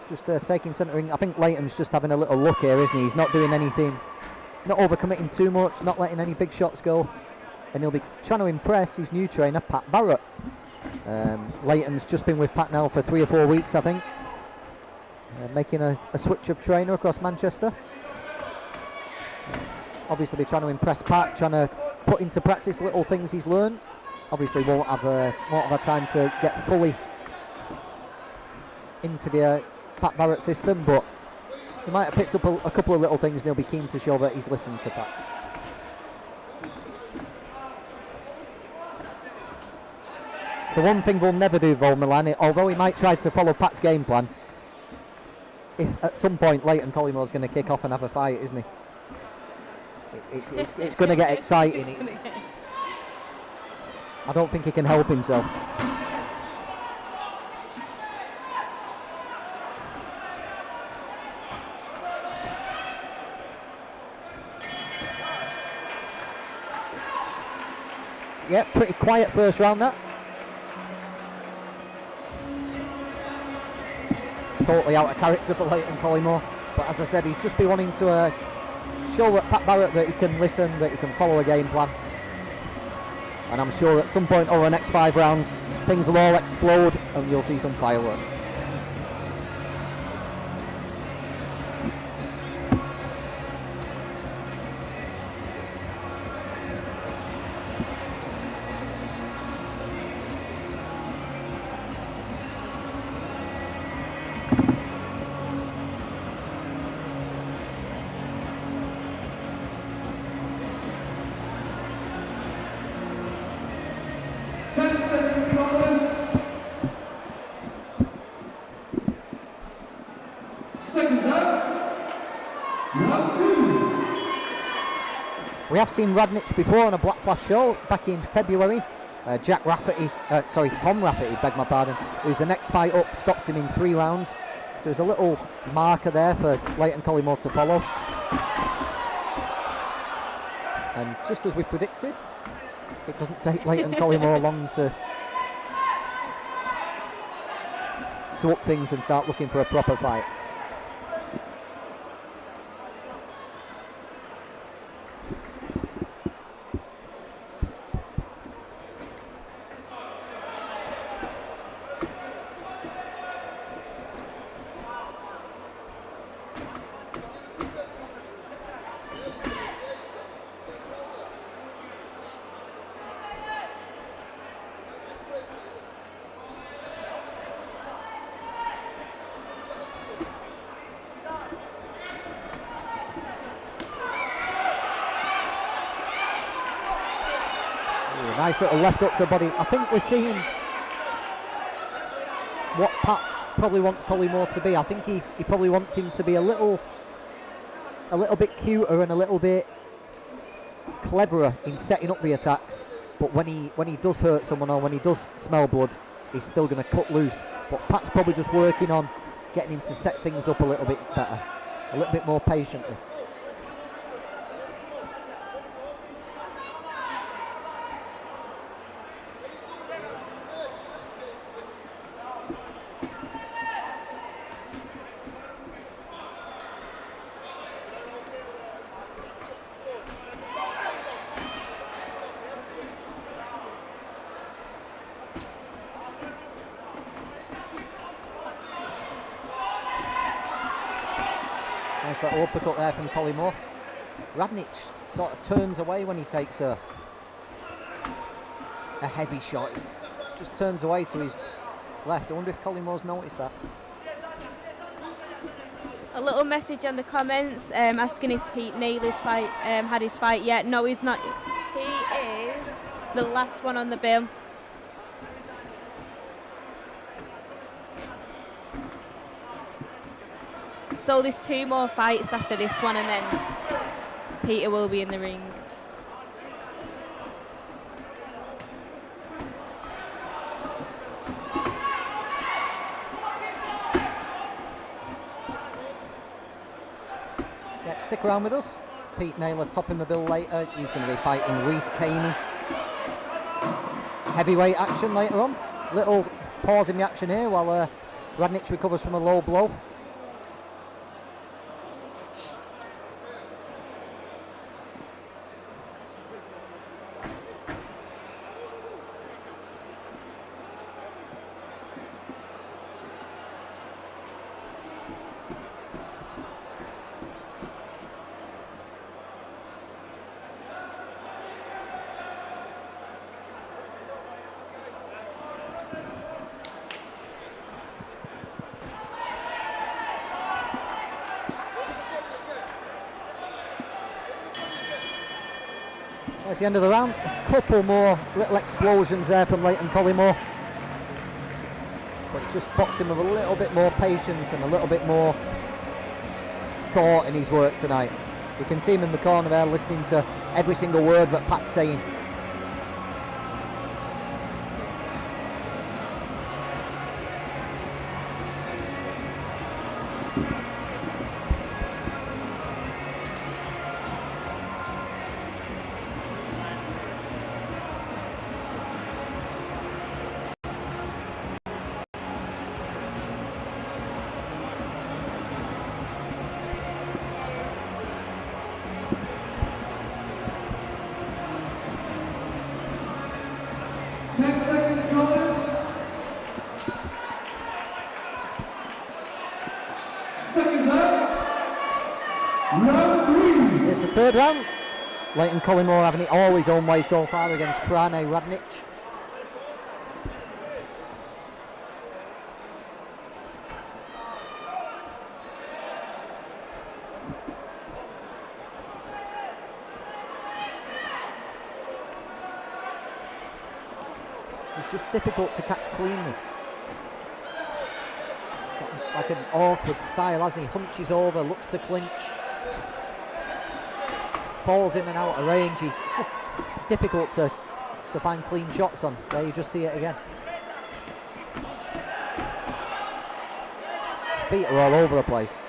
Just taking centering. I think Leighton's just having a little look here, isn't he? He's not doing anything, not overcommitting too much, not letting any big shots go. And he'll be trying to impress his new trainer, Pat Barrett. Leighton's just been with Pat now for 3 or 4 weeks, I think. Making a switch of trainer across Manchester. Obviously be trying to impress Pat, trying to put into practice little things he's learned. Obviously won't have time to get fully into the Pat Barrett system, but he might have picked up a couple of little things, and he'll be keen to show that he's listened to Pat. The one thing we'll never do, though, Milan, although he might try to follow Pat's game plan, if at some point Leighton Collymmore's going to kick off and have a fight, isn't he? It's going to get exciting. I don't think he can help himself. Yeah, pretty quiet first round that. Totally out of character for Leighton Collymore, but as I said, he'd just be wanting to show Pat Barrett that he can listen, that he can follow a game plan. And I'm sure at some point over the next 5 rounds, things will all explode and you'll see some fireworks. We have seen Radnic before on a Black Flash show back in February. Tom Rafferty, beg my pardon, who's the next fight up, stopped him in 3 rounds. So there's a little marker there for Leighton Collymore to follow. And just as we predicted, it doesn't take Leighton Collymore long to up things and start looking for a proper fight. Nice little left hook to the body. I think we're seeing what Pat probably wants Collymore to be. I think he probably wants him to be a little bit cuter and a little bit cleverer in setting up the attacks. But when he does hurt someone or when he does smell blood, he's still going to cut loose. But Pat's probably just working on getting him to set things up a little bit better, a little bit more patiently. Nice little uppercut there from Collymore. Radnic sort of turns away when he takes a heavy shot. He just turns away to his left. I wonder if Collymore's noticed that. A little message on the comments asking if Pete Naylor's fight had his fight yet. No, he's not. He is the last one on the bill. So there's 2 more fights after this one, and then Peter will be in the ring. Yep, stick around with us. Pete Naylor topping the bill later. He's going to be fighting RHYS Kaney. Heavyweight action later on. Little pause in the action here while Radnic recovers from a low blow. That's the end of the round. A couple more little explosions there from Leighton Collymore. but it's just boxing with a little bit more patience and a little bit more thought in his work tonight. You can see him in the corner there listening to every single word that Pat's saying. Third round, Leyton Collymore having it all his own way so far against FRANE RADNIC. It's just difficult to catch cleanly. Got like an awkward style, hasn't he? Hunches over, looks to clinch. Falls in and out of range. It's just difficult to find clean shots on. There you just see it again. Feet are all over the place.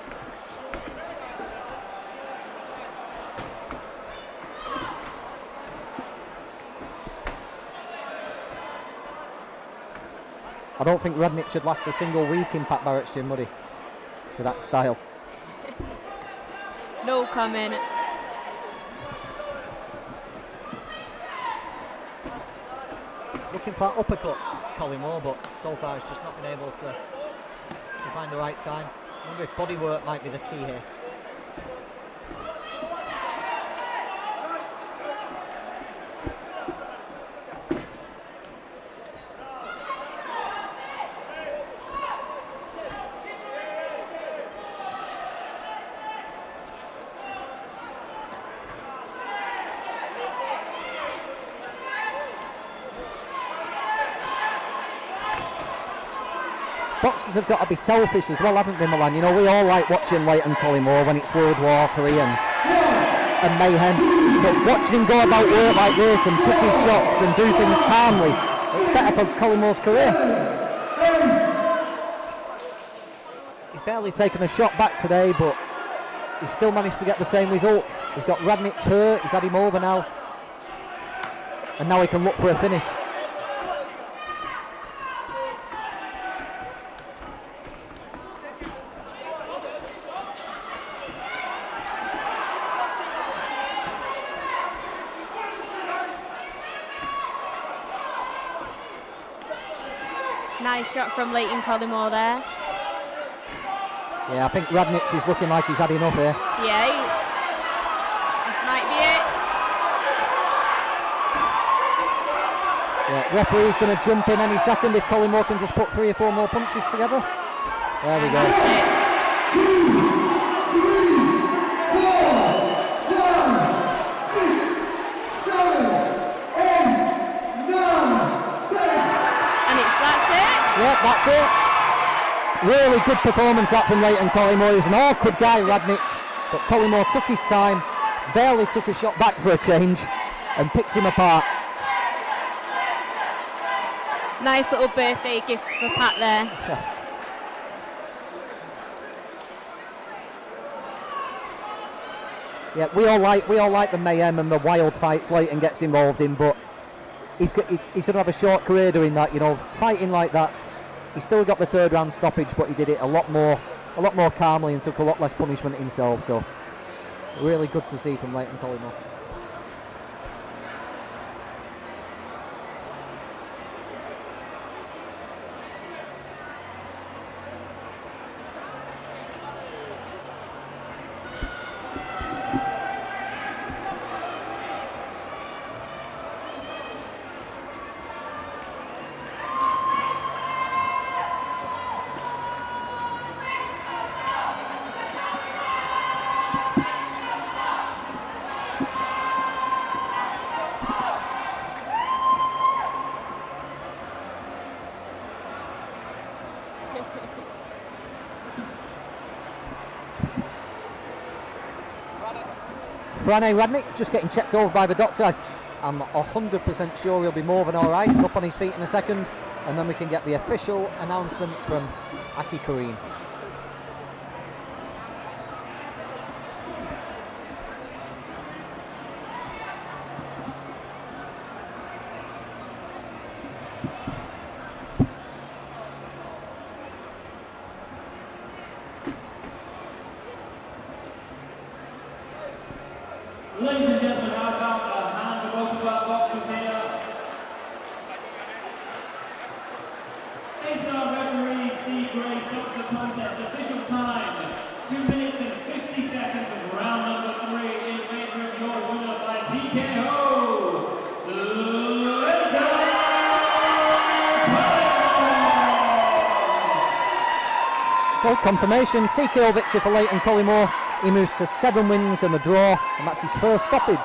I don't think RADNIC should last a single week in Pat Barrett's gym, would he? With that style. No comment. Looking for uppercut, Collymore, but so far he's just not been able to find the right time. I wonder if body work might be the key here. Boxers have got to be selfish as well, haven't they, Milan? You know, we all like watching Leyton Collymore when it's World War III and mayhem, but watching him go about work like this and pick his shots and do things calmly, it's better for Collymore's career. He's barely taken a shot back today, but he's still managed to get the same results. He's got RADNIC hurt, he's had him over now, and now he can look for a finish. Nice shot from Leyton Collymore there. Yeah, I think RADNIC is looking like he's had enough here. Yeah, this might be it. Yeah, referee's going to jump in any second if Collymore can just put 3 or 4 more punches together. There we go. That's it. 2, 3, 4, 5, 6, 7, 8, 9, 10. And that's it. Yep, that's it. Really good performance that from Leyton Collymore. He's an awkward guy, RADNIC, but Collymore took his time, barely took a shot back for a change, and picked him apart. Nice little birthday gift for Pat there. Yeah, we all like the mayhem and the wild fights Leyton gets involved in, but he's going to have a short career doing that. You know, fighting like that. He still got the 3rd round stoppage, but he did it a lot more calmly and took a lot less punishment himself. So, really good to see from Leyton Collymore. Frane Radnic just getting checked over by the doctor. I'm 100% sure he'll be more than alright, up on his feet in a second, and then we can get the official announcement from Aki Kareem. Ladies and gentlemen, how about a hand for both of our boxers here? A-star referee Steve Gray stops the contest. Official time, 2 minutes and 50 seconds of round number 3 in favour of your winner by TKO, LEYTON. Well, confirmation, TKO victory for Leighton Collymore. He moves to 7 wins and a draw, and that's his first stoppage.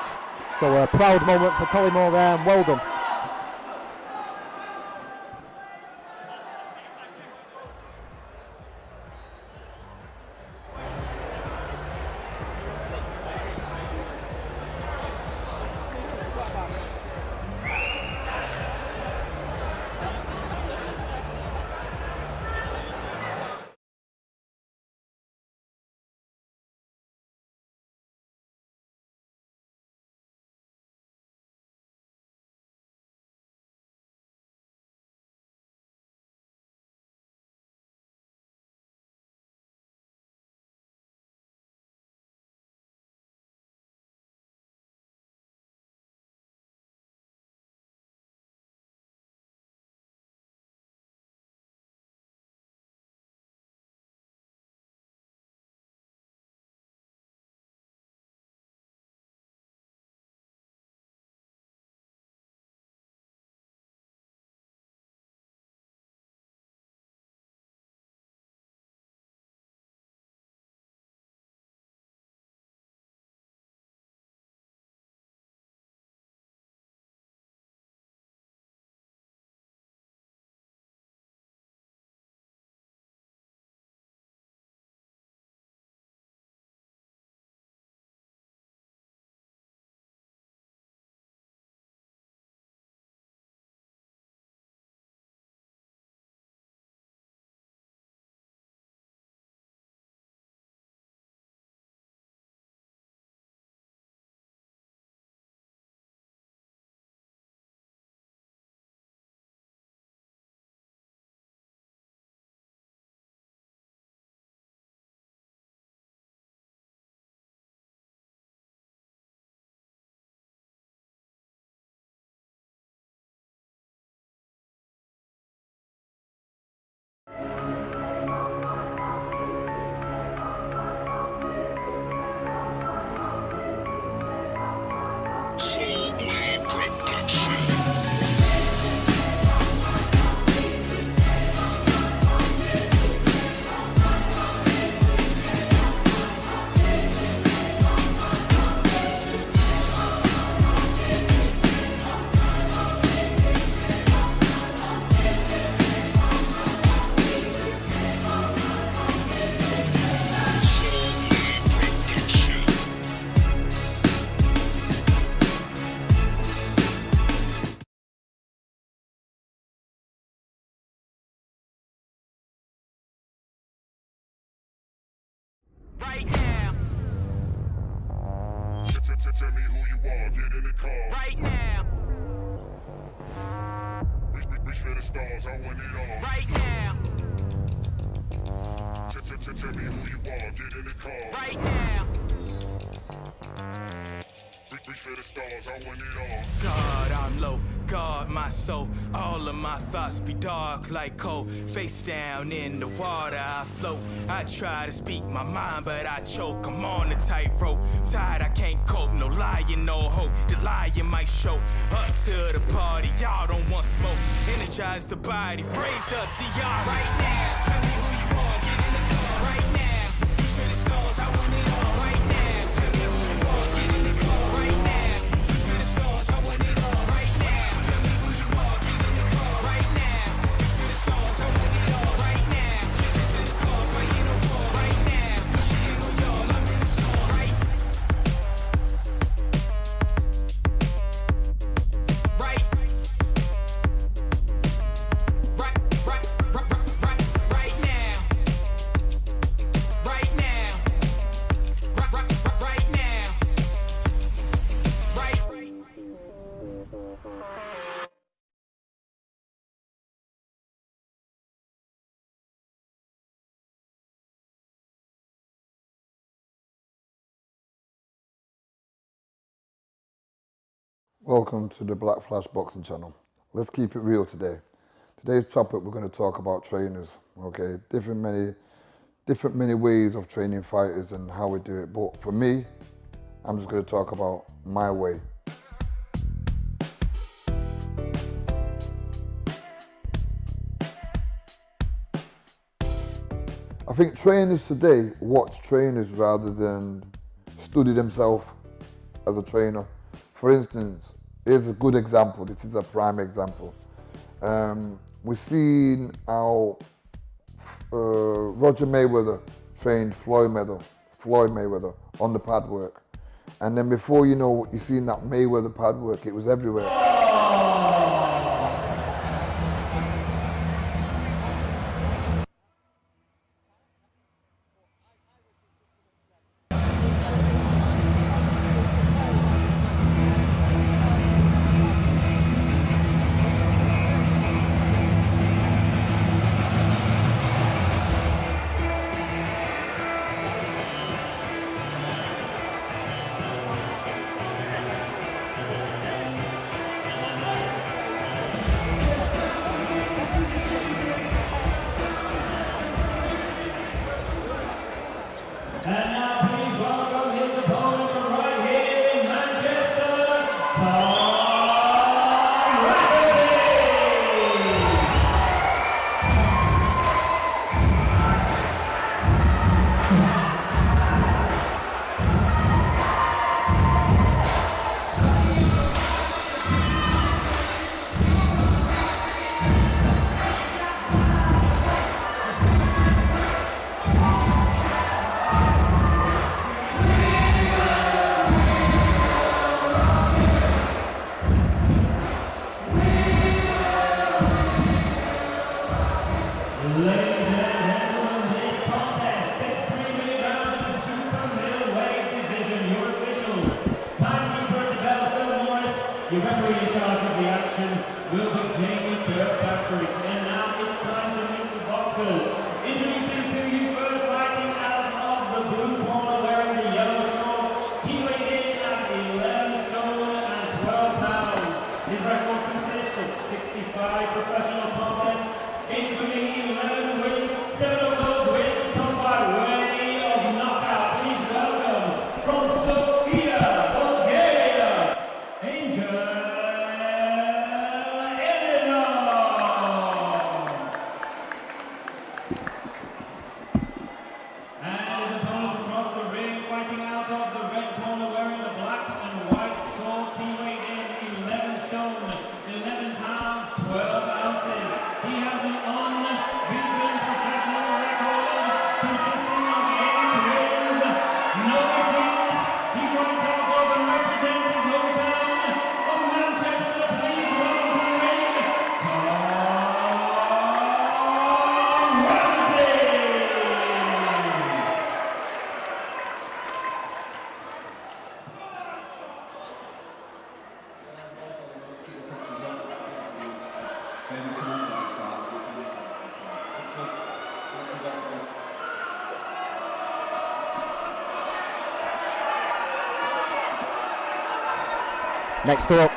So a proud moment for Collymore there, and well done. Right now. Tell me who you are, get in the car. Right now. Reach for the stars, I want it all. Right now. Tell me who you are, get in the car. Right now. Reach for the stars, I want it all. God, I'm low, guard my soul. All of my thoughts be dark like coal. Face down in the water, I float. I try to speak my mind, but I choke. I'm on a tightrope, tired, I can't cope. No lying, no hope, the lying might show. Up to the party, y'all don't want smoke. Energize the body, raise up the yard. Right now, tell me who you are, get in the car. Right now, reach for the stars, I want it all. Right now, tell me who you are, get in the car. Right now, reach for the stars, I want it all. Right now, tell me who you are, get in the car. Right now, reach for the stars, I want it all. Right now, just into the car, fighting a war. Right now, pushing on y'all, I'm in the store. Right. Welcome to the Black Flash Boxing channel. Let's keep it real today. Today's topic, we're going to talk about trainers. Okay, different many ways of training fighters and how we do it. But for me, I'm just going to talk about my way. I think trainers today watch trainers rather than study themselves as a trainer. For instance, here's a good example. This is a prime example. We've seen how Roger Mayweather trained Floyd Mayweather on the pad work. And then before you know, you've seen that Mayweather pad work, it was everywhere. And now please welcome his opponent from right here in Manchester, Tom Rafferty. Ladies and gentlemen, this contest, 6 3-minute rounds in the super middleweight division. Your officials, timekeeper at the bell, Phil Morris. Your referee in charge of the action will be Jamie Kirkpatrick. And now it's time to meet the boxers. Introducing to you first, fighting out of the blue corner, wearing the yellow shorts. He weighed in at 11 stone and 12 pounds. His record consists of 65 professional contests, including 11 wins. 7 of those wins come by way of knockout. Please welcome from Sofia, Bulgaria, Angel Emilov. And his opponent across the ring, fighting out of the red corner, wearing the black and white shorts. He weighed in 11 stone, 11 pounds, 12 ounces. He has an unbeaten professional record consisting of 8 wins, no defeats. He fights out of and represents his hometown of Manchester. Please welcome to the ring, Tom Rafferty. Next up,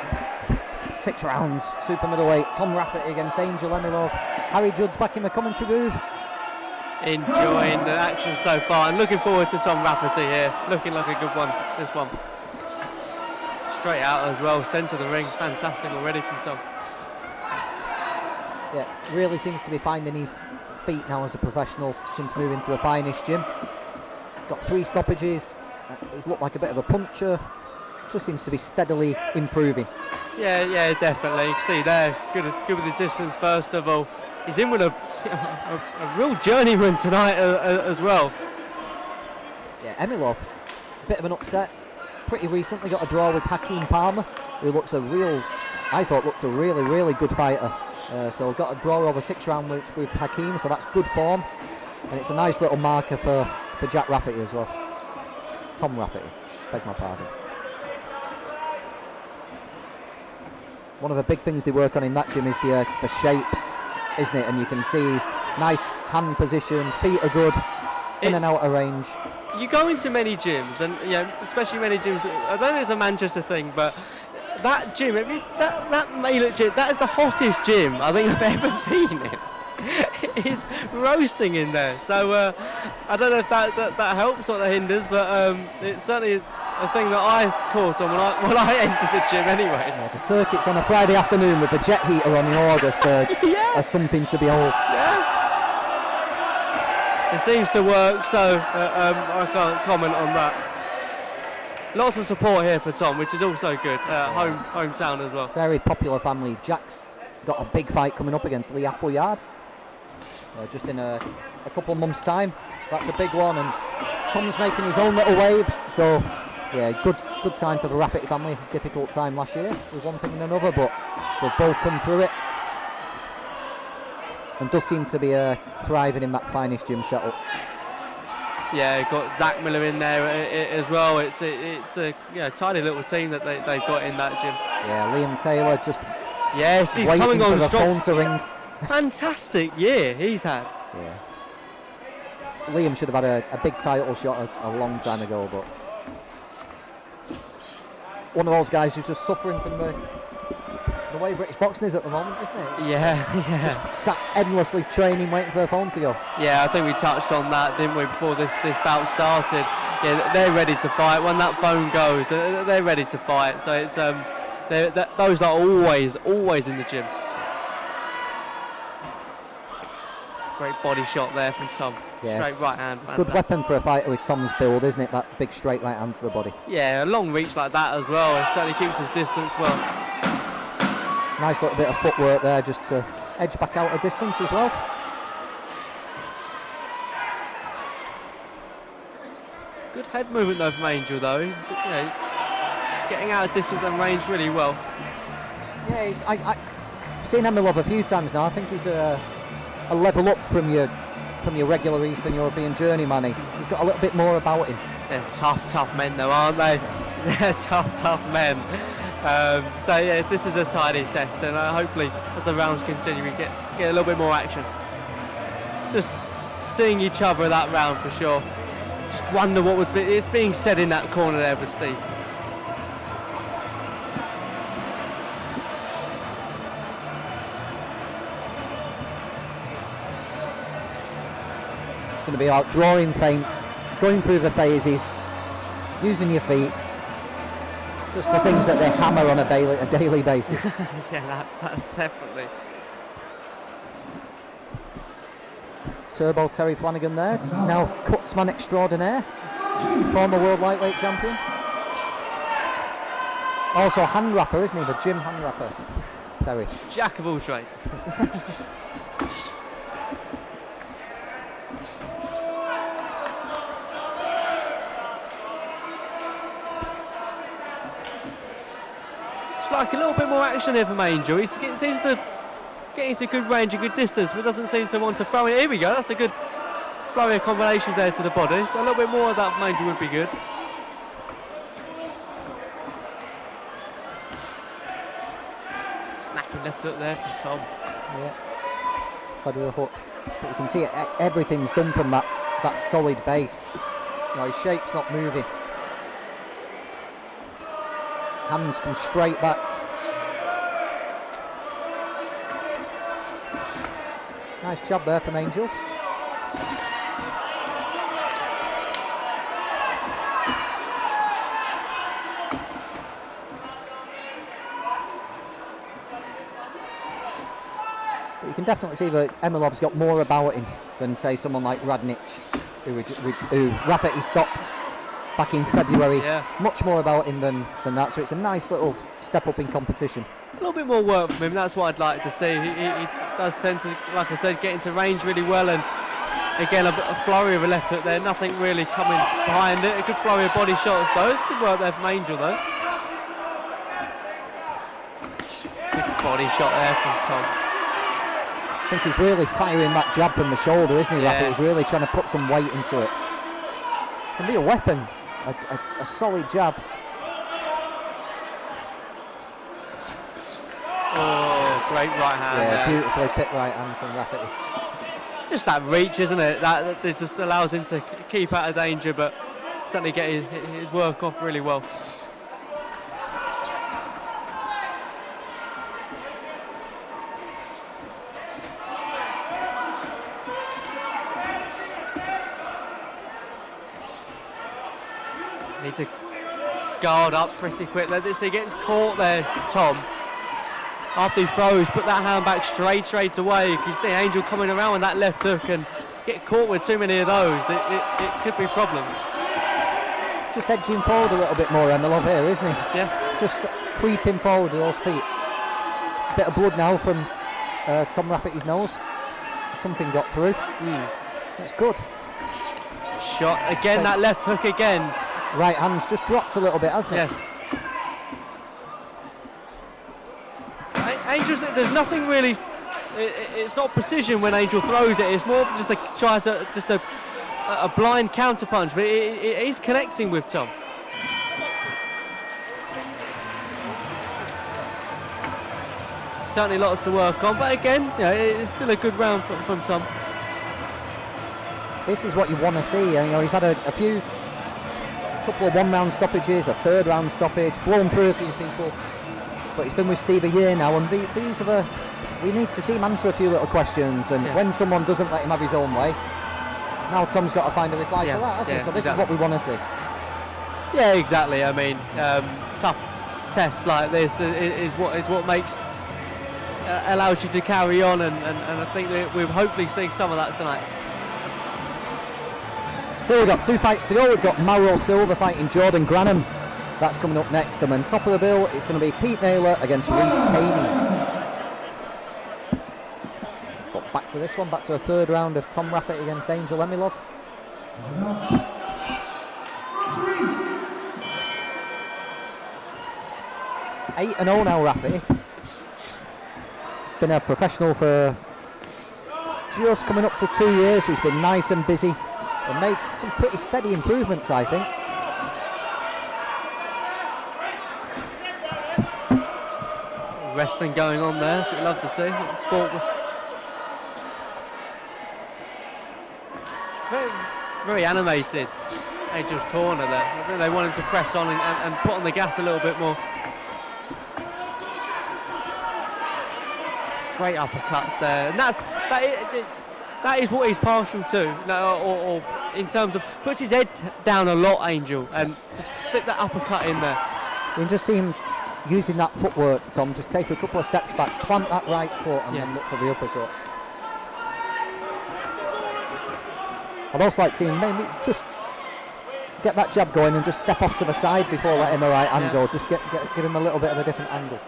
6 rounds, super middleweight, Tom Rafferty against Angel Emilov. Harry Judd's back in the commentary booth. Enjoying the action so far and looking forward to Tom Rafferty here. Looking like a good one, this one. Straight out as well, centre of the ring, fantastic already from Tom. Yeah, really seems to be finding his feet now as a professional since moving to the finest gym. Got 3 stoppages, he's looked like a bit of a puncher. Just seems to be steadily improving. Yeah, definitely. You can see there, good with his distance first of all. He's in with a real journeyman tonight as well. Yeah, Emilov, a bit of an upset. Pretty recently got a draw with Hakeem Palmer, who looks I thought looked a really, really good fighter. So got a draw over 6 rounds with Hakeem, so that's good form. And it's a nice little marker for Jack Rafferty as well. Tom Rafferty, beg my pardon. One of the big things they work on in that gym is the shape, isn't it? And you can see his nice hand position, feet are good, in and out of range. You go into many gyms, and especially many gyms, I don't think it's a Manchester thing, but that gym, that Naylor gym, that is the hottest gym I think I've ever been in. It's roasting in there. So I don't know if that helps or that hinders, but it's certainly a thing that I caught on when I entered the gym anyway. Yeah, the circuits on a Friday afternoon with the jet heater on in August are something to behold. Yeah. It seems to work, so I can't comment on that. Lots of support here for Tom, which is also good. Hometown as well. Very popular family. Jack's got a big fight coming up against Lee Appleyard. Just in a couple of months' time. That's a big one, and Tom's making his own little waves. So, yeah, good time for the Rafferty family. Difficult time last year with one thing and another, but they've both come through it. And does seem to be thriving in that finest gym setup. Yeah, got Zach Miller in there as well. It's a tiny little team that they've got in that gym. Yeah, Liam Taylor just he's waiting coming on for the strong. phone to ring. Fantastic year he's had. Yeah. Liam should have had a big title shot a long time ago, but one of those guys who's just suffering from the way British boxing is at the moment, isn't it? Yeah. Just sat endlessly training, waiting for a phone to go. Yeah, I think we touched on that, didn't we, before this bout started. Yeah, they're ready to fight. When that phone goes, they're ready to fight. So it's those are always in the gym. Great body shot there from Tom. Yeah. Straight right hand. Good weapon for a fighter with Tom's build, isn't it? That big straight right hand to the body. Yeah, a long reach like that as well. It certainly keeps his distance well. Nice little bit of footwork there just to edge back out a distance as well. Good head movement though from Angel though. He's getting out of distance and range really well. Yeah, I've seen EMILOV a few times now. I think he's a level up from your regular Eastern European journeyman. He's got a little bit more about him. They're tough men though, aren't they? They're tough men. So yeah, this is a tidy test, and hopefully as the rounds continue we get a little bit more action. Just seeing each other that round for sure. Just wonder what it's being said in that corner there for Steve. It's going to be out drawing feints, going through the phases, using your feet. Just the things that they hammer on a daily basis. Yeah, that's definitely. Turbo Terry Flanagan there, now cutsman extraordinaire, former world lightweight champion. Also hand rapper, isn't he? The gym hand rapper, Terry. Jack of all trades. Like a little bit more action here from Angel. He seems to get into good range and good distance, but doesn't seem to want to throw it. Here we go, that's a good flurry of combinations there to the body, so a little bit more of that from Angel would be good. Snapping left hook there from Tom. Yeah, head with a hook. But you can see everything's done from that solid base. His shape's not moving. Hands come straight back. Nice job there from Angel. But you can definitely see that EMILOV's got more about him than, say, someone like RADNIC, who Rafferty stopped back in February. Yeah. Much more about him than that, so it's a nice little step up in competition. A little bit more work from him, that's what I'd like to see. He does tend to, like I said, get into range really well, and again a flurry of a left hook there, nothing really coming behind it. A good flurry of body shots though. It's good work there from Angel though. Good body shot there from Tom. I think he's really firing that jab from the shoulder, isn't he? Yeah. He's really trying to put some weight into it. Can be a weapon, a solid jab. Oh, great right hand Yeah, there. beautifully picked right hand from Rafferty. Just that reach, isn't it? That just allows him to keep out of danger, but certainly get his work off really well. need to guard up pretty quick. So he gets caught there, Tom. After he throws, put that hand back straight away. You can see Angel coming around with that left hook and get caught with too many of those. It could be problems. Just edging forward a little bit more, EMILOV here, isn't he? Yeah. Just creeping forward with those feet. Bit of blood now from Tom Rafferty's nose. Something got through. That's good. Shot again, that left hook again. Right hand's just dropped a little bit, hasn't it? Yes. Angel's, there's nothing really. It's not precision when Angel throws it. It's more just a blind counter punch, but it is connecting with Tom. Certainly lots to work on, but again, you know, it's still a good round from Tom. This is what you want to see. You know, he's had a couple of one-round stoppages, a third-round stoppage, blown through a few people, but he's been with Steve a year now, and these are we need to see him answer a few little questions, and when someone doesn't let him have his own way, now Tom's got to find a reply to that, hasn't he? So this is what we want to see. Yeah, exactly. I mean, tough tests like this is what makes allows you to carry on, and I think that we're hopefully seeing some of that tonight. Still got 2 fights to go. We've got MAURO Silva fighting Jordan GRANNUM. That's coming up next, and then top of the bill it's going to be Pete Naylor against RHYS Kaney. But back to this one, back to a third round of Tom Rafferty against Angel EMILOV. 8-0 now, Rafferty. Been a professional for just coming up to 2 years, so he's been nice and busy and made some pretty steady improvements, I think. Wrestling going on there, that's what we love to see. Sport. Very animated, Angel's corner there. I think they want him to press on and put on the gas a little bit more. Great uppercuts there, and that is what he's partial to. Or in terms of puts his head down a lot, Angel, and slip that uppercut in there. You can just see him using that footwork, Tom. Just take a couple of steps back, plant that right foot, and then look for the uppercut. I'd also like to see him maybe just get that jab going and just step off to the side before letting the right hand go. Just give him a little bit of a different angle.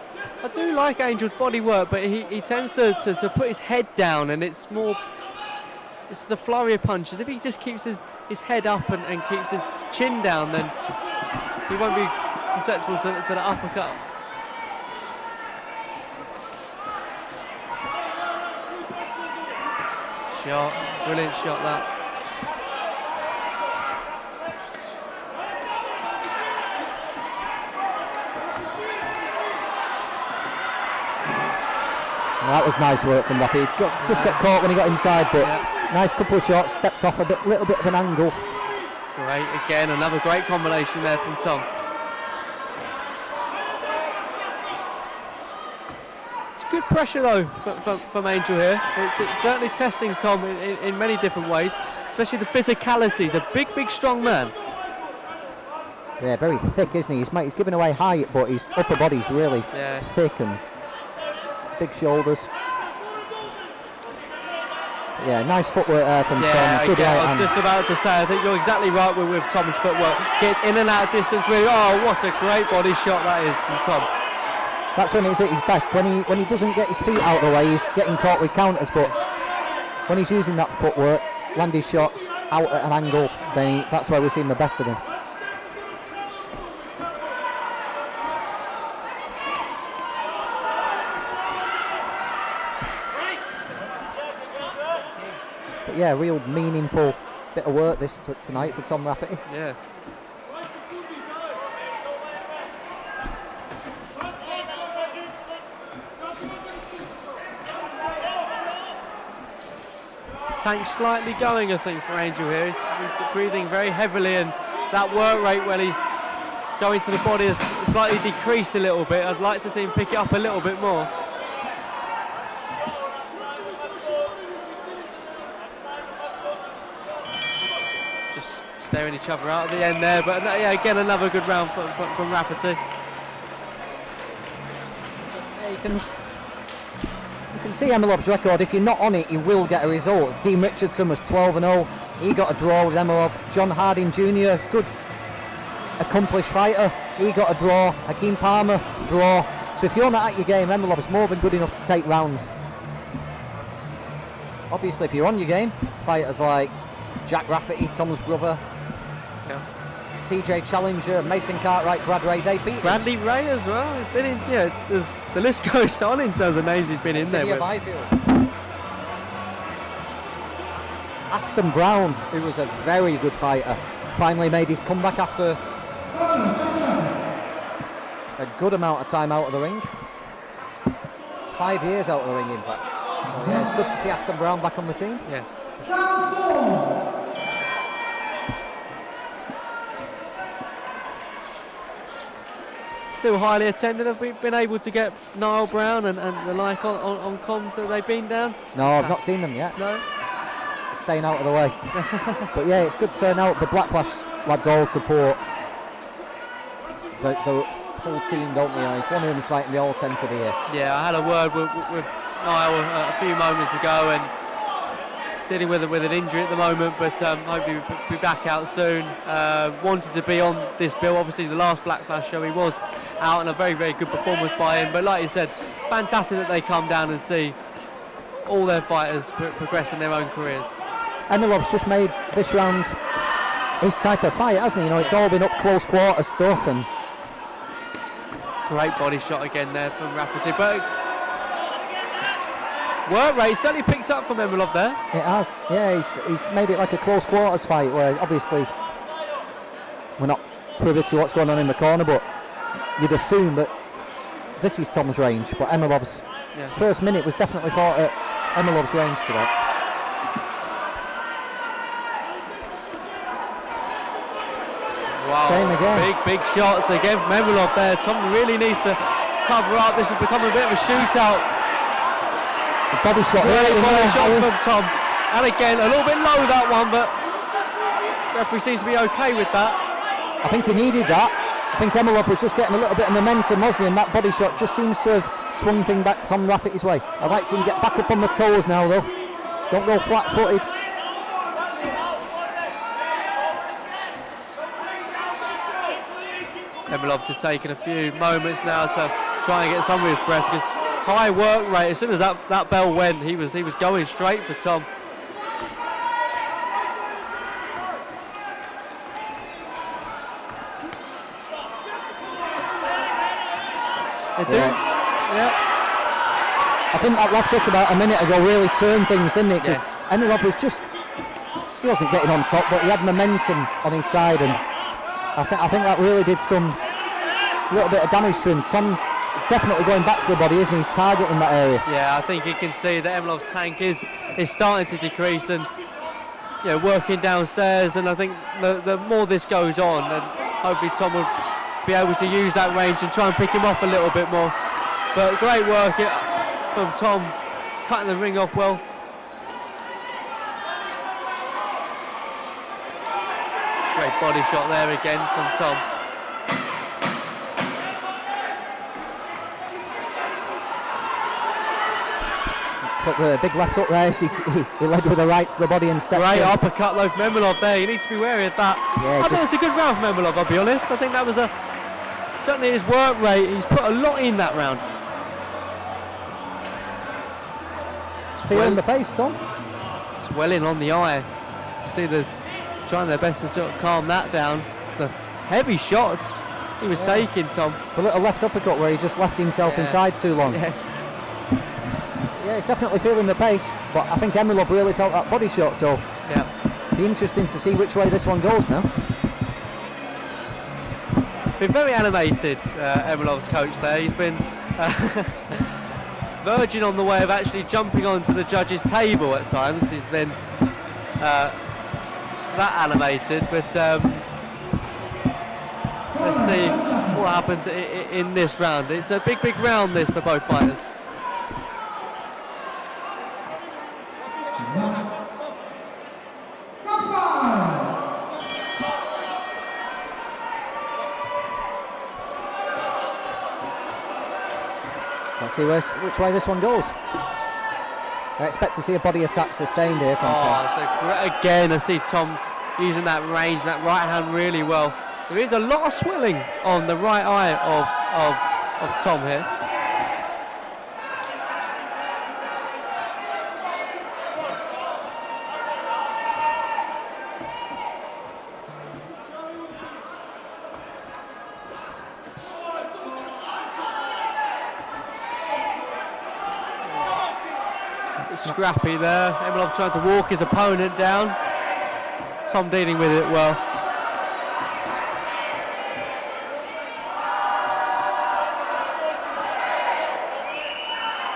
I do like Angel's body work, but he tends to put his head down, and it's the flurry of punches. If he just keeps his head up and keeps his chin down, then he won't be susceptible to the uppercut. Shot, brilliant shot that. That was nice work from Rafi. He just got caught when he got inside, but nice couple of shots, stepped off a little bit of an angle. Great, again, another great combination there from Tom. It's good pressure though from Angel here. It's certainly testing Tom in many different ways, especially the physicality. He's a big, strong man. Yeah, very thick, isn't he? He's giving away height, but his upper body's really thick and big shoulders. Yeah, nice footwork there from Tom. Good right hand. I was just about to say, I think you're exactly right with Tom's footwork. Gets in and out of distance really. Oh, what a great body shot that is from Tom. That's when he's at his best. When he doesn't get his feet out of the way, he's getting caught with counters, but when he's using that footwork, land his shots out at an angle, then that's where we're seeing the best of him. Yeah, real meaningful bit of work this tonight for Tom Rafferty. Yes. Tank slightly going, I think, for Angel here. He's breathing very heavily, and that work rate when he's going to the body has slightly decreased a little bit. I'd like to see him pick it up a little bit more. staring each other out at the end there, but yeah, again another good round from Rafferty. Yeah, you can see Emilov's record. If you're not on it, you will get a result. Dean Richardson was 12-0. He got a draw with Emilov. John Harding Jr., good, accomplished fighter. He got a draw. Hakeem Palmer, draw. So if you're not at your game, Emilov's more than good enough to take rounds. Obviously, if you're on your game, fighters like Jack Rafferty, Tom's brother, CJ Challenger, Mason Cartwright, Brad Ray, they beat Bradley Ray as well. He's been in, the list goes on in terms of names he's been in there with. Aston Brown, who was a very good fighter, finally made his comeback after a good amount of time out of the ring. 5 years out of the ring, in fact. So yeah, it's good to see Aston Brown back on the scene. Yes. Still highly attended. Have we been able to get Niall Brown and the like on comms? Have they been down? No, I've not seen them yet. No? Staying out of the way. But yeah, it's good turnout. The Blacklash lads all support the full team, don't they? If one of them's fighting, they all tend to be here. Yeah, I had a word with Niall a few moments ago, and dealing with an injury at the moment, but hopefully we'll be back out soon. Wanted to be on this bill. Obviously, the last Blacklash show he was out, and a very, very good performance by him. But like you said, fantastic that they come down and see all their fighters progress in their own careers. Emilov's just made this round his type of fight, hasn't he? You know, it's all been up close quarter stuff, and great body shot again there from Rafferty. But work rate certainly picks up from Emilov there. It has, yeah. He's made it like a close quarters fight, where obviously we're not privy to what's going on in the corner, but you'd assume that this is Tom's range. But Emilov's first minute was definitely fought at Emilov's range today. Wow, same again. Big shots again from Emilov there. Tom really needs to cover up. This has become a bit of a shootout. The body shot, body shot from Tom. And again, a little bit low that one, but the referee seems to be okay with that. I think he needed that. I think Emilov was just getting a little bit of momentum, wasn't he? And that body shot just seems to have swung things back Tom Rafferty's way. I'd like to see him get back up on the toes now, though. Don't go flat-footed. Emilov just taking a few moments now to try and get some of his breath, because high work rate. As soon as that bell went, he was going straight for Tom. I think that left hook about a minute ago really turned things, didn't it? Because Yes. Emilov was he wasn't getting on top, but he had momentum on his side, and I think that really did some little bit of damage to him. Tom definitely going back to the body, isn't he? He's targeting that area. Yeah, I think you can see that Emilov's tank is starting to decrease, and working downstairs. And I think the more this goes on, and hopefully Tom will be able to use that range and try and pick him off a little bit more. But great work from Tom, cutting the ring off well. Great body shot there again from Tom. Put the big left hook there, so he led with a right to the body and stepped Great in. uppercut though from Emilov there. He needs to be wary of that. Yeah, I think it's a good round from Emilov, I'll be honest. I think that was certainly his work rate. He's put a lot in that round. Feeling the pace, Tom. Swelling on the eye. You see trying their best to calm that down. The heavy shots he was taking, Tom. The little left uppercut where he just left himself inside too long. Yes. Yeah, he's definitely feeling the pace, but I think Emilov really felt that body shot, so be interesting to see which way this one goes now. Been very animated, Emilov's coach there. He's been verging on the way of actually jumping onto the judges' table at times. He's been that animated, but let's see what happens in this round. It's a big round this for both fighters. see which way this one goes. I expect to see a body attack sustained here from Tom. So again, I see Tom using that range, that right hand really well. There is a lot of swelling on the right eye of Tom here. Scrappy there. EMILOV trying to walk his opponent down. Tom dealing with it well.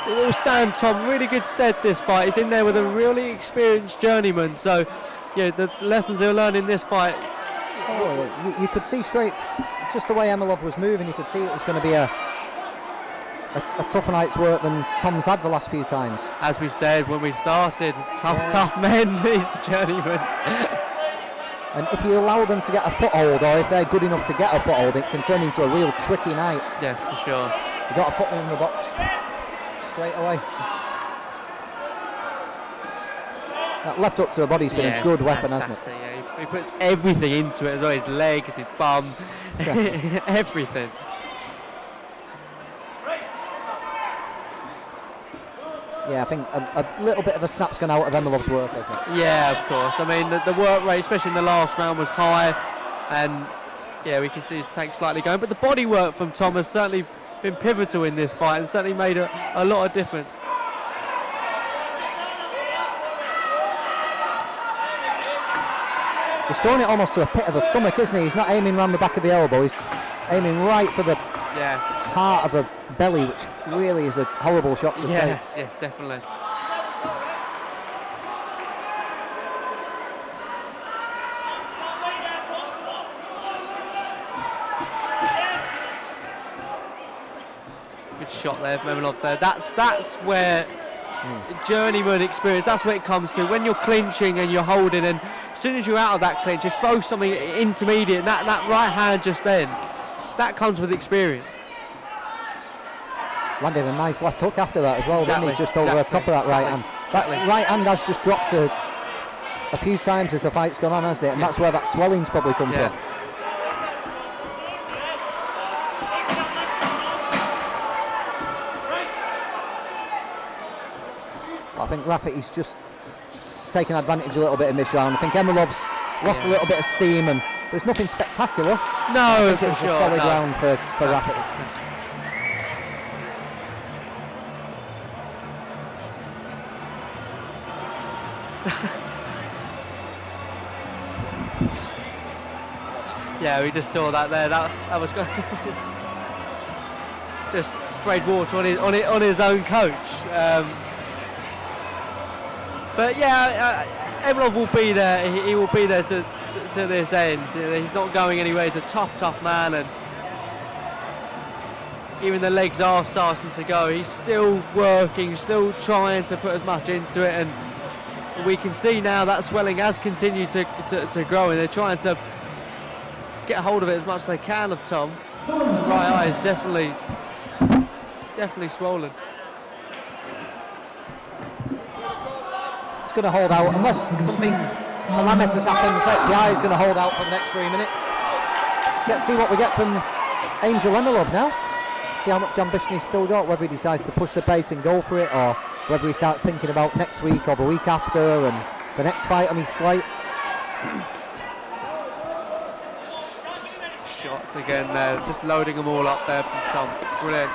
It will stand Tom really good stead this fight. He's in there with a really experienced journeyman. So, yeah, the lessons he'll learn in this fight. Oh, you could see straight, just the way EMILOV was moving, you could see it was going to be a tougher night's work than Tom's had the last few times. As we said when we started, tough men, he's the journeyman. And if you allow them to get a foothold, or if they're good enough to get a foothold, it can turn into a real tricky night. Yes, for sure. You've got to put them in the box straight away. That left hook to a body's been a good weapon, hasn't it? Yeah, he puts everything into it as well, his legs, his bum, everything. Yeah, I think a little bit of a snap's gone out of EMILOV's work, hasn't it? Yeah, of course. I mean, the work rate, especially in the last round, was high, and yeah, we can see his tank slightly going. But the body work from Tom has certainly been pivotal in this fight and certainly made a lot of difference. He's throwing it almost to a pit of the stomach, isn't he? He's not aiming around the back of the elbow, he's aiming right for the heart of the belly, which really is a horrible shot to take. Yes, definitely. Good shot there from EMILOV there. That's where journeyman experience, that's what it comes to. When you're clinching and you're holding, and as soon as you're out of that clinch, just throw something intermediate, and that right hand just then, that comes with experience. Landed a nice left hook after that as well, didn't he? Just over the top of that right hand. That right hand has just dropped a few times as the fight's gone on, hasn't it? And that's where that swelling's probably come from. I think Rafferty's just taken advantage a little bit in this round. I think EMILOV's lost a little bit of steam, and there's nothing spectacular. No, for sure. A solid round for Rafferty. Yeah, we just saw that there. That was just sprayed water on his own coach. But yeah, EMILOV will be there. He will be there to this end. He's not going anywhere. He's a tough man, and even the legs are starting to go. He's still working, still trying to put as much into it, and we can see now that swelling has continued to grow, and they're trying to get a hold of it as much as they can of Tom. The right eye is definitely swollen. It's going to hold out unless something momentous happens. The eye is going to hold out for the next 3 minutes. Let's see what we get from Angel EMILOV now. See how much ambition he's still got, whether he decides to push the pace and go for it, or whether he starts thinking about next week or the week after and the next fight on his slate. Shots again there, just loading them all up there from Tom. Brilliant.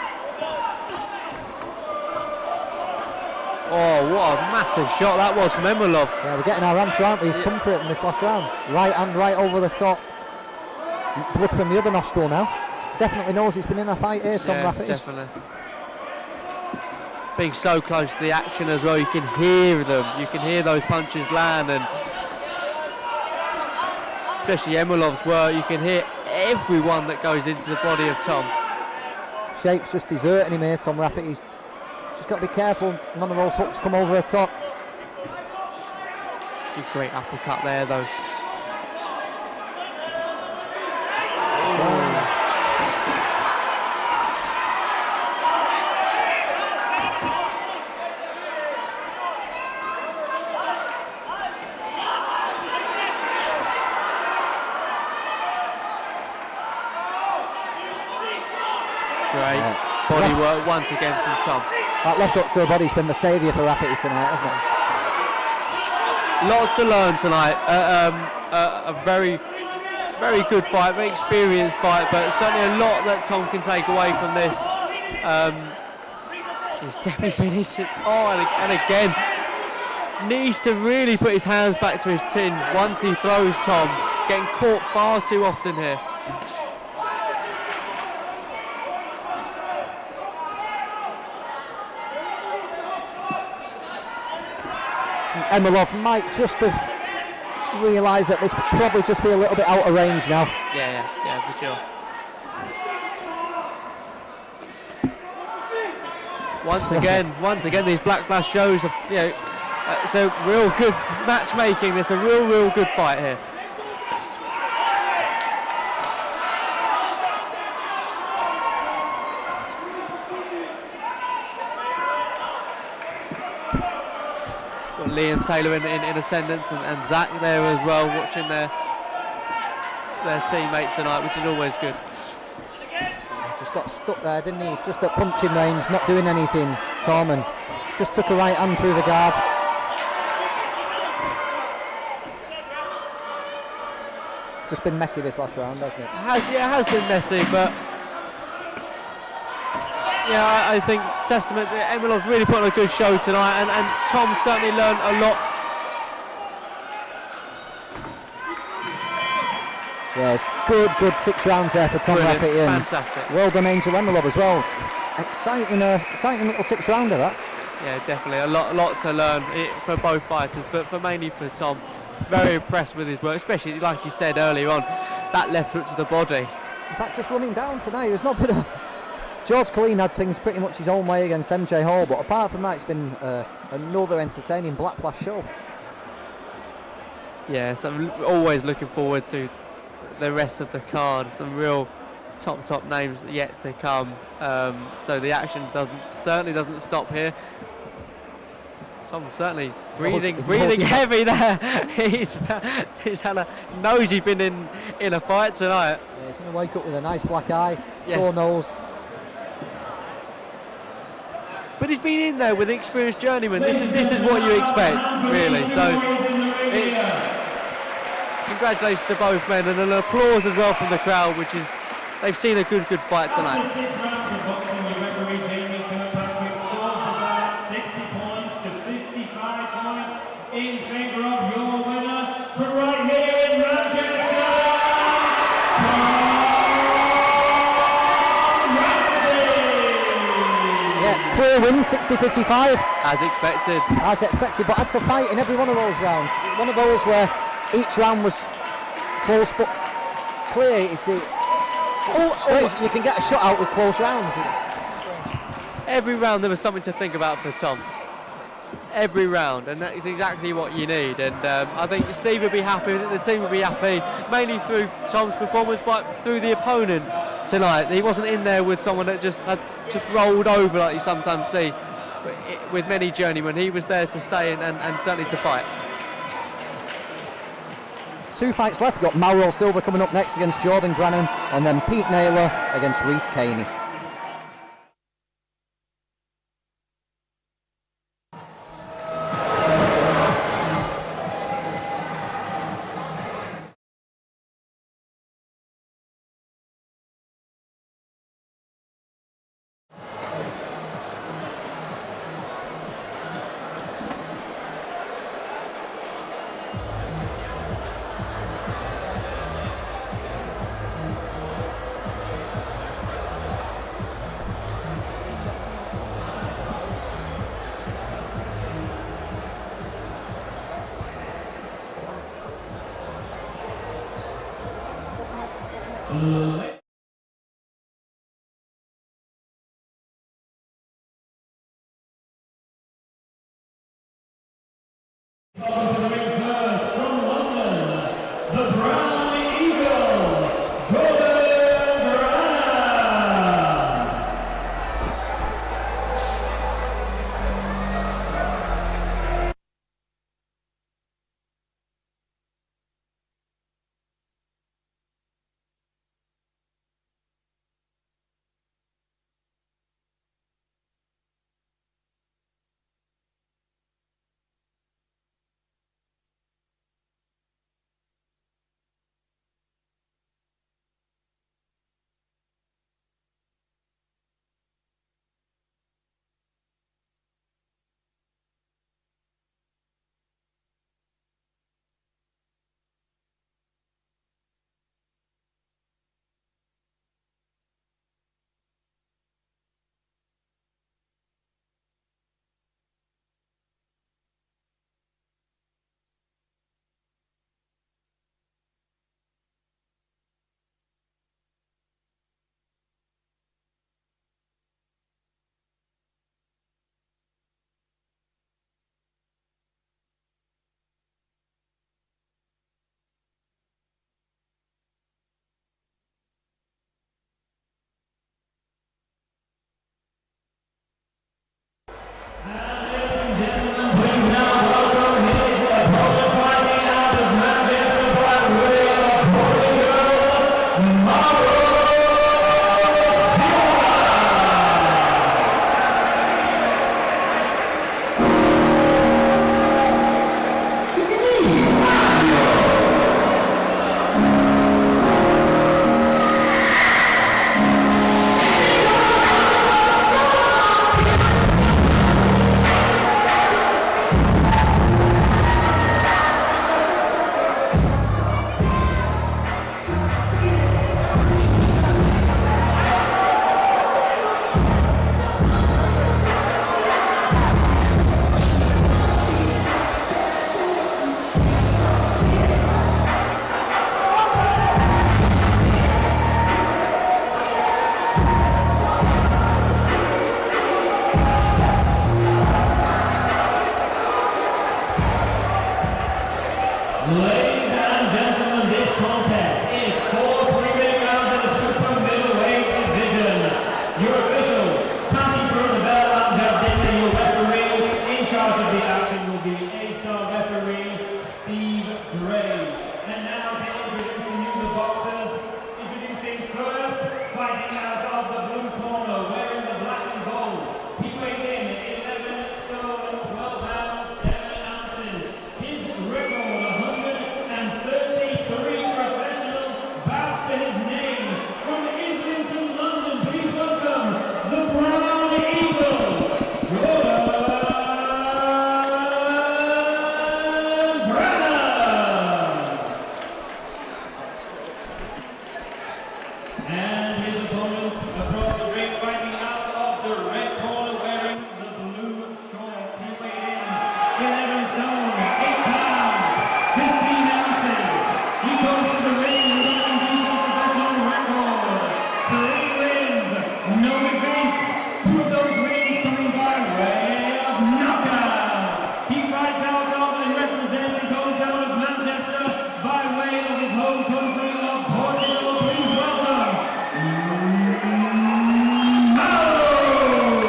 Oh, what a massive shot that was from EMILOV. Yeah, we're getting our answer, aren't we? He's come for it in this last round. Right hand right over the top. Blood from the other nostril now. Definitely knows he's been in a fight here, Tom Rafferty. Definitely. Being so close to the action as well, you can hear them. You can hear those punches land, and especially EMILOV's work, you can hear everyone that goes into the body of Tom. Shape's just deserting him here, Tom Rafferty's just got to be careful none of those hooks come over the top. Great uppercut there though. great body work once again from Tom. That left up to her body's been the saviour for Rafferty tonight, hasn't it? Lots to learn tonight. A very, very good fight, very experienced fight, but certainly a lot that Tom can take away from this. He's definitely been hit. Oh, and again, needs to really put his hands back to his chin once he throws Tom. Getting caught far too often here. EMILOV might just have realised that this could probably just be a little bit out of range now. Yeah, for sure. Once again, these black flash shows, it's a real good matchmaking. It's a real good fight here. Got Lee and Taylor in attendance, and Zach there as well, watching their teammate tonight, which is always good. Just got stuck there, didn't he? Just at punching range, not doing anything, Tom, and just took a right hand through the guard. Just been messy this last round, hasn't it? It has been messy, but yeah, I think testament that EMILOV's really put on a good show tonight, and Tom certainly learned a lot. Yeah, it's good 6 rounds there for Tom Rafferty. Fantastic. Well done, Angel EMILOV as well. Exciting little 6 rounder that. Yeah, definitely a lot to learn for both fighters, but mainly for Tom. Very impressed with his work, especially like you said earlier on, that left hook to the body. In fact, just running down tonight, there's not been a... George KILLEEN had things pretty much his own way against MJ Hall, but apart from that, it's been another entertaining black flash show. Yeah, so I'm always looking forward to the rest of the card. Some real top names yet to come. So the action certainly doesn't stop here. Tom certainly breathing heavy there. he's knows he's been in a fight tonight. Yeah, he's going to wake up with a nice black eye, yes. Sore nose. But he's been in there with an experienced journeyman. This is what you expect, really. So it's congratulations to both men, and an applause as well from the crowd, which is they've seen a good fight tonight. 6 rounds of boxing with referee Jamie Kirkpatrick scores the fight 60 points to 55 points in favour of your winner from right here in Manchester, Tom Rafferty. Yeah, clear win, 60-55. As expected. As expected, but had to fight in every one of those rounds. One of those where each round was close but clear. You can get a shot out with close rounds. It's strange. Every round there was something to think about for Tom. Every round, and that is exactly what you need. And I think Steve would be happy, the team would be happy, mainly through Tom's performance, but through the opponent tonight. He wasn't in there with someone that just rolled over like you sometimes see with many journeymen. He was there to stay and certainly to fight. 2 fights left. We've got MAURO Silva coming up next against GRANNUM, and then Pete Naylor against RHYS Kaney. Welcome to the ring first from London, the Brown Eagle, Jordan. Ladies and gentlemen, this contest is 4 3-minute rounds in the super middleweight division. Your officials, Tati Bernabel and Jardita, your referee. In charge of the action will be A-star referee Steve Gray. And now to introduce you the boxers. Introducing first, fighting out of the blue corner, wearing the black and gold. He weighed in 11 stone, 12 pounds, 7 ounces. His record, 133 professional bouts to his name. From Islington, London, please welcome the Brown Eagle, Jordan and his opponent across the ring, fighting out of the red corner, wearing the blue shorts. He weighed in 11 stone, 8 pounds, 15 ounces. He goes to the ring with an unbeaten professional record. 3 wins, no defeats. 2 of those wins coming by way of knockout. He fights out of and represents his hometown of Manchester by way of his home country of Portugal. Please welcome MAURO Silva.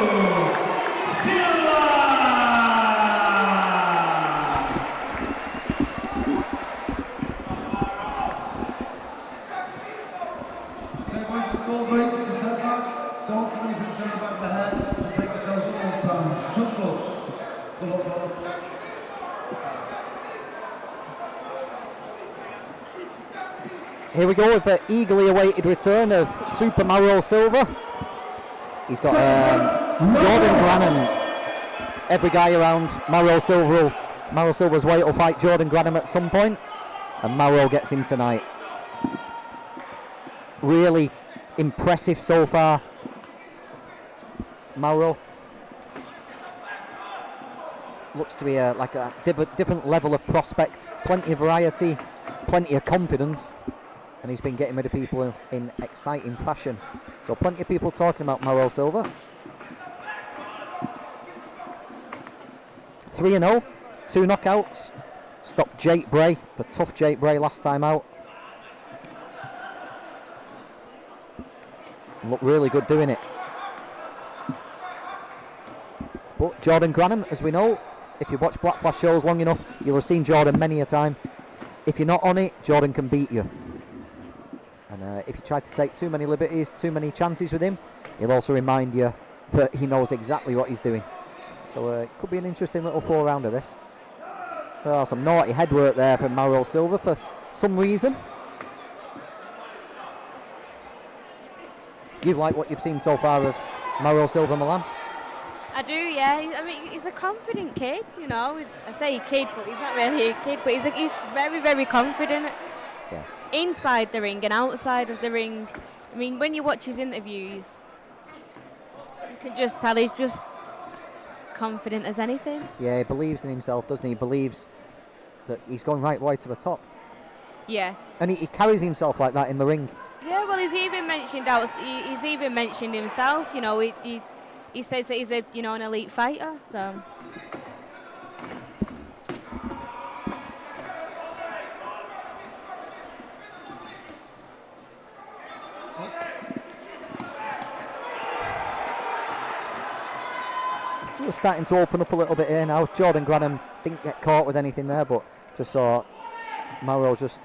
Okay, boys, we're all ready to take a step back. Don't do anything to the back of the head. Just take yourselves at all times. Touch gloves. Good luck, fellas. Here we go with the eagerly awaited return of Super MAURO Silva. He's got Jordan GRANNUM. Every guy around MAURO Silva's weight will fight Jordan GRANNUM at some point, and MAURO gets him tonight. Really impressive so far, MAURO. Looks to be like a different level of prospect, plenty of variety, plenty of confidence. And he's been getting rid of people in exciting fashion. So plenty of people talking about MAURO Silva. 3-0, 2 knockouts. Stopped Jake Bray, the tough Jake Bray last time out. Looked really good doing it. But Jordan GRANNUM, as we know, if you watch Black Flash shows long enough, you'll have seen Jordan many a time. If you're not on it, Jordan can beat you. And if you try to take too many liberties, too many chances with him, he'll also remind you that he knows exactly what he's doing. So it could be an interesting little 4-rounder this. Oh, some naughty headwork there from MAURO Silva for some reason. You like what you've seen so far of MAURO Silva, Milan? I do, yeah. I mean, he's a confident kid, you know. I say kid, but he's not really a kid, but he's very, very confident. Yeah. Inside the ring and outside of the ring. I mean, when you watch his interviews, you can just tell he's just confident as anything. Yeah, he believes in himself, doesn't he? He believes that he's going right way to the top. Yeah. And he carries himself like that in the ring. Yeah, well, he's even mentioned himself, you know, he says that he's an elite fighter, so. Just starting to open up a little bit here now. Jordan GRANNUM didn't get caught with anything there, but just saw MAURO just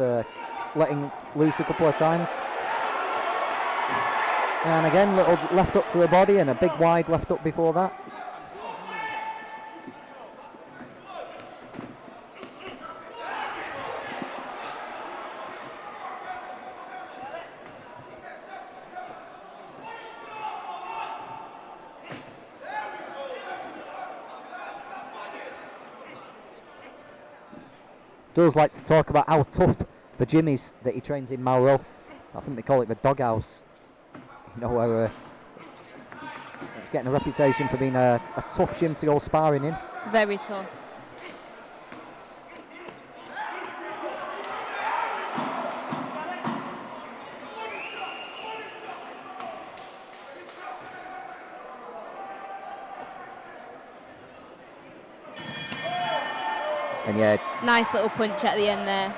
letting loose a couple of times. And again, little left up to the body and a big wide left up before that. Does like to talk about how tough the gym is that he trains in MAURO. I think they call it the doghouse. You know, where it's getting a reputation for being a tough gym to go sparring in. Very tough. And yeah, Nice little punch at the end there.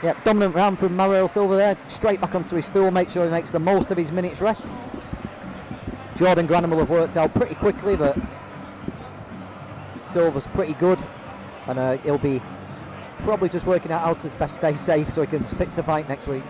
yep, dominant round from Mauro Silva there. Straight back onto his stool, make sure he makes the most of his minutes rest. Jordan GRANNUM will have worked out pretty quickly, but Silva's pretty good. And he'll be probably just working out how to best stay safe so he can pick to fight next week.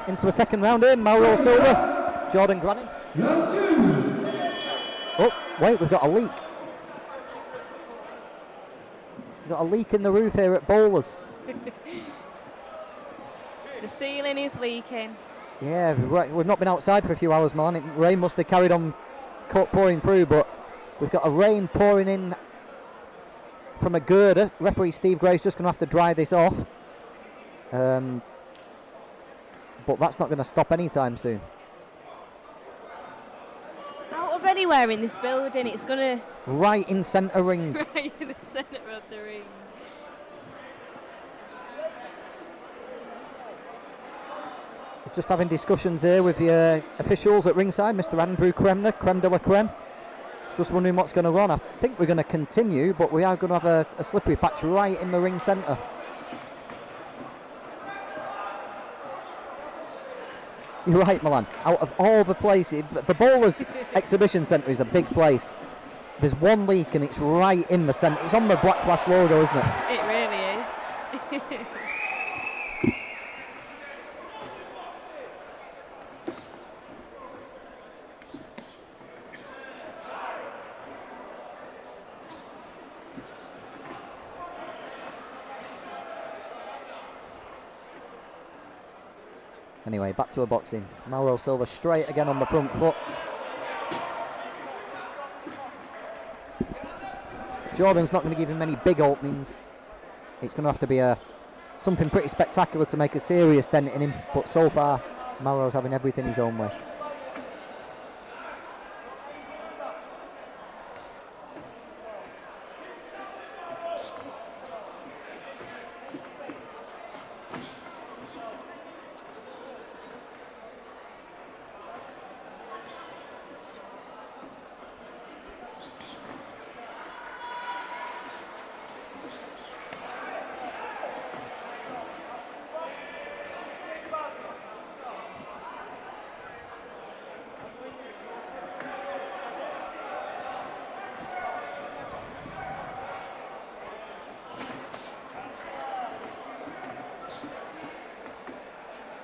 Into a second round here, Mauro Silva, Jordan GRANNUM. Round 2. Oh, wait, we've got a leak. We've got a leak in the roof here at Bowlers. The ceiling is leaking. Yeah, we've not been outside for a few hours, man. Rain must have carried on pouring through, but we've got a rain pouring in from a girder. Referee Steve Gray's just going to have to dry this off. But that's not going to stop anytime soon. Out of anywhere in this building, it's going to... Right in centre ring. Right in the centre of the ring. Just having discussions here with the officials at ringside, Mr. Andrew Kremner, creme de la creme. Just wondering what's going to run. I think we're going to continue, but we are going to have a slippery patch right in the ring centre. You're right, Milan. Out of all the places, the Bowlers Exhibition Centre is a big place. There's one leak and it's right in the centre. It's on the Black Class logo, isn't it? It really is. Anyway, back to the boxing. Mauro Silva straight again on the front foot. Jordan's not going to give him any big openings. It's going to have to be something pretty spectacular to make a serious dent in him. But so far, Mauro's having everything his own way.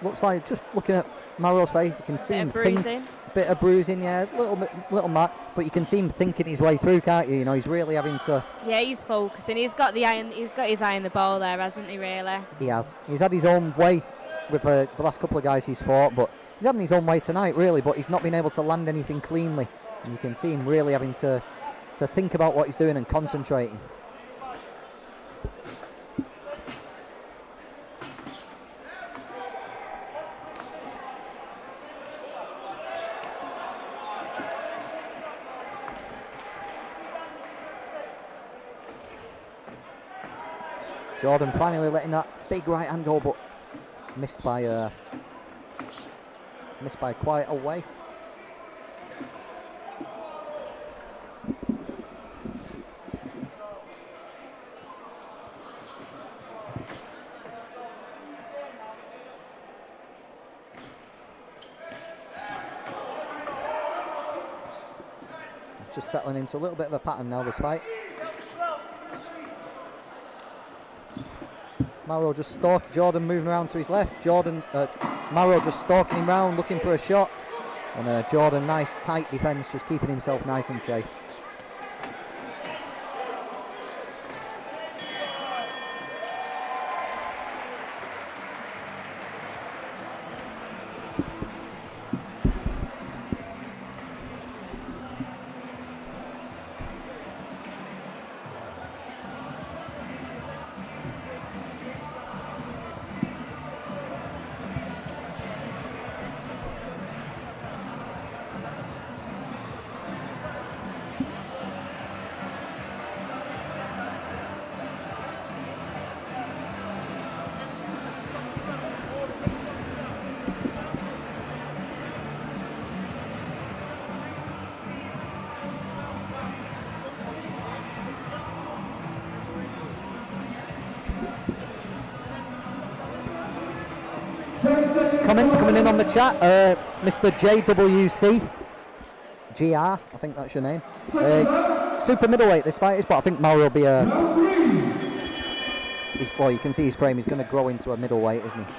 Looks like, just looking at Mauro's face, you can see him think, bit of bruising, yeah, little mark, but you can see him thinking his way through, can't you? You know, he's really having to. Yeah, he's focusing. He's got his eye on the ball there, hasn't he? Really. He has. He's had his own way with the last couple of guys he's fought, but he's having his own way tonight, really. But he's not been able to land anything cleanly, and you can see him really having to think about what he's doing and concentrating. Jordan finally letting that big right hand go, but missed by quite a way. Just settling into a little bit of a pattern now, this fight. Mauro just stalked Jordan, moving around to his left. Mauro just stalking him round, looking for a shot. And Jordan, nice tight defence, just keeping himself nice and safe. Comments coming in on the chat. Mr. JWC. GR, I think that's your name. Super middleweight this fight is, but I think Mauro will be a... well, you can see his frame. He's going to grow into a middleweight, isn't he?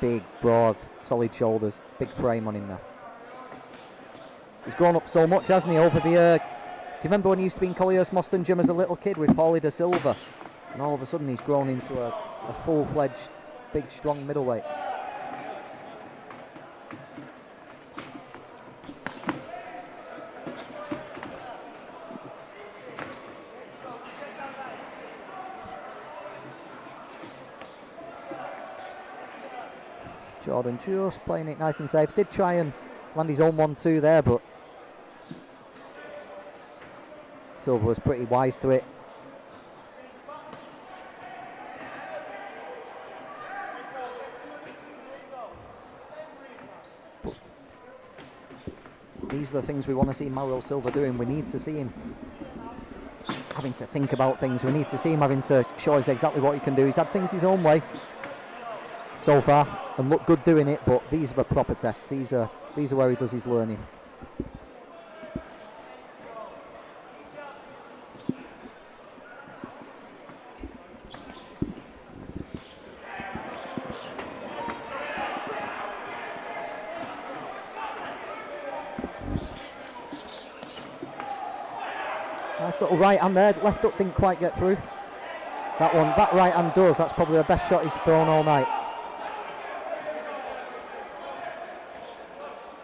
Big, broad, solid shoulders. Big frame on him now. He's grown up so much, hasn't he, over the... do you remember when he used to be in Collymore Moston Gym as a little kid with Paulie de Silva? And all of a sudden he's grown into a full-fledged, big, strong middleweight. Jordan just playing it nice and safe. Did try and land his own 1-2 there, but Silva was pretty wise to it. But these are the things we want to see Mauro Silva doing. We need to see him having to think about things. We need to see him having to show us exactly what he can do. He's had things his own way so far and look good doing it, but these are the proper tests. These are where he does his learning. Nice little right hand there. Left hook didn't quite get through. That one, that right hand does. That's probably the best shot he's thrown all night.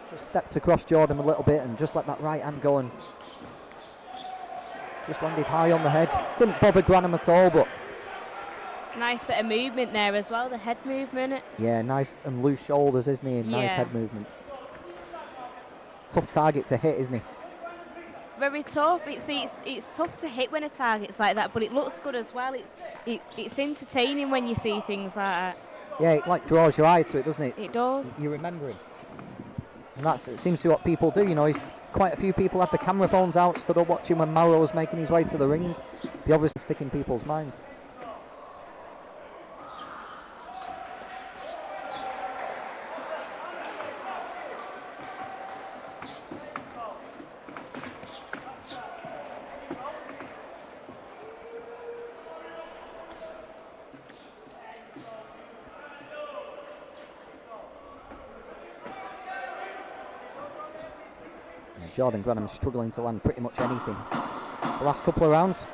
Just stepped across Jordan a little bit and just let that right hand go and just landed high on the head. Didn't bother GRANNUM at all, but Nice bit of movement there as well, the head movement. yeah, nice and loose shoulders, isn't he? And nice head movement. Tough target to hit, isn't he? Very tough. It's tough to hit when a target's like that, but it looks good as well. It's entertaining when you see things like that. Yeah, it like draws your eye to it, doesn't it? It does. You remember him. And it seems to be what people do, you know. Quite a few people had the camera phones out, stood up watching when Mauro was making his way to the ring. They obviously stick in people's minds. Jordan GRANNUM struggling to land pretty much anything. The last couple of rounds.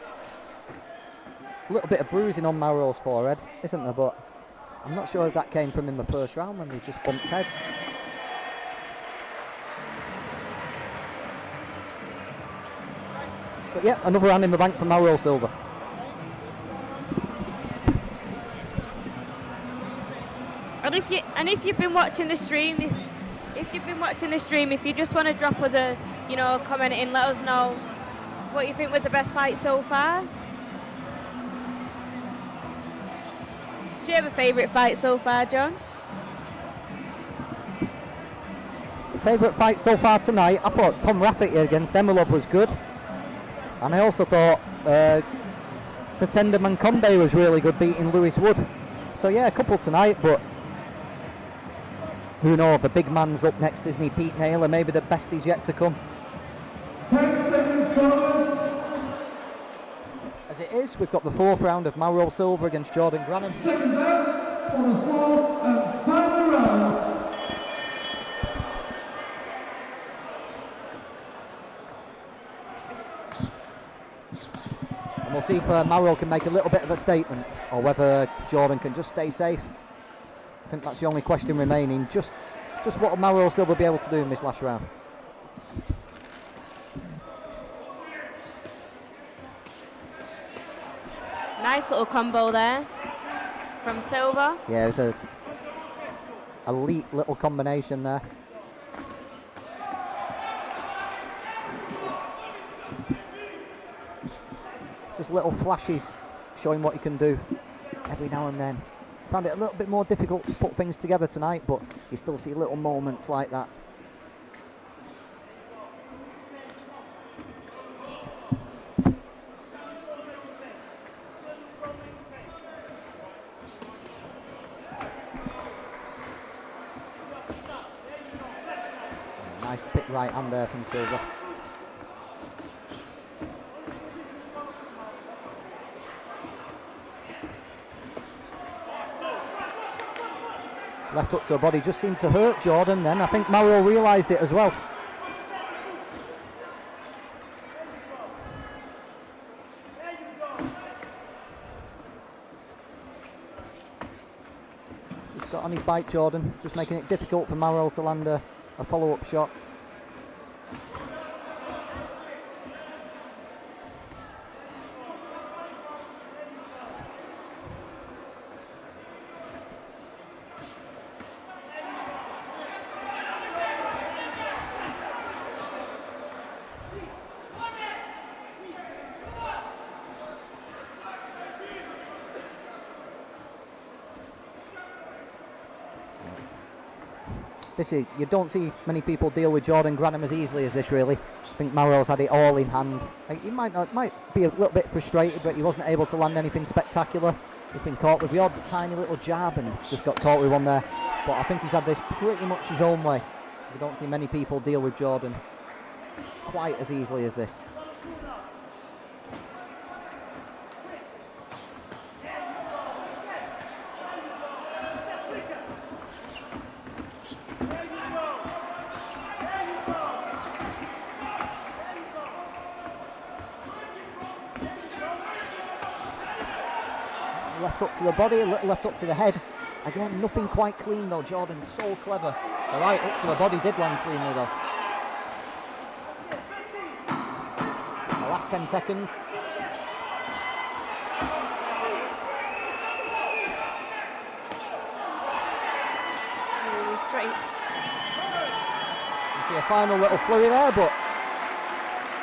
A little bit of bruising on Mauro's forehead, isn't there? But I'm not sure if that came from in the first round when he just bumped head. But yeah, another round in the bank for Mauro Silva. And if you've been watching the stream, if you just want to drop us a, comment in, let us know what you think was the best fight so far. Do you have a favourite fight so far, John? Favourite fight so far tonight, I thought Tom Rafferty against EMILOV was good. And I also thought Tatenda Mangombe was really good, beating Lewis Wood. So yeah, a couple tonight, but who knows, the big man's up next, isn't he? Pete Naylor, maybe the best is yet to come. 10 seconds, corners. As it is, we've got the fourth round of Mauro Silva against Jordan GRANNUM. Seconds out for the fourth and final round. And we'll see if Mauro can make a little bit of a statement, or whether Jordan can just stay safe. I think that's the only question remaining. Just what will Mauro Silva be able to do in this last round? Nice little combo there from Silva. Yeah, it was a elite little combination there. Just little flashes showing what he can do every now and then. Found it a little bit more difficult to put things together tonight, but you still see little moments like that. right hand there from Silva. Left hook to the body just seemed to hurt Jordan then. I think Mauro realised it as well. Just got on his bike, Jordan, just making it difficult for Mauro to land a follow-up shot. You don't see many people deal with Jordan Grannum as easily as this, really. I think Mauro's had it all in hand. He might be a little bit frustrated, but he wasn't able to land anything spectacular. He's been caught with the odd tiny little jab and just got caught with one there. But I think he's had this pretty much his own way. We don't see many people deal with Jordan quite as easily as this. Left up to the body, a little left up to the head. Again, nothing quite clean though. Jordan's so clever. The right up to the body did land cleanly though. The last 10 seconds. Straight. You see a final little flurry there, but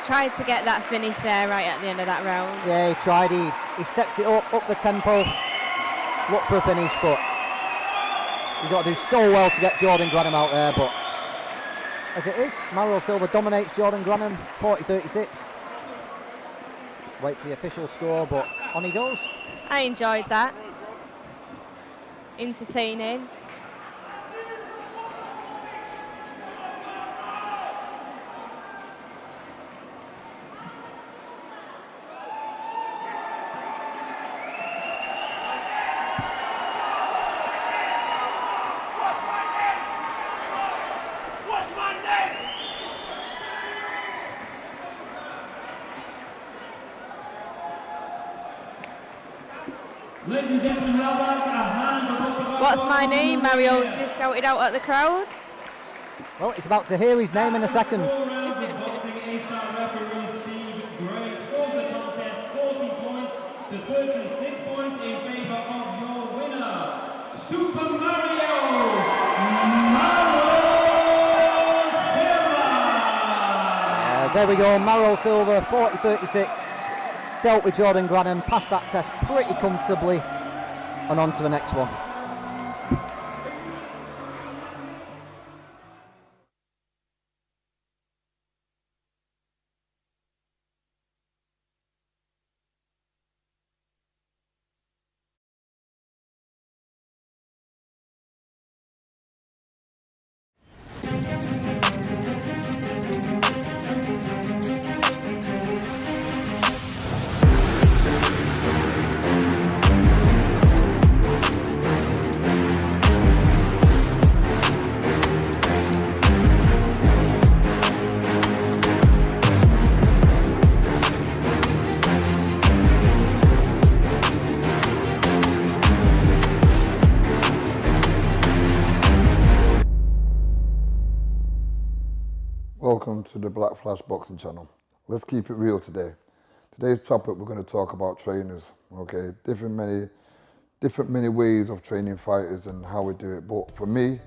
Tried to get that finish there right at the end of that round. yeah, he tried. He stepped it up the tempo, looked for a finish, but you've got to do so well to get Jordan Grannum out there. But as it is, Mauro Silva dominates Jordan Grannum, 40-36. Wait for the official score, but on he goes. I enjoyed that. Entertaining. Ladies and gentlemen, how about a hand for both of our What's my name? Mario's just shouted out at the crowd. Well, he's about to hear his name in a second. boxing A-star referee Steve Gray scores the contest 40 points to 36 points in favor of your winner, Super Mario Silva. There we go, Mauro Silva, 40-36. Dealt with Jordan Grannum, passed that test pretty comfortably, and on to the next one. Welcome to the Black Flash Boxing channel. Let's keep it real today. Today's topic, we're going to talk about trainers. Okay, different many ways of training fighters and how we do it. But for me,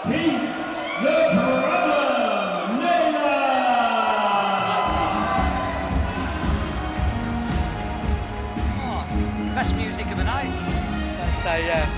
Pete the Problem Naylor. Best music of the night. Let's say, yeah.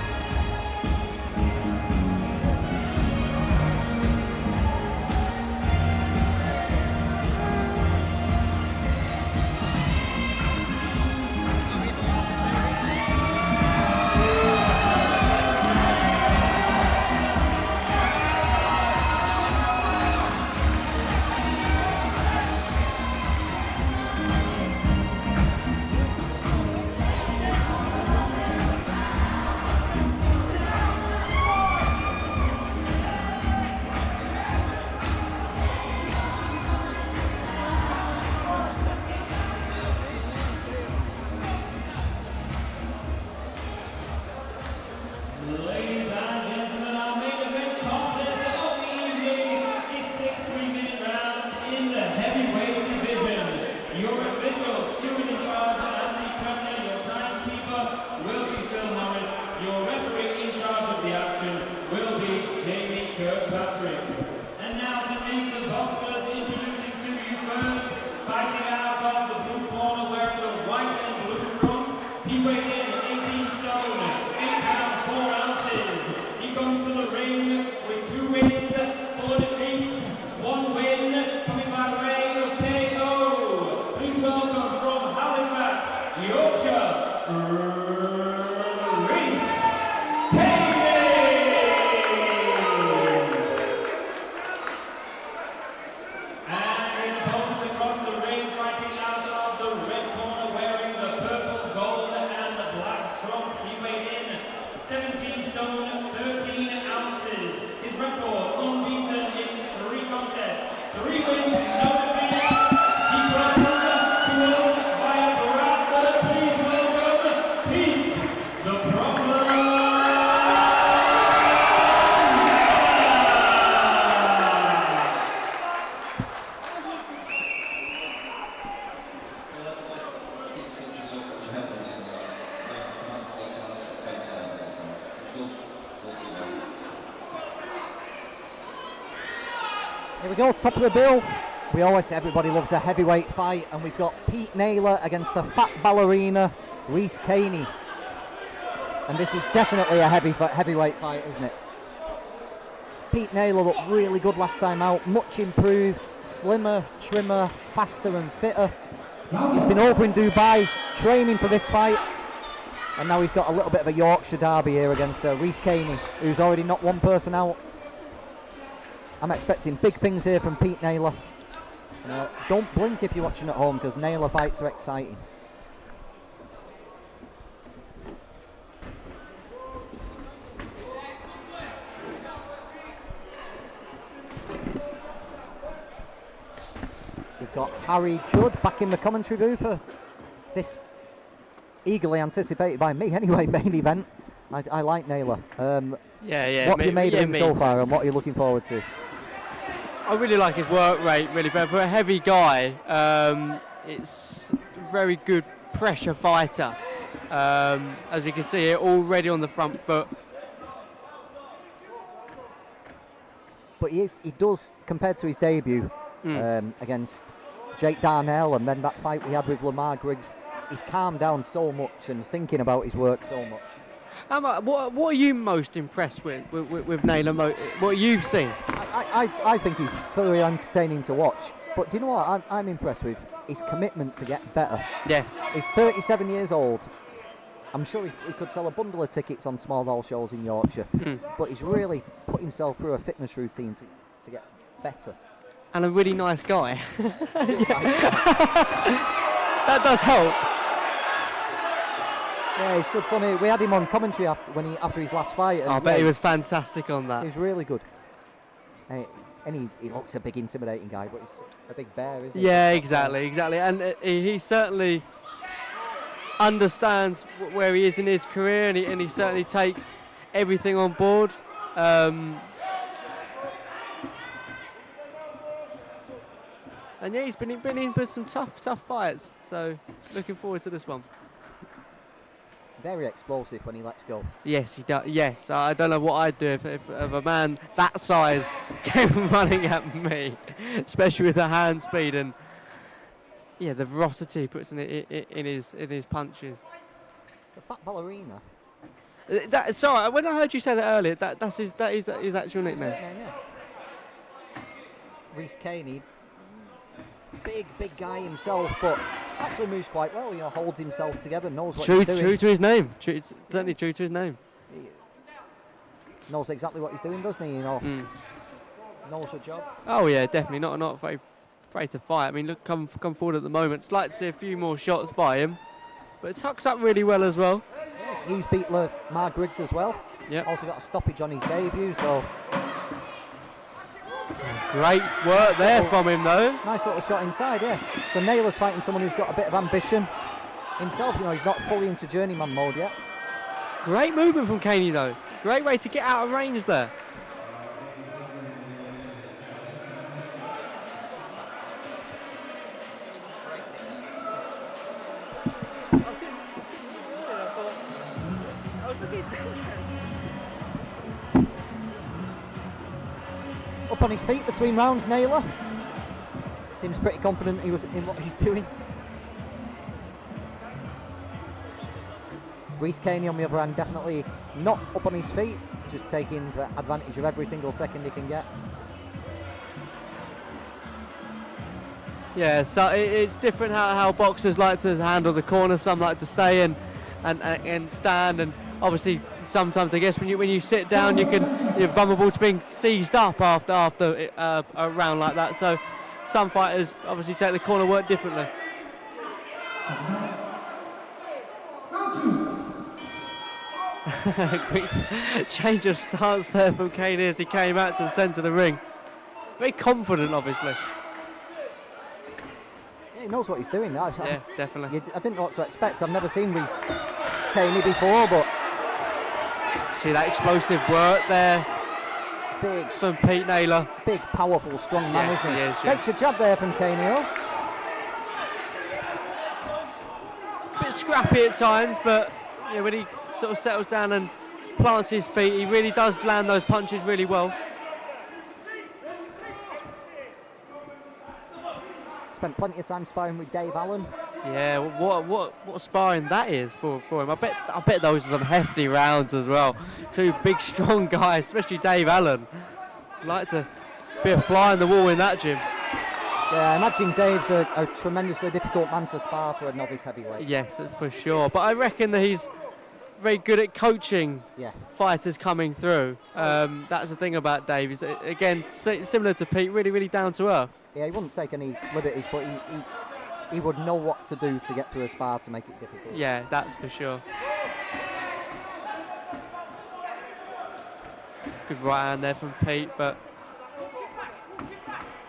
Ladies and gentlemen, our main event contest of the evening is 6 3-minute rounds in the heavyweight division. Your officials, steward in charge, Andy Cranley, your timekeeper will be Phil Morris, your referee in charge of the action will be Jamie Kirkpatrick. And now to meet the boxers, introducing to you first, fighting out of the blue corner wearing the white and blue trunks, he weighed in 18 stone, 8 pounds 4 ounces. He comes to the ring with 2 wins, 4 defeats, 1 win, coming by way of KO. Please welcome from Halifax, Yorkshire, RHYS, Kaney. And his opponent across the ring, fighting out of the red corner, wearing the purple, gold, and the black trunks. He weighed in 17 stone, 13 ounces. His record unbeaten in 3 contests, 3 wins, no defeats. He comes to us via Bradford. Please welcome Pete the Problem. Here we go, top of the bill. We always say everybody loves a heavyweight fight, and we've got Pete Naylor against the fat ballerina, RHYS Kaney. And this is definitely a heavyweight fight, isn't it? Pete Naylor looked really good last time out, much improved, slimmer, trimmer, faster and fitter. He's been over in Dubai training for this fight, and now he's got a little bit of a Yorkshire derby here against RHYS Kaney, who's already knocked 1 person out. I'm expecting big things here from Pete Naylor. Don't blink if you're watching at home, because Naylor fights are exciting. We've got Harry Judd back in the commentary booth for this eagerly anticipated by me anyway main event. I like Naylor. Yeah. What have you made of him so far, and what are you looking forward to? I really like his work rate, really. For a heavy guy, it's a very good pressure fighter. As you can see here, already on the front foot. But he does, compared to his debut against Jake Darnell, and then that fight we had with Lamar Griggs, he's calmed down so much and thinking about his work so much. What are you most impressed with Naylor? What you've seen? I think he's thoroughly entertaining to watch. But do you know what I'm impressed with? His commitment to get better. Yes. He's 37 years old. I'm sure he could sell a bundle of tickets on small hall shows in Yorkshire. But he's really put himself through a fitness routine to get better. And a really nice guy. That does help. Yeah, he's good funny. We had him on commentary after his last fight. And I bet he was fantastic on that. He was really good. And he looks a big intimidating guy, but he's a big bear, isn't he? Yeah, exactly. And he certainly understands where he is in his career, and he certainly takes everything on board. And yeah, he's been in for some tough fights. So looking forward to this one. Very explosive when he lets go. Yes, he does. Yes, I don't know what I'd do if a man that size came running at me, especially with the hand speed and yeah, the velocity he puts in his punches. The fat ballerina. Sorry, when I heard you say that earlier, that is his actual nickname. Yeah. RHYS Kaney, big guy himself, but actually moves quite well. You know, holds himself together, knows what he's doing. True to his name. Certainly true to his name. He knows exactly what he's doing, doesn't he? You know, knows the job. Oh yeah, definitely not very afraid to fight. I mean, look, come forward at the moment. I'd like to see a few more shots by him, but it tucks up really well as well. Yeah, he's beat Lamar Griggs as well. Yeah. Also got a stoppage on his debut, so. Great work there from him though. Nice little shot inside, yeah. So Naylor's fighting someone who's got a bit of ambition himself. You know, he's not fully into journeyman mode yet. Great movement from Kaney though. Great way to get out of range there. Up on his feet between rounds, Naylor. Seems pretty confident in what he's doing. RHYS Kaney, on the other hand, definitely not up on his feet, just taking the advantage of every single second he can get. Yeah, so it's different how boxers like to handle the corner. Some like to stay in and stand, and obviously sometimes I guess when you sit down you're vulnerable to being seized up after a round like that. So some fighters obviously take the corner work differently. Quick change of stance there from Kaney as he came out to the centre of the ring. Very confident, obviously. Yeah, he knows what he's doing. Yeah, definitely. I didn't know what to expect. I've never seen RHYS Kaney before, but see that explosive work there. Big from Pete Naylor. Big, powerful, strong man, yes, isn't he? Is, takes a jab there from Kaney. Bit scrappy at times, but yeah, when he sort of settles down and plants his feet, he really does land those punches really well. Spent plenty of time sparring with Dave Allen. Yeah, what sparring that is for him. I bet those were some hefty rounds as well. Two big, strong guys, especially Dave Allen. Like to be a fly on the wall in that gym. Yeah, I imagine Dave's a tremendously difficult man to spar for a novice heavyweight. Yes, for sure. But I reckon that he's very good at coaching fighters coming through. That's the thing about Dave. Is that, again, similar to Pete, really down to earth. Yeah, he wouldn't take any liberties, but he would know what to do to get to a spar to make it difficult. Yeah, that's for sure. Good right hand there from Pete, but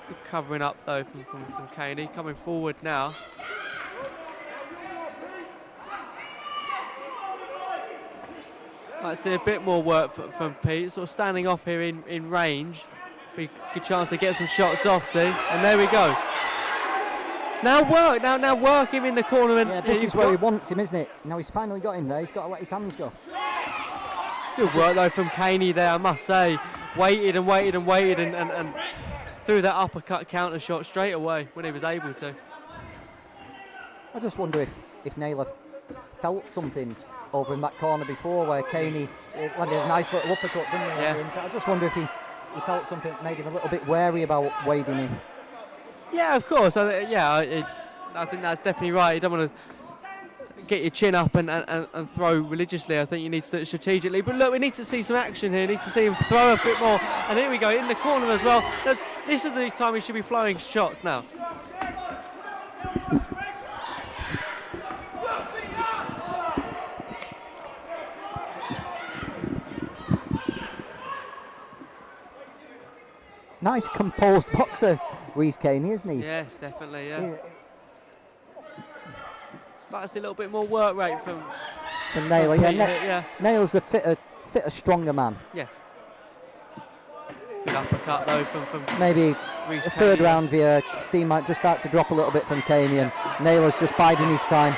good covering up though from Kaney. Coming forward now. Like to see a bit more work from Pete, sort of standing off here in range. Be a good chance to get some shots off, see? And there we go. Now work him in the corner. And yeah, this is where he wants him, isn't it? Now he's finally got him there, he's got to let his hands go. Good work though from Kaney there, I must say. Waited and threw that uppercut counter shot straight away when he was able to. I just wonder if Naylor felt something over in that corner before where Kaney landed a nice little uppercut, didn't he? Yeah. So I just wonder if he felt something that made him a little bit wary about wading in. Yeah, of course. I think that's definitely right. You don't want to get your chin up and throw religiously. I think you need to do it strategically. But look, we need to see some action here. We need to see him throw a bit more. And here we go, in the corner as well. Now, this is the time we should be flowing shots now. Nice composed boxer, RHYS Kaney, isn't he? Yes, definitely, yeah. Just like to see a little bit more work rate from Naylor. Yeah, Naylor's a fitter, stronger man. Yes. Good uppercut though from maybe RHYS the Kaney. third round, the steam might just start to drop a little bit from Kaney, and Naylor's just biding his time.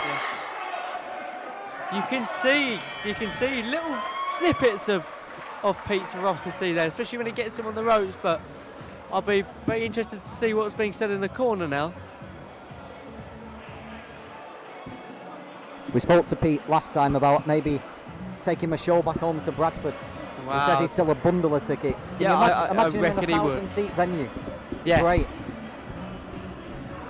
You can see little snippets of Pete's ferocity there, especially when he gets him on the ropes. But I'll be very interested to see what's being said in the corner now. We spoke to Pete last time about maybe taking my show back home to Bradford. Wow. He said he'd sell a bundle of tickets. Can Yeah, you imagine I him in reckon a he would. 1,000-seat venue? Yeah. Great.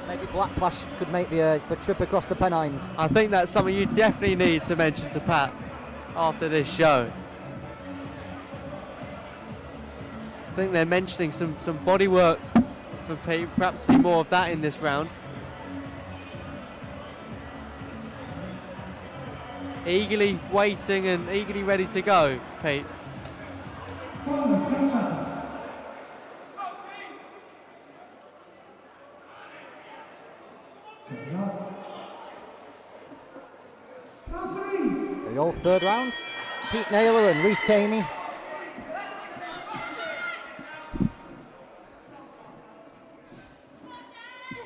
Maybe Black Flash could make the trip across the Pennines. I think that's something you definitely need to mention to Pat after this show. I think they're mentioning some body work for Pete. Perhaps see more of that in this round. Eagerly waiting and eagerly ready to go, Pete. There we go, third round. Pete Naylor and RHYS Kaney.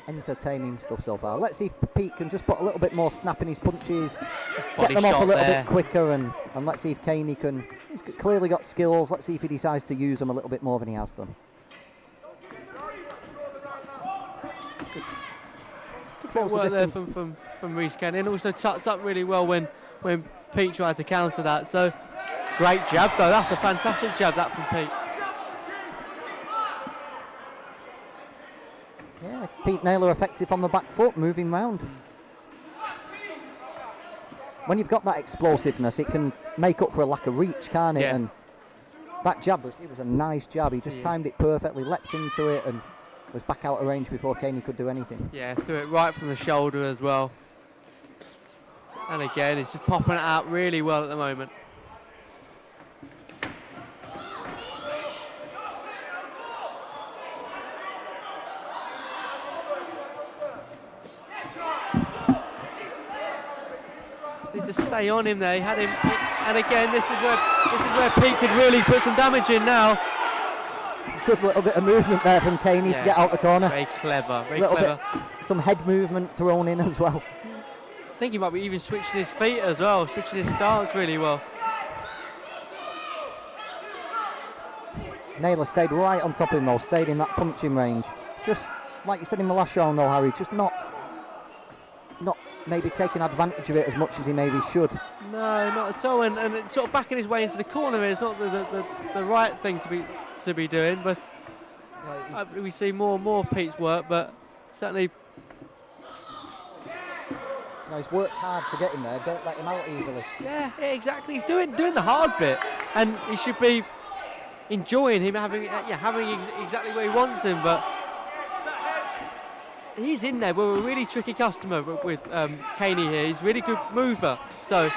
Entertaining stuff so far. Let's see if Pete can just put a little bit more snap in his punches, Body get them off a shot little there. bit quicker, and let's see if Kaney can. He's clearly got skills. Let's see if he decides to use them a little bit more than he has done. Good work there from RHYS Kaney, and also tucked up really well when Pete tried to counter that. So great jab though. That's a fantastic jab that from Pete. Yeah, Pete Naylor effective on the back foot, moving round. When you've got that explosiveness, it can make up for a lack of reach, can't it? Yeah. And that jab it was a nice jab. He just timed it perfectly, leapt into it, and was back out of range before Kaney could do anything. Yeah, threw it right from the shoulder as well. And again, he's just popping it out really well at the moment. Just need to stay on him there. He had him, and again, this is where Pete could really put some damage in now. Good little bit of movement there from Kaney to get out the corner. Very clever, very little clever. Bit, some head movement thrown in as well. I think he might be even switching his feet as well, switching his stance really well. Naylor stayed right on top of him though, stayed in that punching range. Just like you said in the last round though, Harry, just not maybe taking advantage of it as much as he maybe should. No, not at all, and sort of backing his way into the corner is not the right thing to be doing, but we see more and more of Pete's work, but certainly... No, he's worked hard to get him there, don't let him out easily. Yeah, exactly, he's doing the hard bit, and he should be enjoying him having exactly where he wants him, but he's in there. We're a really tricky customer with Kaney here. He's a really good mover, so...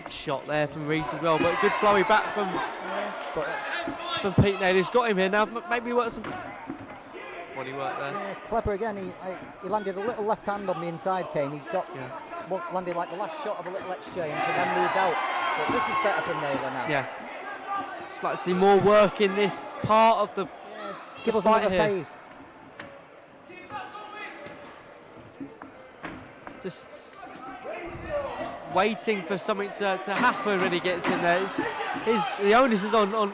Shot there from RHYS as well, but a good flowy back from Pete Naylor. He's got him here now. Maybe work some body work there. Yeah, it's clever again. He landed a little left hand on the inside, Kane. He got landed like the last shot of a little exchange and then moved out. But this is better from Naylor now. Yeah. Just like to see more work in this part of the give us fight another here. phase. Just waiting for something to happen when he gets in there. The onus is on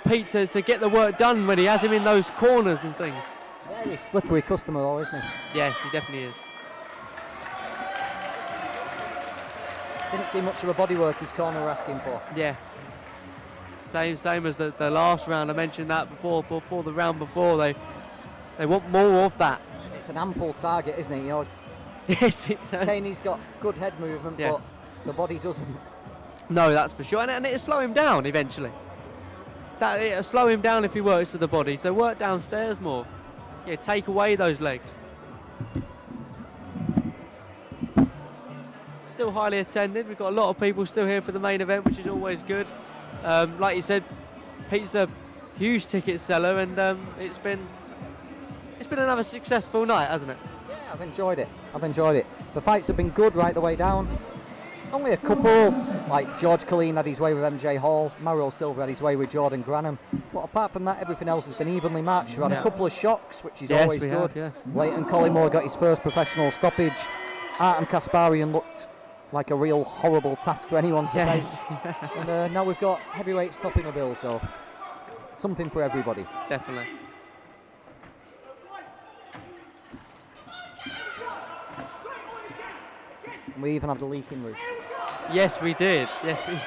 Pete to get the work done when he has him in those corners and things. Very slippery customer though, isn't he? Yes, he definitely is. Didn't see much of a body work his corner were asking for. Yeah. Same as the last round. I mentioned that before the round before. They want more of that. It's an ample target, isn't it? You know, yes, it's. Kaney's got good head movement, yes. but the body doesn't. No, that's for sure, and it'll slow him down eventually. It'll slow him down if he works to the body. So work downstairs more. Yeah, take away those legs. Still highly attended. We've got a lot of people still here for the main event, which is always good. Like you said, Pete's a huge ticket seller, and it's been another successful night, hasn't it? Yeah, I've enjoyed it. The fights have been good right the way down. only a couple, like George KILLEEN had his way with MJ Hall, Mauro Silva had his way with Jordan GRANNUM. But apart from that, everything else has been evenly matched. We've had a couple of shocks, which is always good. Leighton Collymore got his first professional stoppage. Artem Kasparian looked like a real horrible task for anyone to face. And now we've got heavyweights topping the bill, so something for everybody. Definitely. And we even have the leaking roof. Yes, we did. Yes, we.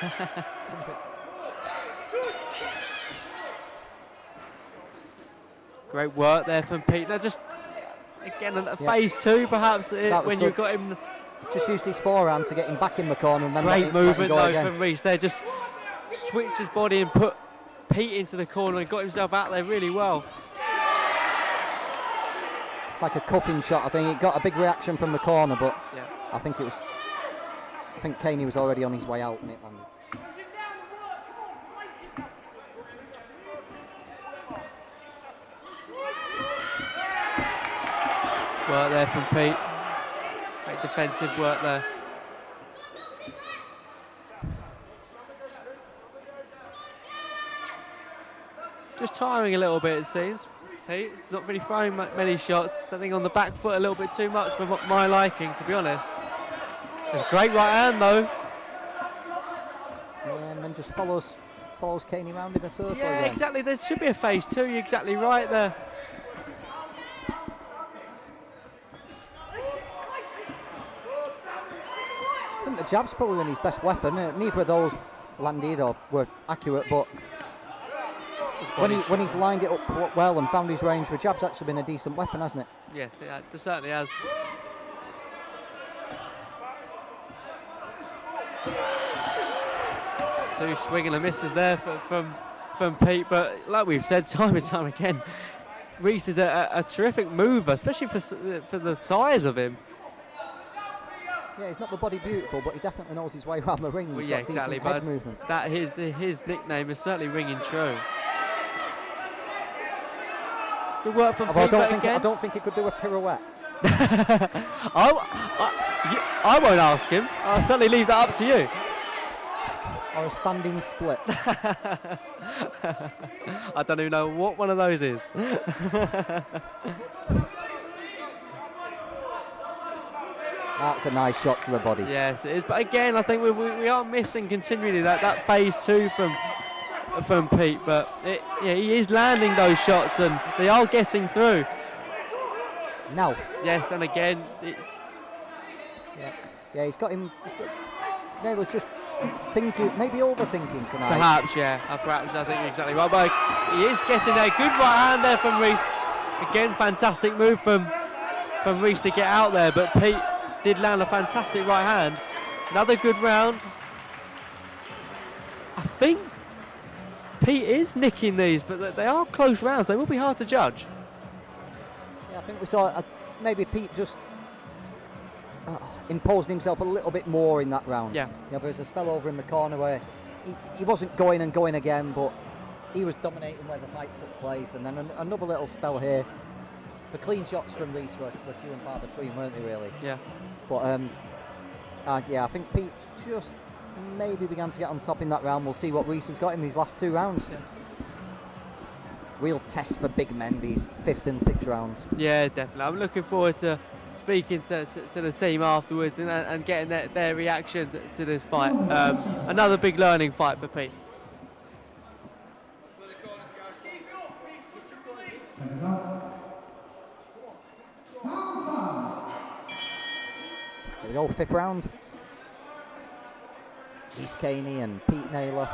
Great work there from Pete. Now, just again a phase two, perhaps when you got him. Just used his forehand to get him back in the corner and then great movement though again. from RHYS there. Just switched his body and put Pete into the corner and got himself out there really well. It's like a cupping shot. I think it got a big reaction from the corner, but I think Kaney was already on his way out and it landed. Work there from Pete. Great defensive work there. Just tiring a little bit, it seems. Pete, he's not really throwing many shots, standing on the back foot a little bit too much for my liking, to be honest. There's a great right hand though. Yeah, and then just follows Kaney round in a circle. Yeah, again. exactly. There should be a phase two. You're exactly right there. I think the jab's probably been his best weapon. Neither of those landed or were accurate, but when he's lined it up well and found his range, the jab's actually been a decent weapon, hasn't it? Yes, it certainly has. Two swing and a misses there from Pete, but like we've said time and time again, RHYS is a terrific mover, especially for the size of him. Yeah, he's not the body beautiful, but he definitely knows his way around the ring. He's got exactly. decent head movement. That his nickname is certainly ringing true. Good work from Pete. I don't think he could do a pirouette. I won't ask him. I'll certainly leave that up to you. Or a standing split. I don't even know what one of those is. That's a nice shot to the body. Yes, it is. But again, I think we are missing continually that phase two from Pete. But he is landing those shots and they are getting through. Now. Yes, and again. Yeah, he's got him. Naylor's just thinking, maybe overthinking tonight. Perhaps, yeah. Perhaps, I think you're exactly right. But he is getting there. Good right hand there from RHYS. Again, fantastic move from RHYS to get out there. But Pete did land a fantastic right hand. Another good round. I think Pete is nicking these, but they are close rounds. They will be hard to judge. Yeah, I think we saw maybe Pete just imposed himself a little bit more in that round. Yeah. There was a spell over in the corner where he wasn't going and going again, but he was dominating where the fight took place. And then another little spell here. The clean shots from RHYS were few and far between, weren't they, really? Yeah. But yeah, I think Pete just maybe began to get on top in that round. We'll see what RHYS has got in these last two rounds. Yeah. Real test for big men, these 5th and 6th rounds. Yeah, definitely. I'm looking forward to speaking to the team afterwards and getting their reaction to this fight. Another big learning fight for Pete. Here we go, 5th round. East Kaney and Pete Naylor.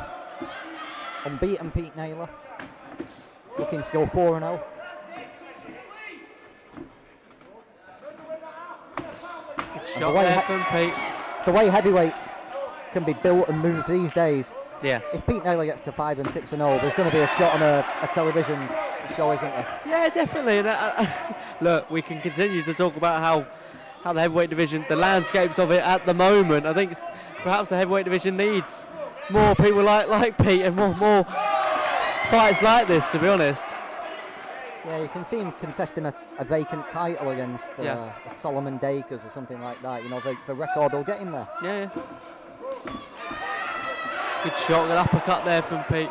Unbeaten Pete Naylor. Looking to go 4-0. Shot there from Pete. The way heavyweights can be built and moved these days. Yes. If Pete Naylor gets to 5 and 6 and 0, there's going to be a shot on a television show, isn't there? Yeah, definitely. And, look, we can continue to talk about how the heavyweight division, the landscapes of it at the moment. I think perhaps the heavyweight division needs more people like Pete and more fights like this, to be honest. Yeah, you can see him contesting a vacant title against Solomon Dakers or something like that. You know, the record will get him there. Yeah. Good shot, an uppercut there from Pete.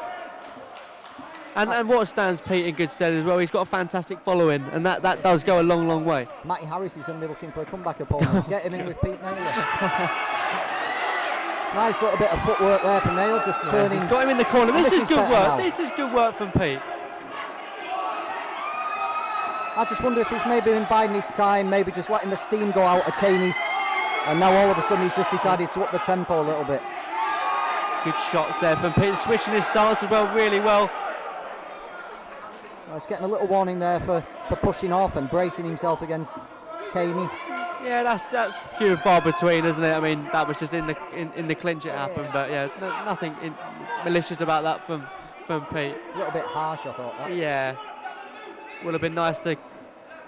And what stands Pete in good stead as well, he's got a fantastic following, and that does go a long, long way. Matty Harris is going to be looking for a comeback opponent. Get him in with Pete Naylor. Nice little bit of footwork there from Naylor, just turning. He's got him in the corner. This is good work. Now. This is good work from Pete. I just wonder if he's maybe been biding his time, maybe just letting the steam go out of Kaney's, and now all of a sudden he's just decided to up the tempo a little bit. Good shots there from Pete, switching his stance as well, really well. He's getting a little warning there for pushing off and bracing himself against Kaney. Yeah, that's few and far between, isn't it? I mean, that was just in the clinch it happened, but yeah, nothing malicious about that from Pete. A little bit harsh, I thought that. Yeah, would have been nice to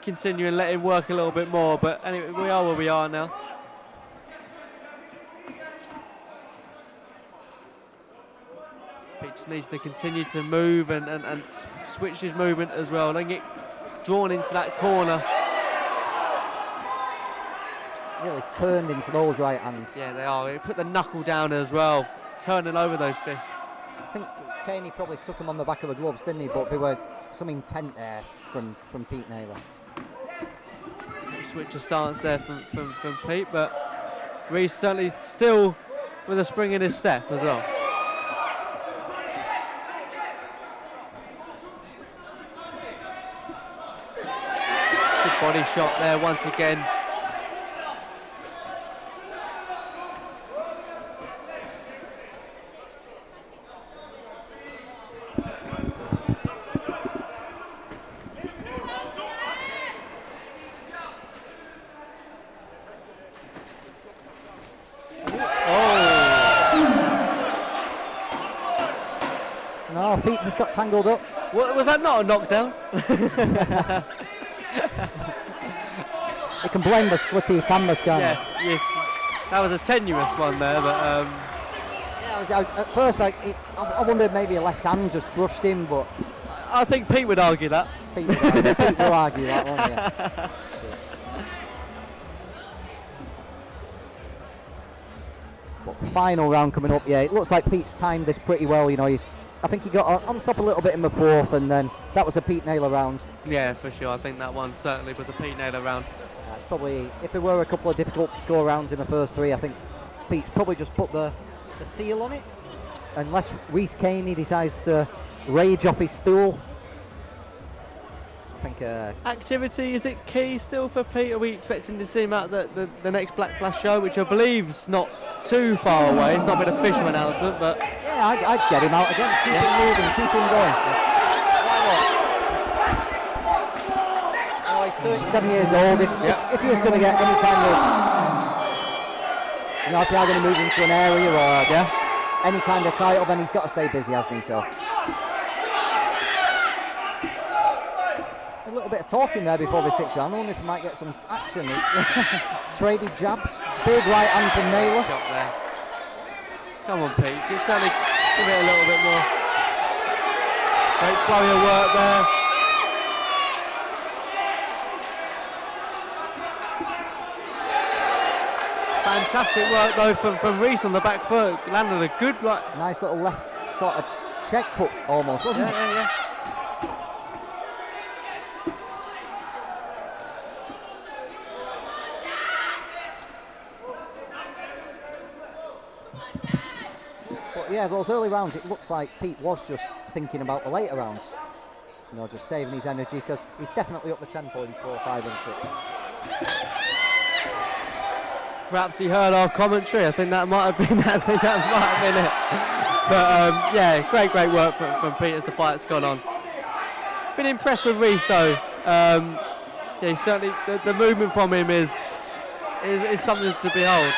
continue and let him work a little bit more, but anyway, we are where we are now. Pete just needs to continue to move and switch his movement as well. Don't get drawn into that corner. Really turned into those right hands. Yeah, they are. He put the knuckle down as well, turning over those fists. I think Kaney probably took him on the back of the gloves, didn't he? But there were some intent there from Pete Naylor. Switch of stance there from Pete, but RHYS certainly still with a spring in his step as well. Good body shot there once again. No, feet just got tangled up. What, was that not a knockdown? You can blame the slippy canvas, can't you? Yeah, that was a tenuous one there, but yeah, at first I wondered maybe a left hand just brushed him, but I think Pete would argue that. Pete will argue that, won't he? But final round coming up, yeah, it looks like Pete's timed this pretty well, you know. I think he got on top a little bit in the fourth, and then that was a Pete Naylor round. Yeah, for sure. I think that one certainly was a Pete Naylor round. It's probably, if there were a couple of difficult to score rounds in the first three, I think Pete's probably just put the seal on it. Unless RHYS Kaney decides to rage off his stool. I think activity, is it key still for Pete? Are we expecting to see him at the next Black Flash show, which I believe is not too far away? It's not been an official announcement, but yeah, I'd get him out again. Keep him moving, keep him going. Oh, he's 37 years old. If he was going to get any kind of, you know, if they are going to move into an area or any kind of title, then he's got to stay busy, hasn't he? So a little bit of talking there before the sixth round. I wonder if we might get some action. Traded jabs. Big right hand from Naylor. Got there. Come on, Pete. Just certainly give it a little bit more. Great flurry of work there. Fantastic work though from RHYS on the back foot. Landed a good nice little left sort of check hook almost, wasn't it? Yeah. Yeah, those early rounds, it looks like Pete was just thinking about the later rounds. You know, just saving his energy, because he's definitely up the tempo in 4, 5 and 6. Perhaps he heard our commentary. I think that might have been it. But yeah, great work from Pete as the fight's gone on. Been impressed with RHYS though. Yeah, he's certainly the movement from him is something to behold.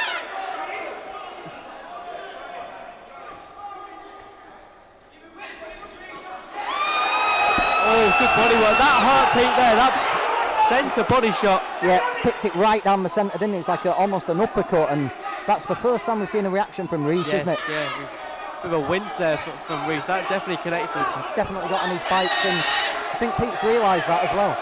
Oh, good body work. That hurt Pete there. That centre body shot. Yeah, picked it right down the centre, didn't it? It was like almost an uppercut, and that's the first time we've seen a reaction from RHYS, isn't it? Yeah, bit of a wince there from RHYS. That definitely connected. Definitely got on his bike since. I think Pete's realised that as well.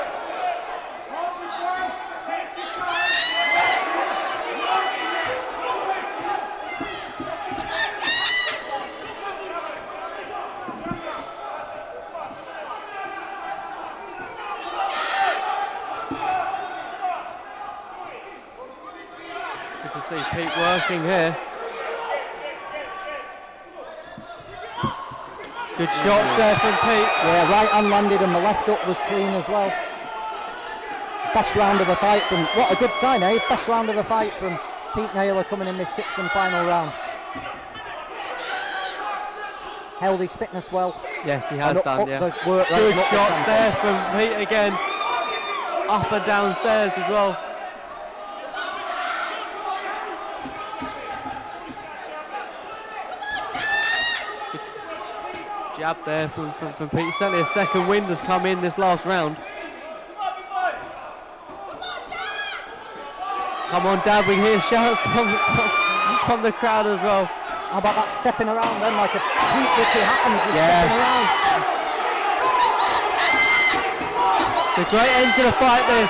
looking here. Good shot there from Pete. Yeah, right hand landed and the left up was clean as well. Best round of the fight from, what a good sign, eh? Best round of the fight from Pete Naylor coming in this sixth and final round. Held his fitness well. Yes, he has And done, yeah. Work rate, Good up the shots tempo. there from Pete again. Up and downstairs as well. Good jab there from Pete. Certainly a second wind has come in this last round. Come on, Dad, we hear shouts from the crowd as well. How about that stepping around then, like a Pete Ricky happened, just stepping around. It's a great end to the fight, this.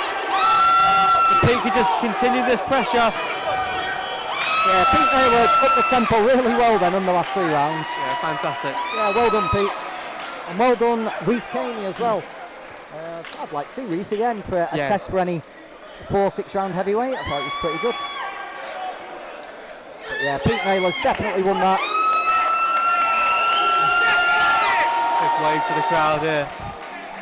If Pete could just continue this pressure. Yeah, Pete Naylor up the tempo really well then in the last 3 rounds. Yeah, fantastic. Yeah, well done, Pete. And well done, RHYS Kaney as well. I'd like to see RHYS again for a test for any 4-6 round heavyweight. I thought it was pretty good. But yeah, Pete Naylor's definitely won that. Good wave to the crowd here.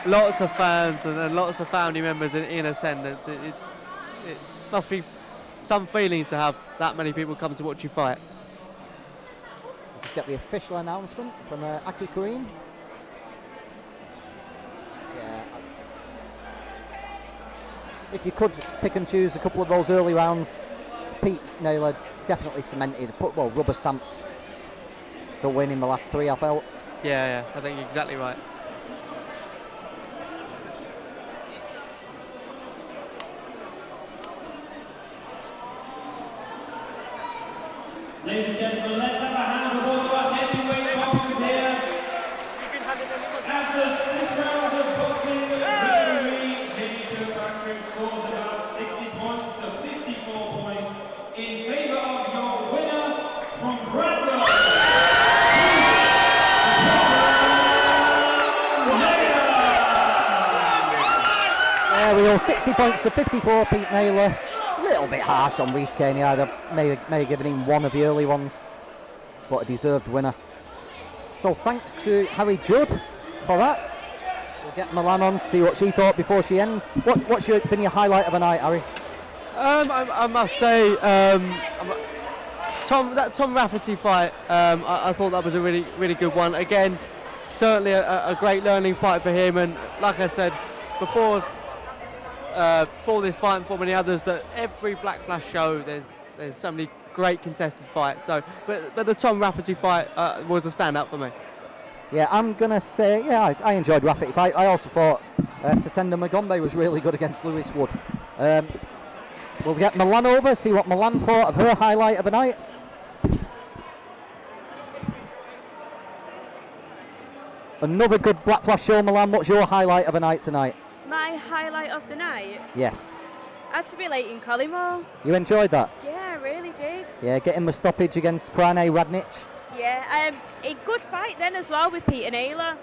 Lots of fans and lots of family members in attendance. It must be some feeling to have that many people come to watch you fight. Just get the official announcement from Aki Kareem. Yeah. If you could pick and choose a couple of those early rounds, Pete Naylor definitely cemented, rubber stamped the win in the last 3, I felt. Yeah, I think you're exactly right. Ladies and gentlemen, let's have a hand for both of our heavyweight boxers here. After 6 rounds of boxing, referee Jamie Kirkpatrick scores about 60 points to 54 points in favour of your winner from Bradford. There we go, 60 points to 54, Pete Naylor. A little bit harsh on RHYS Kaney. I'd have may have given him one of the early ones, but a deserved winner. So thanks to Harry Judd for that. We'll get Milan on to see what she thought before she ends. What's been your highlight of the night, Harry? I must say, Tom Rafferty fight, I thought that was a really good one. Again, certainly a great learning fight for him, and like I said before, for this fight and for many others, that every Black Flash show there's so many great contested fights. So, but the Tom Rafferty fight was a standout for me. Yeah, I'm gonna say, yeah, I enjoyed Rafferty fight. I also thought Tatenda Mangombe was really good against Lewis Wood. We'll get Milan over, see what Milan thought of her highlight of the night. Another good Black Flash show, Milan. What's your highlight of the night tonight? My highlight of the night Yes. had to be LEYTON Collymore. You enjoyed that? Yeah, I really did. Yeah, getting the stoppage against FRANE RADNIC. Yeah, a good fight then as well with Pete Naylor.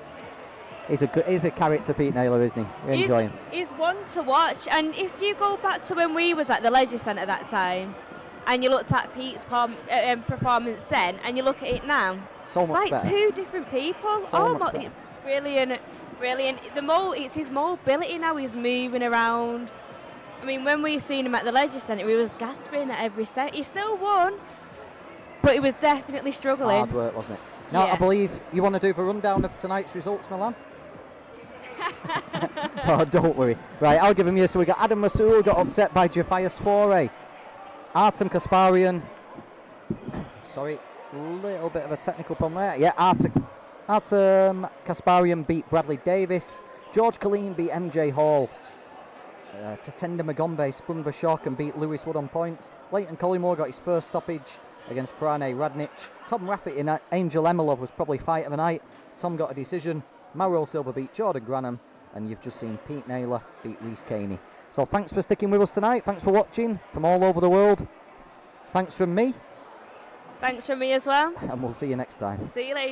He's a character, Pete Naylor, isn't he? We enjoy him. He's one to watch, and if you go back to when we was at the Leisure Centre that time, and you looked at Pete's performance then, and you look at it now, So it's much like better. 2 different people. So much better. Brilliant. It's his mobility now. He's moving around. I mean, when we seen him at the Leisure Centre, he was gasping at every set. He still won, but he was definitely struggling. Hard work, wasn't it? Now, Yeah. I believe you want to do the rundown of tonight's results, Milan? Oh, don't worry. Right, I'll give him you. So we got Adam RASOOL got upset by Jaf Foray. ARTJOM Kasparian. Sorry, little bit of a technical problem there. Yeah, ARTJOM Kasparian beat Bradley Davis. George KILLEEN beat MJ Hall. Tatenda Mangombe sprung the shock and beat Lewis Wood on points. Leighton Collymore got his first stoppage against FRANE RADNIC. Tom Rafferty and Angel EMILOV was probably fight of the night. Tom got a decision. MAURO Silva beat GRANNUM, and you've just seen Pete Naylor beat RHYS Kaney. So thanks for sticking with us tonight. Thanks for watching from all over the world. Thanks from me. Thanks from me as well. And we'll see you next time. See you later.